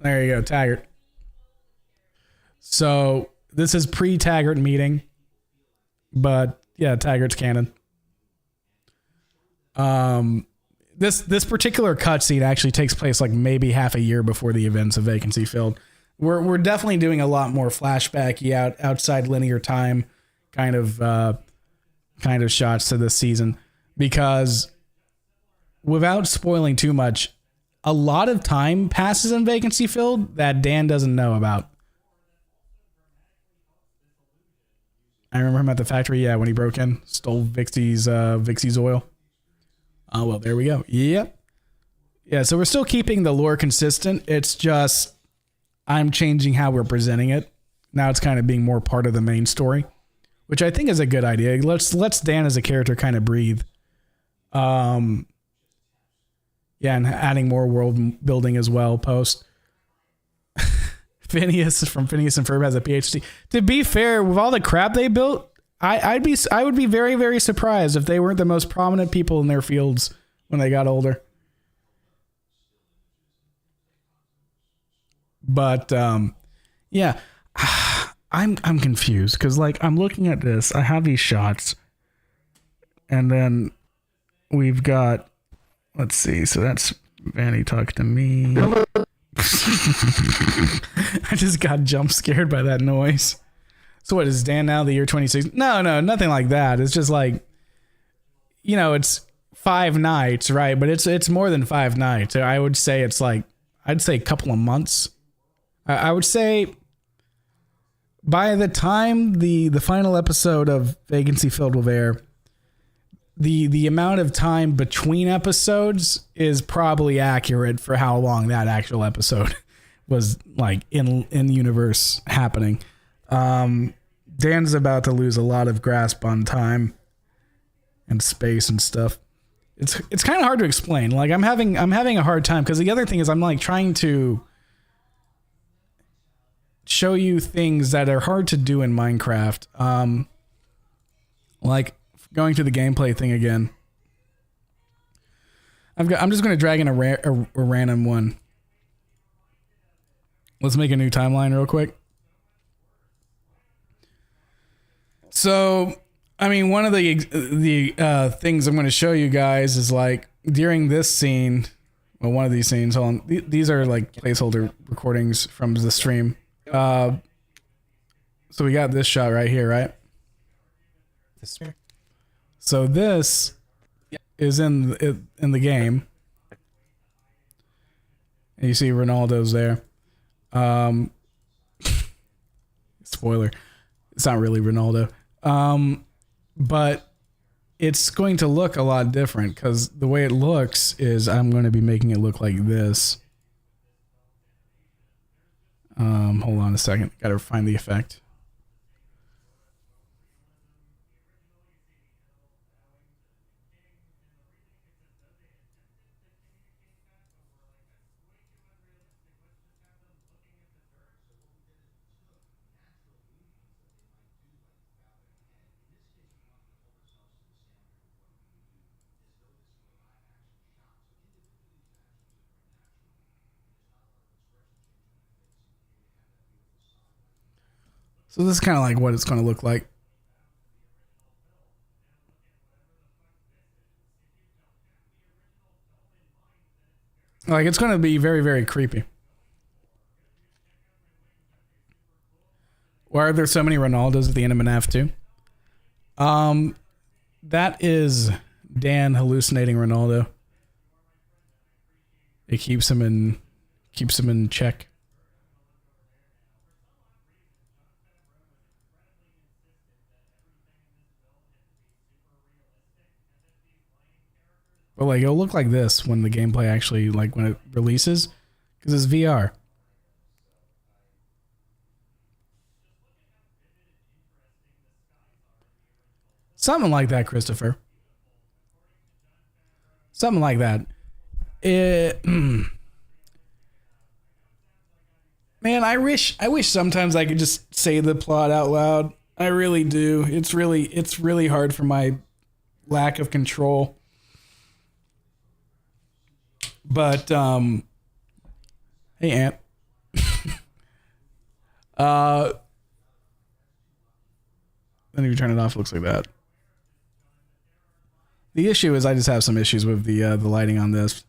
There you go, Taggart. So this is pre-Taggart meeting, but yeah, Taggart's canon. This particular cutscene actually takes place like maybe half a year before the events of Vacancy Filled. We're definitely doing a lot more flashbacky outside linear time kind of shots to this season, because without spoiling too much, a lot of time passes in Vacancy Filled that Dan doesn't know about. I remember him at the factory, when he broke in, stole Vixie's oil. Oh, well, there we go. Yep. Yeah, so we're still keeping the lore consistent. It's just I'm changing how we're presenting it. Now it's kind of being more part of the main story, which I think is a good idea. Let's Dan as a character kind of breathe. And adding more world building as well post. Phineas from Phineas and Ferb has a PhD. To be fair, with all the crap they built, I would be very, very surprised if they weren't the most prominent people in their fields when they got older. But I'm confused because like I'm looking at this, I have these shots, and then we've got, let's see, so that's Vanny talk to me. I just got jump scared by that noise. So what is Dan now the year 26? No, nothing like that. It's just like, it's 5 nights, right? But it's more than 5 nights. I would say it's like, I'd say a couple of months. I would say by the time the final episode of Vacancy Filled will air, the amount of time between episodes is probably accurate for how long that actual episode was like in universe happening. Dan's about to lose a lot of grasp on time and space and stuff. It's kind of hard to explain. Like I'm having a hard time because the other thing is I'm like trying to show you things that are hard to do in Minecraft. Like going to the gameplay thing again. I'm just going to drag in a random one. Let's make a new timeline real quick. So, I mean, one of the things I'm going to show you guys is like during this scene. Well, one of these scenes. Hold on. These are like placeholder recordings from the stream. So we got this shot right here, right? So this is in the game. And you see Ronaldo's there. Spoiler. It's not really Ronaldo. But it's going to look a lot different because the way it looks is I'm going to be making it look like this. Hold on a second. Got to find the effect. So this is kind of like what it's going to look like. Like, it's going to be very, very creepy. Why are there so many Ronaldos at the end of MNAF 2? That is Dan hallucinating Ronaldo. It keeps him in check. But like, it'll look like this when the gameplay actually, like, when it releases, because it's VR. Something like that, Christopher. Something like that. Man, I wish sometimes I could just say the plot out loud. I really do. It's really hard for my lack of control. But hey, Ant. Then if you turn it off, it looks like that. The issue is I just have some issues with the lighting on this.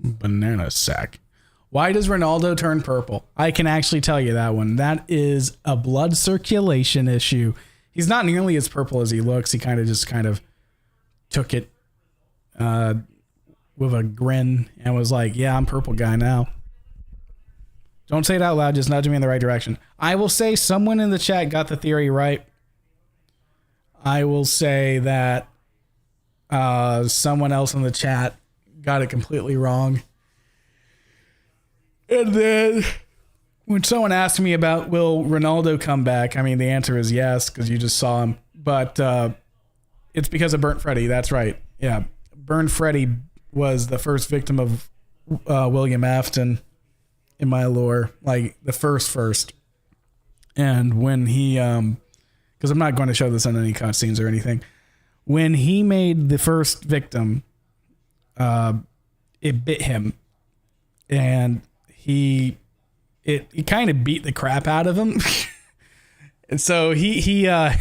Banana sack. Why does Ronaldo turn purple? I can actually tell you that one. That is a blood circulation issue. He's not nearly as purple as he looks. He kind of took it with a grin and was like, yeah, I'm purple guy now. Don't say it out loud, just nudge me in the right direction. I will say someone in the chat got the theory right. I will say that someone else in the chat got it completely wrong. And then when someone asked me about will Ronaldo come back, I mean, the answer is yes, because you just saw him. But it's because of Burnt Freddy. That's right. Yeah. Burnt Freddy was the first victim of William Afton in my lore. Like, the first. And when he... because I'm not going to show this on any cutscenes or anything. When he made the first victim... it bit him, and it kind of beat the crap out of him, and so he had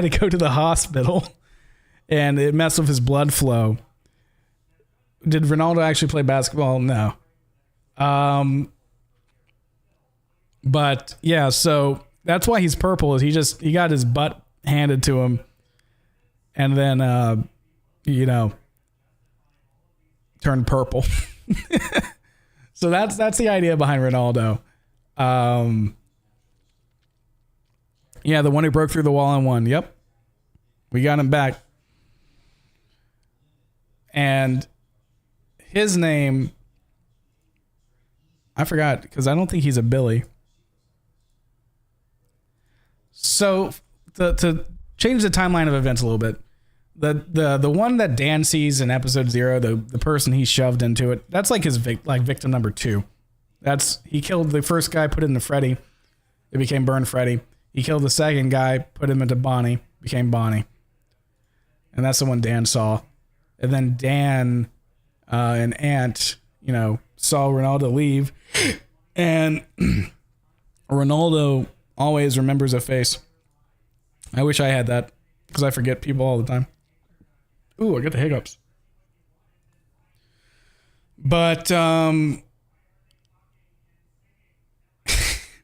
to go to the hospital, and it messed with his blood flow. Did Ronaldo actually play basketball? No. But yeah, so that's why he's purple. Is he got his butt handed to him, and then turned purple. So that's the idea behind Ronaldo. Yeah, the one who broke through the wall and won. Yep. We got him back. And his name, I forgot, because I don't think he's a Billy. So to change the timeline of events a little bit, the one that Dan sees in episode 0, the person he shoved into it, that's like his victim number 2. He killed the first guy, put it into Freddy. It became Burn Freddy. He killed the second guy, put him into Bonnie, became Bonnie. And that's the one Dan saw. And then Dan and Ant, saw Ronaldo leave. And Ronaldo always remembers a face. I wish I had that, because I forget people all the time. Ooh, I got the hiccups. But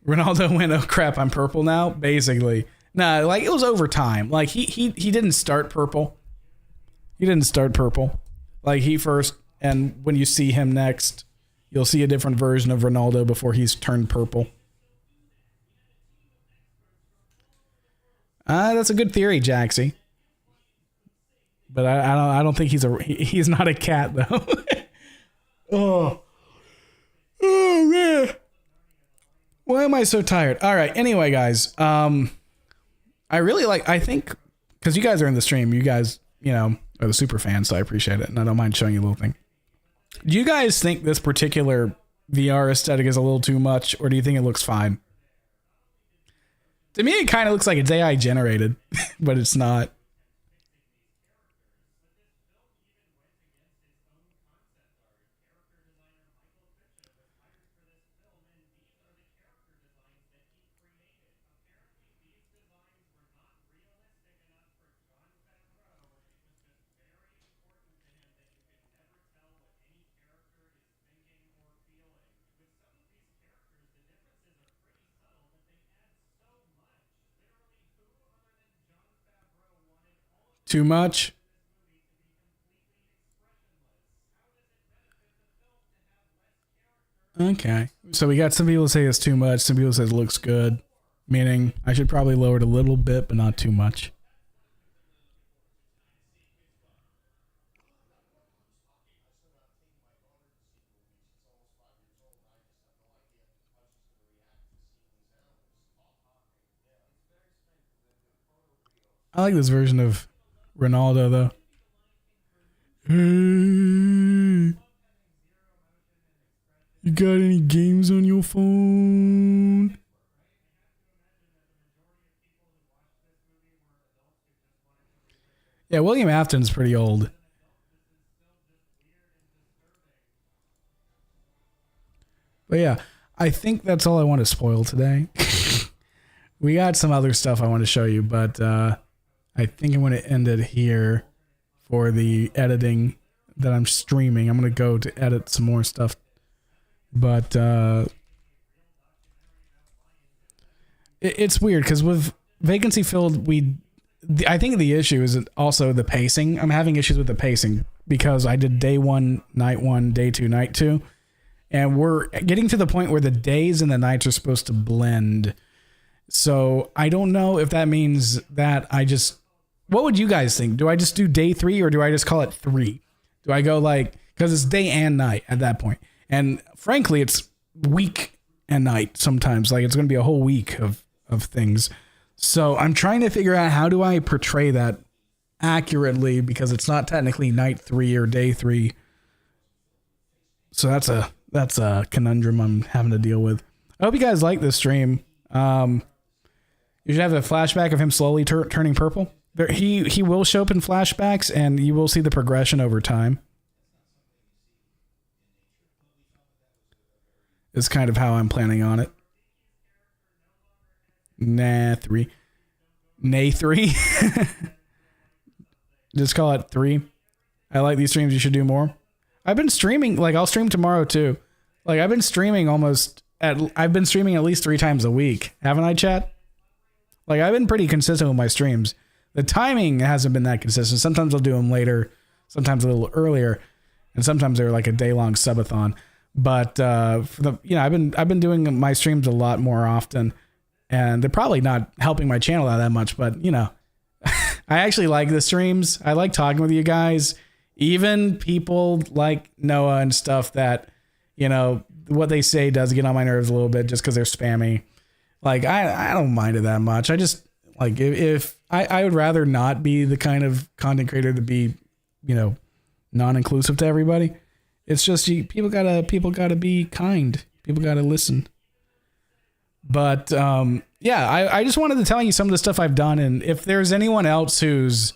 Ronaldo went, oh crap, I'm purple now, basically. Nah, like, it was over time. Like, he didn't start purple. He didn't start purple. Like, he first, and when you see him next, you'll see a different version of Ronaldo before he's turned purple. That's a good theory, Jaxie. But I don't think he's not a cat, though. Oh man. Why am I so tired? All right. Anyway, guys, I think because you guys are in the stream, you guys, or the super fans, so I appreciate it, and I don't mind showing you a little thing. Do you guys think this particular VR aesthetic is a little too much, or do you think it looks fine? To me, it kind of looks like it's AI generated, but it's not. Too much? Okay. So we got some people say it's too much. Some people say it looks good. Meaning I should probably lower it a little bit, but not too much. I like this version of Ronaldo though. Hey, you got any games on your phone? Yeah, William Afton's pretty old. But yeah, I think that's all I want to spoil today. We got some other stuff I want to show you, but I think I'm going to end it here for the editing that I'm streaming. I'm going to go to edit some more stuff. But it's weird because with Vacancy Filled, I think the issue is also the pacing. I'm having issues with the pacing because I did day 1, night 1, day 2, night 2. And we're getting to the point where the days and the nights are supposed to blend. So I don't know if that means that what would you guys think? Do I just do day 3 or do I just call it 3? Do I go because it's day and night at that point. And frankly, it's week and night sometimes. It's going to be a whole week of things. So I'm trying to figure out how do I portray that accurately because it's not technically night 3 or day 3. So that's a conundrum I'm having to deal with. I hope you guys like this stream. You should have a flashback of him slowly turning purple. He will show up in flashbacks, and you will see the progression over time. Is kind of how I'm planning on it. Nah, 3. Nay 3. Just call it 3. I like these streams. You should do more. I've been streaming, I'll stream tomorrow too. I've been streaming I've been streaming at least 3 times a week. Haven't I, chat? I've been pretty consistent with my streams. The timing hasn't been that consistent. Sometimes I'll do them later, sometimes a little earlier, and sometimes they're a day-long subathon. But I've been doing my streams a lot more often, and they're probably not helping my channel out that much. But I actually like the streams. I like talking with you guys. Even people like Noah and stuff that, what they say does get on my nerves a little bit just because they're spammy. I don't mind it that much. I just if I would rather not be the kind of content creator to be, non-inclusive to everybody. It's just people gotta be kind. People gotta listen. But I just wanted to tell you some of the stuff I've done, and if there's anyone else who's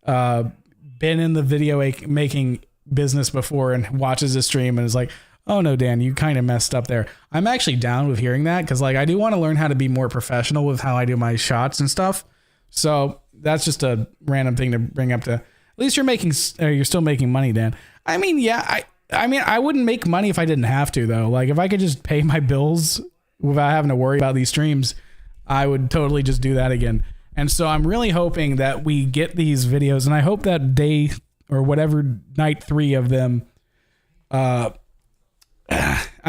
been in the video making business before and watches the stream and is like, oh no, Dan, you kind of messed up there. I'm actually down with hearing that because I do want to learn how to be more professional with how I do my shots and stuff. So that's just a random thing to bring up. To at least you're still making money, Dan. I mean, yeah, I wouldn't make money if I didn't have to though. If I could just pay my bills without having to worry about these streams, I would totally just do that again. And so I'm really hoping that we get these videos, and I hope that day or whatever night 3 of them, I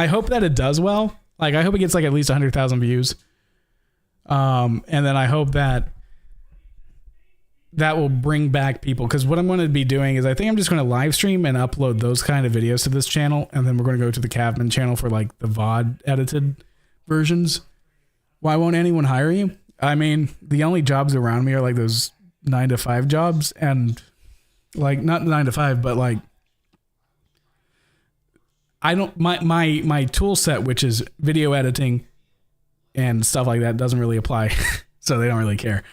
hope that it does well. I hope it gets at least 100,000 views. And then I hope that will bring back people. Because what I'm going to be doing is I think I'm just going to live stream and upload those kind of videos to this channel. And then we're going to go to the Cavman channel for the VOD edited versions. Why won't anyone hire you? I mean, the only jobs around me are those 9 to 5 jobs. And Like not 9 to 5, but like I don't my tool set, which is video editing and stuff like that, doesn't really apply. So they don't really care.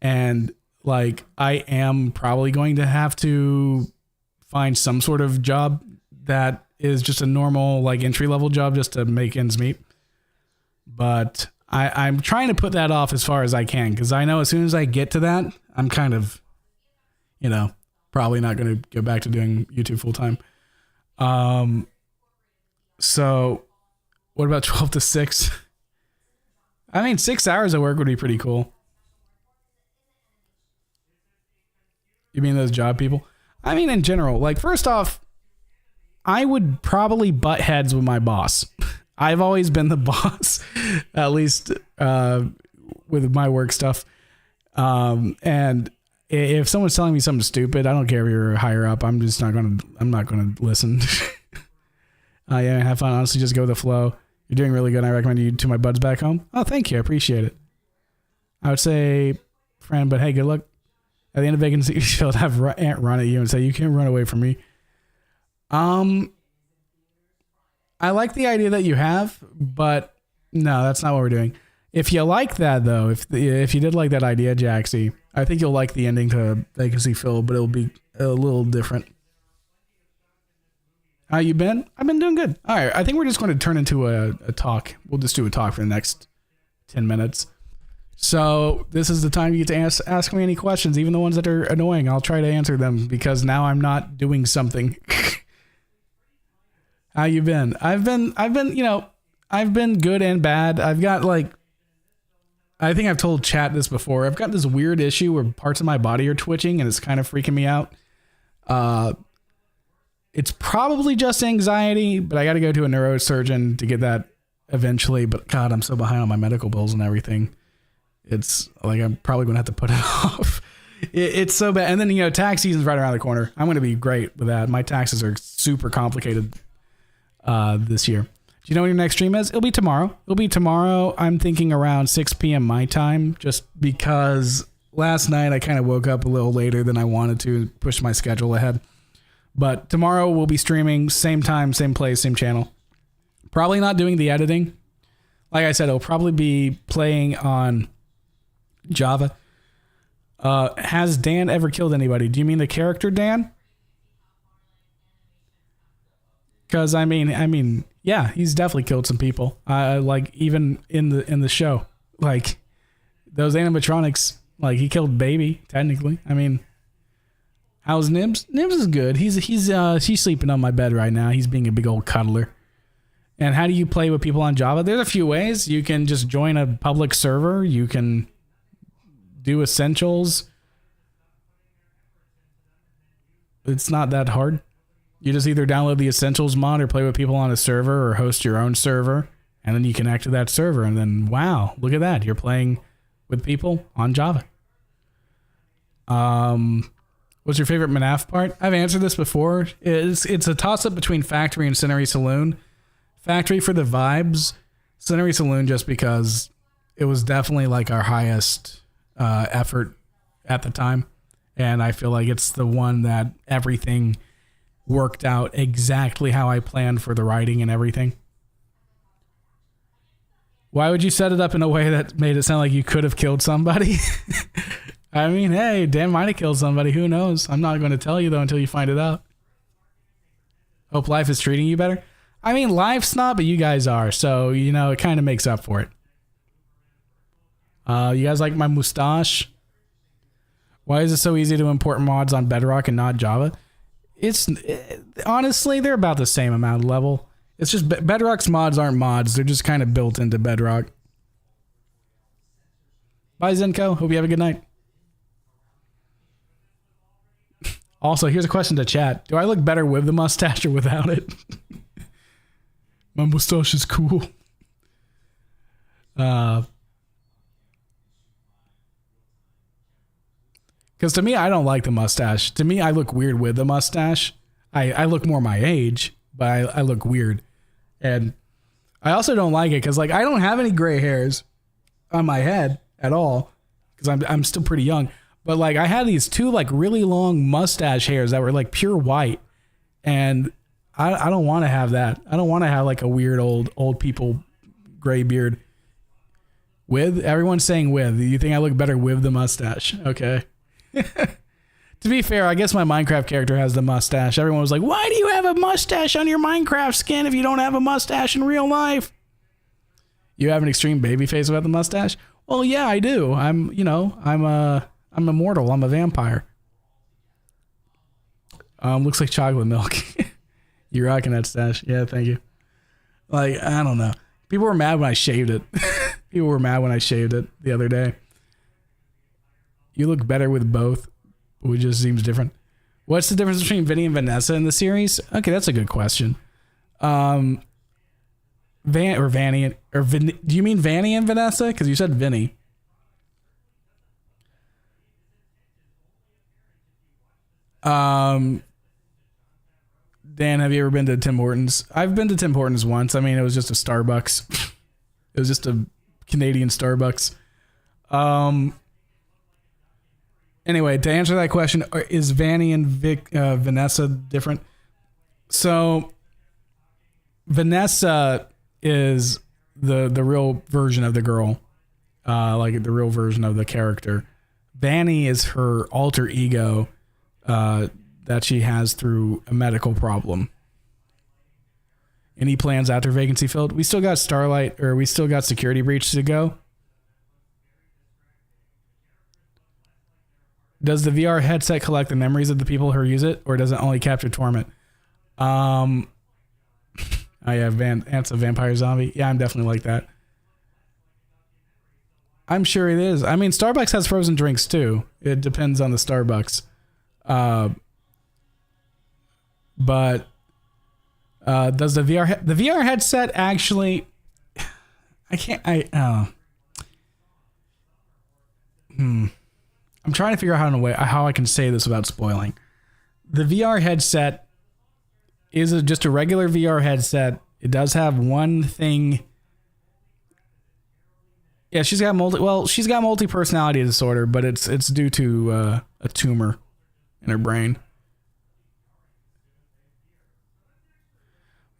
And like I am probably going to have to find some sort of job that is just a normal like entry level job just to make ends meet. But I'm trying to put that off as far as I can, because I know as soon as I get to that, I'm kind of, probably not going to go back to doing YouTube full time. So what about 12 to 6? I mean, 6 hours of work would be pretty cool. You mean those job people? I mean, in general, like, first off, I would probably butt heads with my boss. I've always been the boss, at least with my work stuff. And if someone's telling me something stupid, I don't care if you're higher up. I'm not going to listen. Yeah, have fun. Honestly, just go with the flow. You're doing really good. I recommend you to my buds back home. Oh, thank you. I appreciate it. I would say, friend, but hey, good luck. At the end of vacancy, she'll have Aunt run at you and say, you can't run away from me. I like the idea that you have, but no, that's not what we're doing. If you like that, though, if you did like that idea, Jaxie, I think you'll like the ending to Vacancy Filled, but it'll be a little different. How you been? I've been doing good. All right, I think we're just going to turn into a talk. We'll just do a talk for the next 10 minutes. So this is the time you get to ask me any questions, even the ones that are annoying. I'll try to answer them because now I'm not doing something. How you been? I've been good and bad. I've got I think I've told chat this before. I've got this weird issue where parts of my body are twitching and it's kind of freaking me out. It's probably just anxiety, but I got to go to a neurosurgeon to get that eventually. But God, I'm so behind on my medical bills and everything. It's like I'm probably going to have to put it off. It's so bad. And then, tax season's right around the corner. I'm going to be great with that. My taxes are super complicated this year. Do you know when your next stream is? It'll be tomorrow. I'm thinking around 6 p.m. my time, just because last night I kind of woke up a little later than I wanted to, push my schedule ahead. But tomorrow we'll be streaming, same time, same place, same channel. Probably not doing the editing. Like I said, it'll probably be playing on Java. Has Dan ever killed anybody? Do you mean the character Dan? Because I mean, yeah, he's definitely killed some people. Like even in the show, like those animatronics, like he killed Baby technically. I mean, how's Nibs? Nibs is good. He's sleeping on my bed right now. He's being a big old cuddler. And how do you play with people on Java? There's a few ways. You can just join a public server. You can do essentials. It's not that hard. You just either download the essentials mod or play with people on a server or host your own server, and then you connect to that server, and then wow, look at that. You're playing with people on Java. What's your favorite MNAF part? I've answered this before. It's a toss-up between Factory and Cinery Saloon. Factory for the vibes. Cinery Saloon just because it was definitely like our highest effort at the time. And I feel like it's the one that everything worked out exactly how I planned for the writing and everything. Why would you set it up in a way that made it sound like you could have killed somebody? I mean, hey, Dan might have killed somebody. Who knows? I'm not going to tell you, though, until you find it out. Hope life is treating you better. I mean, life's not, but you guys are. So, it kind of makes up for it. You guys like my mustache? Why is it so easy to import mods on Bedrock and not Java? Honestly, they're about the same amount of level. It's just Bedrock's mods aren't mods. They're just kind of built into Bedrock. Bye, Zenko. Hope you have a good night. Also, here's a question to chat. Do I look better with the mustache or without it? My mustache is cool. Because to me, I don't like the mustache. To me, I look weird with the mustache. I look more my age, but I look weird. And I also don't like it because I don't have any gray hairs on my head at all because I'm still pretty young. But like I had these two like really long mustache hairs that were like pure white, and I don't want to have that. I don't want to have like a weird old people gray beard. With everyone's saying with. You think I look better with the mustache? Okay. To be fair, I guess my Minecraft character has the mustache. Everyone was like, "Why do you have a mustache on your Minecraft skin if you don't have a mustache in real life?" You have an extreme baby face about the mustache? Well, yeah, I do. I'm immortal. I'm a vampire. Looks like chocolate milk. You're rocking that stash. Yeah, thank you. Like, I don't know. People were mad when I shaved it. People were mad when I shaved it the other day. You look better with both, which just seems different. What's the difference between Vinny and Vanessa in the series? Okay, that's a good question. Do you mean Vanny and Vanessa? Because you said Vinny. Dan, have you ever been to Tim Hortons? I've been to Tim Hortons once. I mean, it was just a Starbucks. It was just a Canadian Starbucks. Anyway, to answer that question, is Vanny and Vanessa different? So, Vanessa is the real version of the girl, like the real version of the character. Vanny is her alter ego that she has through a medical problem. Any plans after vacancy filled? We still got Starlight, or we still got Security Breach to go. Does the VR headset collect the memories of the people who use it, or does it only capture torment? Oh yeah, Ant's a vampire zombie. Yeah, I'm definitely like that. I'm sure it is. I mean, Starbucks has frozen drinks too. It depends on the Starbucks. But does the VR headset actually? I'm trying to figure out how I can say this without spoiling. The VR headset is just a regular VR headset. It does have one thing. Yeah, she's got multi-personality disorder, but it's due to a tumor in her brain.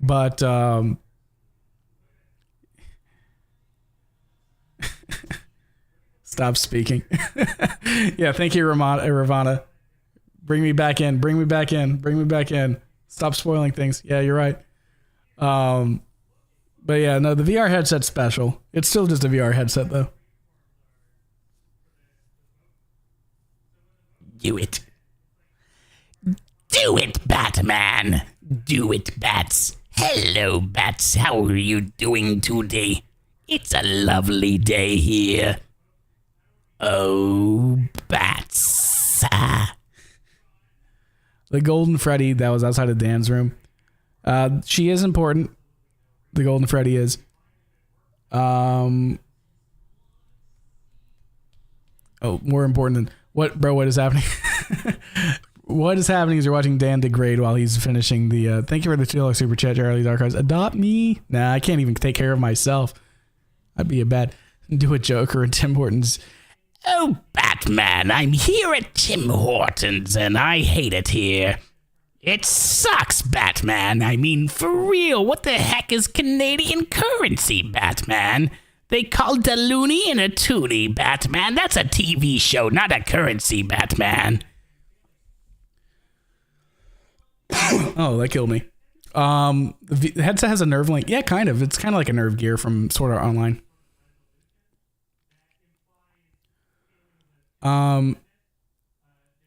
But stop speaking. Yeah, thank you, Ravana. Bring me back in. Bring me back in. Bring me back in. Stop spoiling things. Yeah, you're right. But yeah, no, the VR headset's special. It's still just a VR headset, though. Do it. Do it, Batman. Do it, Bats. Hello, Bats. How are you doing today? It's a lovely day here. Oh, Bats. The Golden Freddy that was outside of Dan's room. She is important. The Golden Freddy is. Oh, more important than what, bro? What is happening? What is happening is you're watching Dan degrade while he's finishing the. Thank you for the $2 super chat, Charlie Dark Eyes. Adopt me? Nah, I can't even take care of myself. I'd be a bad. Do a Joker and Tim Hortons. Oh, Batman, I'm here at Tim Hortons, and I hate it here. It sucks, Batman. I mean, for real, what the heck is Canadian currency, Batman? They called a loony and a toonie, Batman. That's a TV show, not a currency, Batman. Oh, that killed me. The headset has a nerve link. Yeah, kind of. It's kind of like a Nerve Gear from Sword Art Online.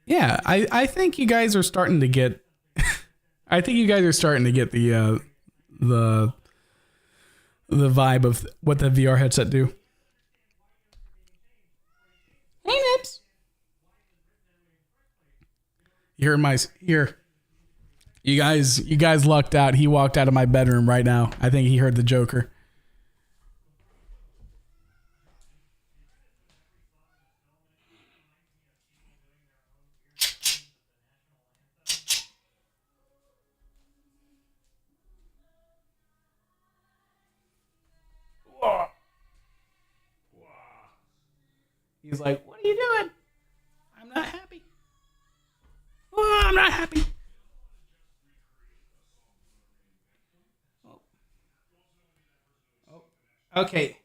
Yeah, I think you guys are starting to get. I think you guys are starting to get the vibe of what the VR headset do. Hey, Nips. You heard my here. You guys lucked out. He walked out of my bedroom right now. I think he heard the Joker. He's like, "What are you doing?" I'm not happy. Okay.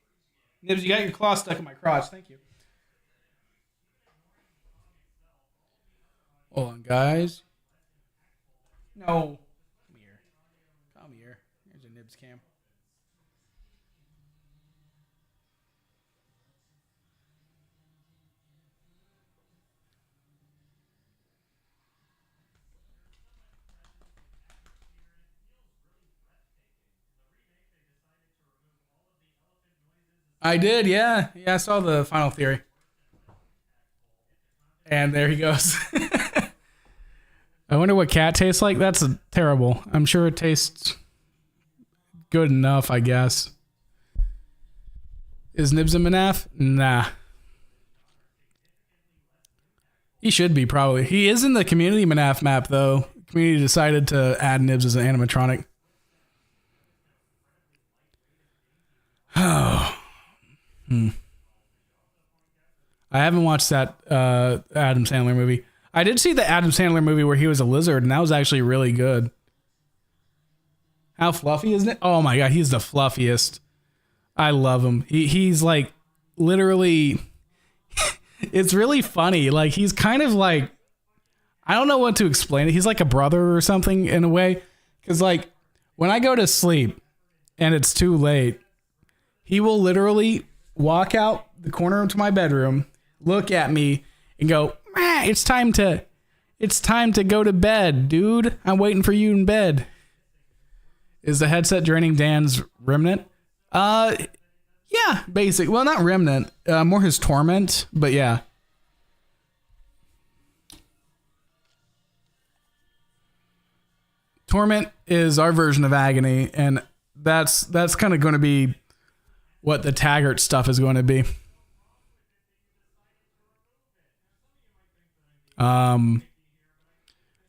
Nibs, you got your claw stuck in my crotch. Thank you. Hold on, guys. No. Come here. Come here. Here's a Nibs cam. I did, yeah. Yeah, I saw the final theory. And there he goes. I wonder what cat tastes like. That's terrible. I'm sure it tastes good enough, I guess. Is Nibs a MNAF? Nah. He should be, probably. He is in the community MNAF map, though. Community decided to add Nibs as an animatronic. Oh. I haven't watched that Adam Sandler movie. I did see the Adam Sandler movie where he was a lizard, and that was actually really good. How fluffy isn't it? Oh my god, he's the fluffiest. I love him. He's like literally. It's really funny. Like he's kind of like, I don't know what to explain it. He's like a brother or something in a way. Because like when I go to sleep and it's too late, he will literally walk out the corner to my bedroom, look at me, and go, it's time to go to bed, dude. I'm waiting for you in bed. Is the headset draining Dan's remnant? Yeah, basic. Well, not remnant, more his torment, but yeah. Torment is our version of agony, and that's kind of going to be what the Taggart stuff is going to be.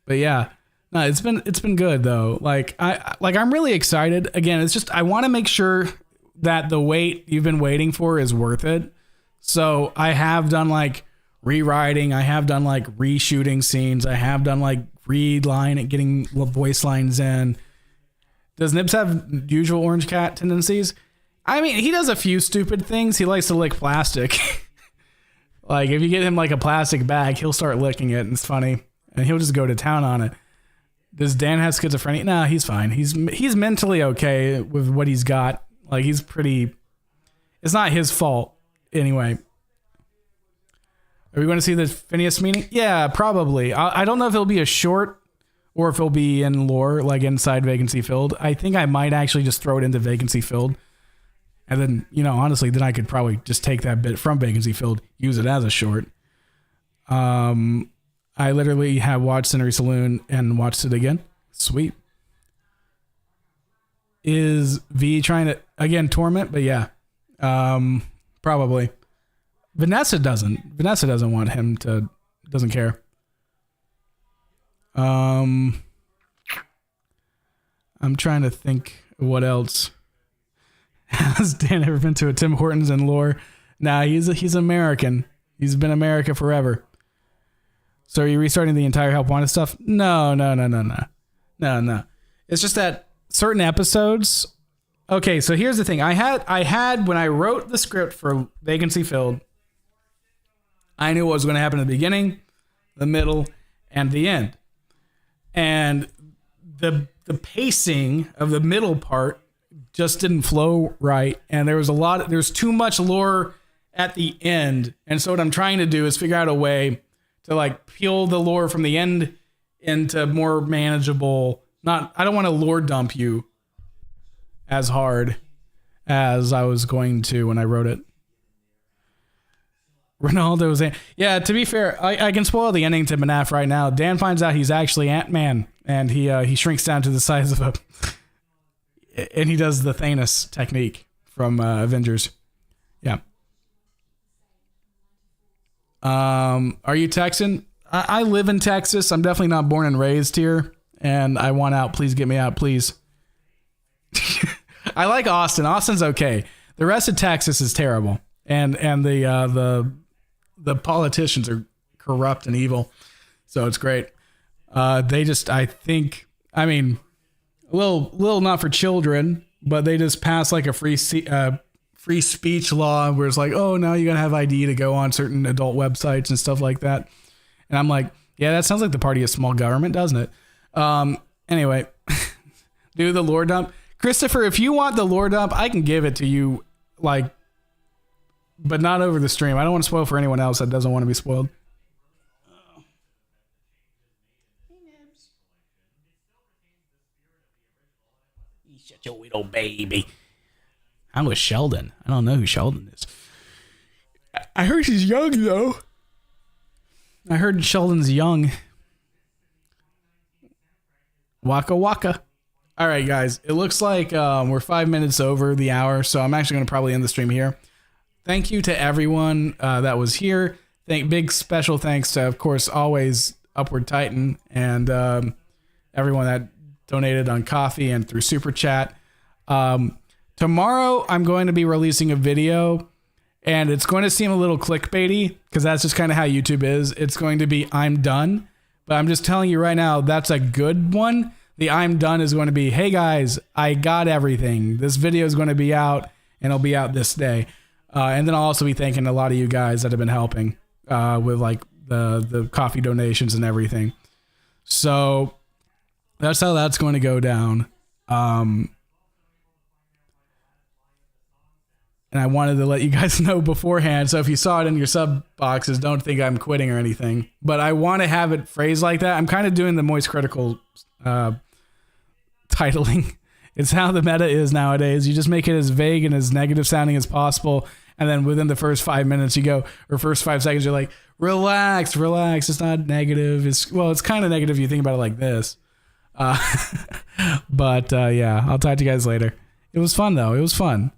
But yeah, no, it's been good though. I'm really excited. Again, it's just, I want to make sure that the wait you've been waiting for is worth it. So I have done like rewriting. I have done like reshooting scenes. I have done like reline and getting voice lines in. Does Nibs have usual orange cat tendencies? I mean, he does a few stupid things. He likes to lick plastic. Like if you get him like a plastic bag, he'll start licking it, and it's funny, and he'll just go to town on it. Does Dan have schizophrenia? No, he's fine. He's mentally okay with what he's got. Like he's pretty. It's not his fault anyway. Are we going to see the Phineas meeting? Yeah, probably. I don't know if it'll be a short or if it'll be in lore, like inside Vacancy Filled. I think I might actually just throw it into Vacancy Filled. And then, honestly, then I could probably just take that bit from Vacancy Filled, use it as a short. I literally have watched Century Saloon and watched it again. Sweet. Is V trying to, again, torment? But yeah, probably. Vanessa doesn't. Vanessa doesn't want him to, doesn't care. I'm trying to think what else. Has Dan ever been to a Tim Hortons in lore? Nah, he's American. He's been America forever. So are you restarting the entire Help Wanted stuff? No. It's just that certain episodes. Okay, so here's the thing. I had when I wrote the script for Vacancy Filled, I knew what was going to happen in the beginning, the middle, and the end. And the pacing of the middle part just didn't flow right, and there's too much lore at the end. And so what I'm trying to do is figure out a way to like peel the lore from the end into more manageable. I don't want to lore dump you as hard as I was going to when I wrote it. Ronaldo's yeah. To be fair, I can spoil the ending to MNAF right now. Dan finds out he's actually Ant-Man, and he shrinks down to the size of a. And he does the Thanos technique from Avengers. Yeah. Are you Texan? I live in Texas. I'm definitely not born and raised here. And I want out. Please get me out, please. I like Austin. Austin's okay. The rest of Texas is terrible. And the politicians are corrupt and evil. So it's great. They just, I think, I mean, a little not for children, but they just passed like a free speech law where it's like, oh, now you gotta have ID to go on certain adult websites and stuff like that. And I'm like, yeah, that sounds like the party of small government, doesn't it? Anyway, do the lore dump. Christopher, if you want the lore dump, I can give it to you, like, but not over the stream. I don't want to spoil for anyone else that doesn't want to be spoiled. Such a little baby. I'm with Sheldon. I don't know who Sheldon is. I heard he's young, though. I heard Sheldon's young. Waka waka. All right, guys. It looks like we're 5 minutes over the hour, so I'm actually going to probably end the stream here. Thank you to everyone that was here. Big special thanks to, of course, always Upward Titan and everyone that donated on coffee and through Super Chat. Tomorrow, I'm going to be releasing a video, and it's going to seem a little clickbaity because that's just kind of how YouTube is. It's going to be I'm done, but I'm just telling you right now, that's a good one. The I'm done is going to be, hey guys, I got everything. This video is going to be out, and it'll be out this day. And then I'll also be thanking a lot of you guys that have been helping with like the coffee donations and everything. So that's how that's going to go down. And I wanted to let you guys know beforehand. So if you saw it in your sub boxes, don't think I'm quitting or anything. But I want to have it phrased like that. I'm kind of doing the Moist Critical titling. It's how the meta is nowadays. You just make it as vague and as negative sounding as possible. And then within the first 5 minutes you go, or first 5 seconds, you're like, relax. It's not negative. It's kind of negative if you think about it like this. But yeah, I'll talk to you guys later. It was fun though. It was fun.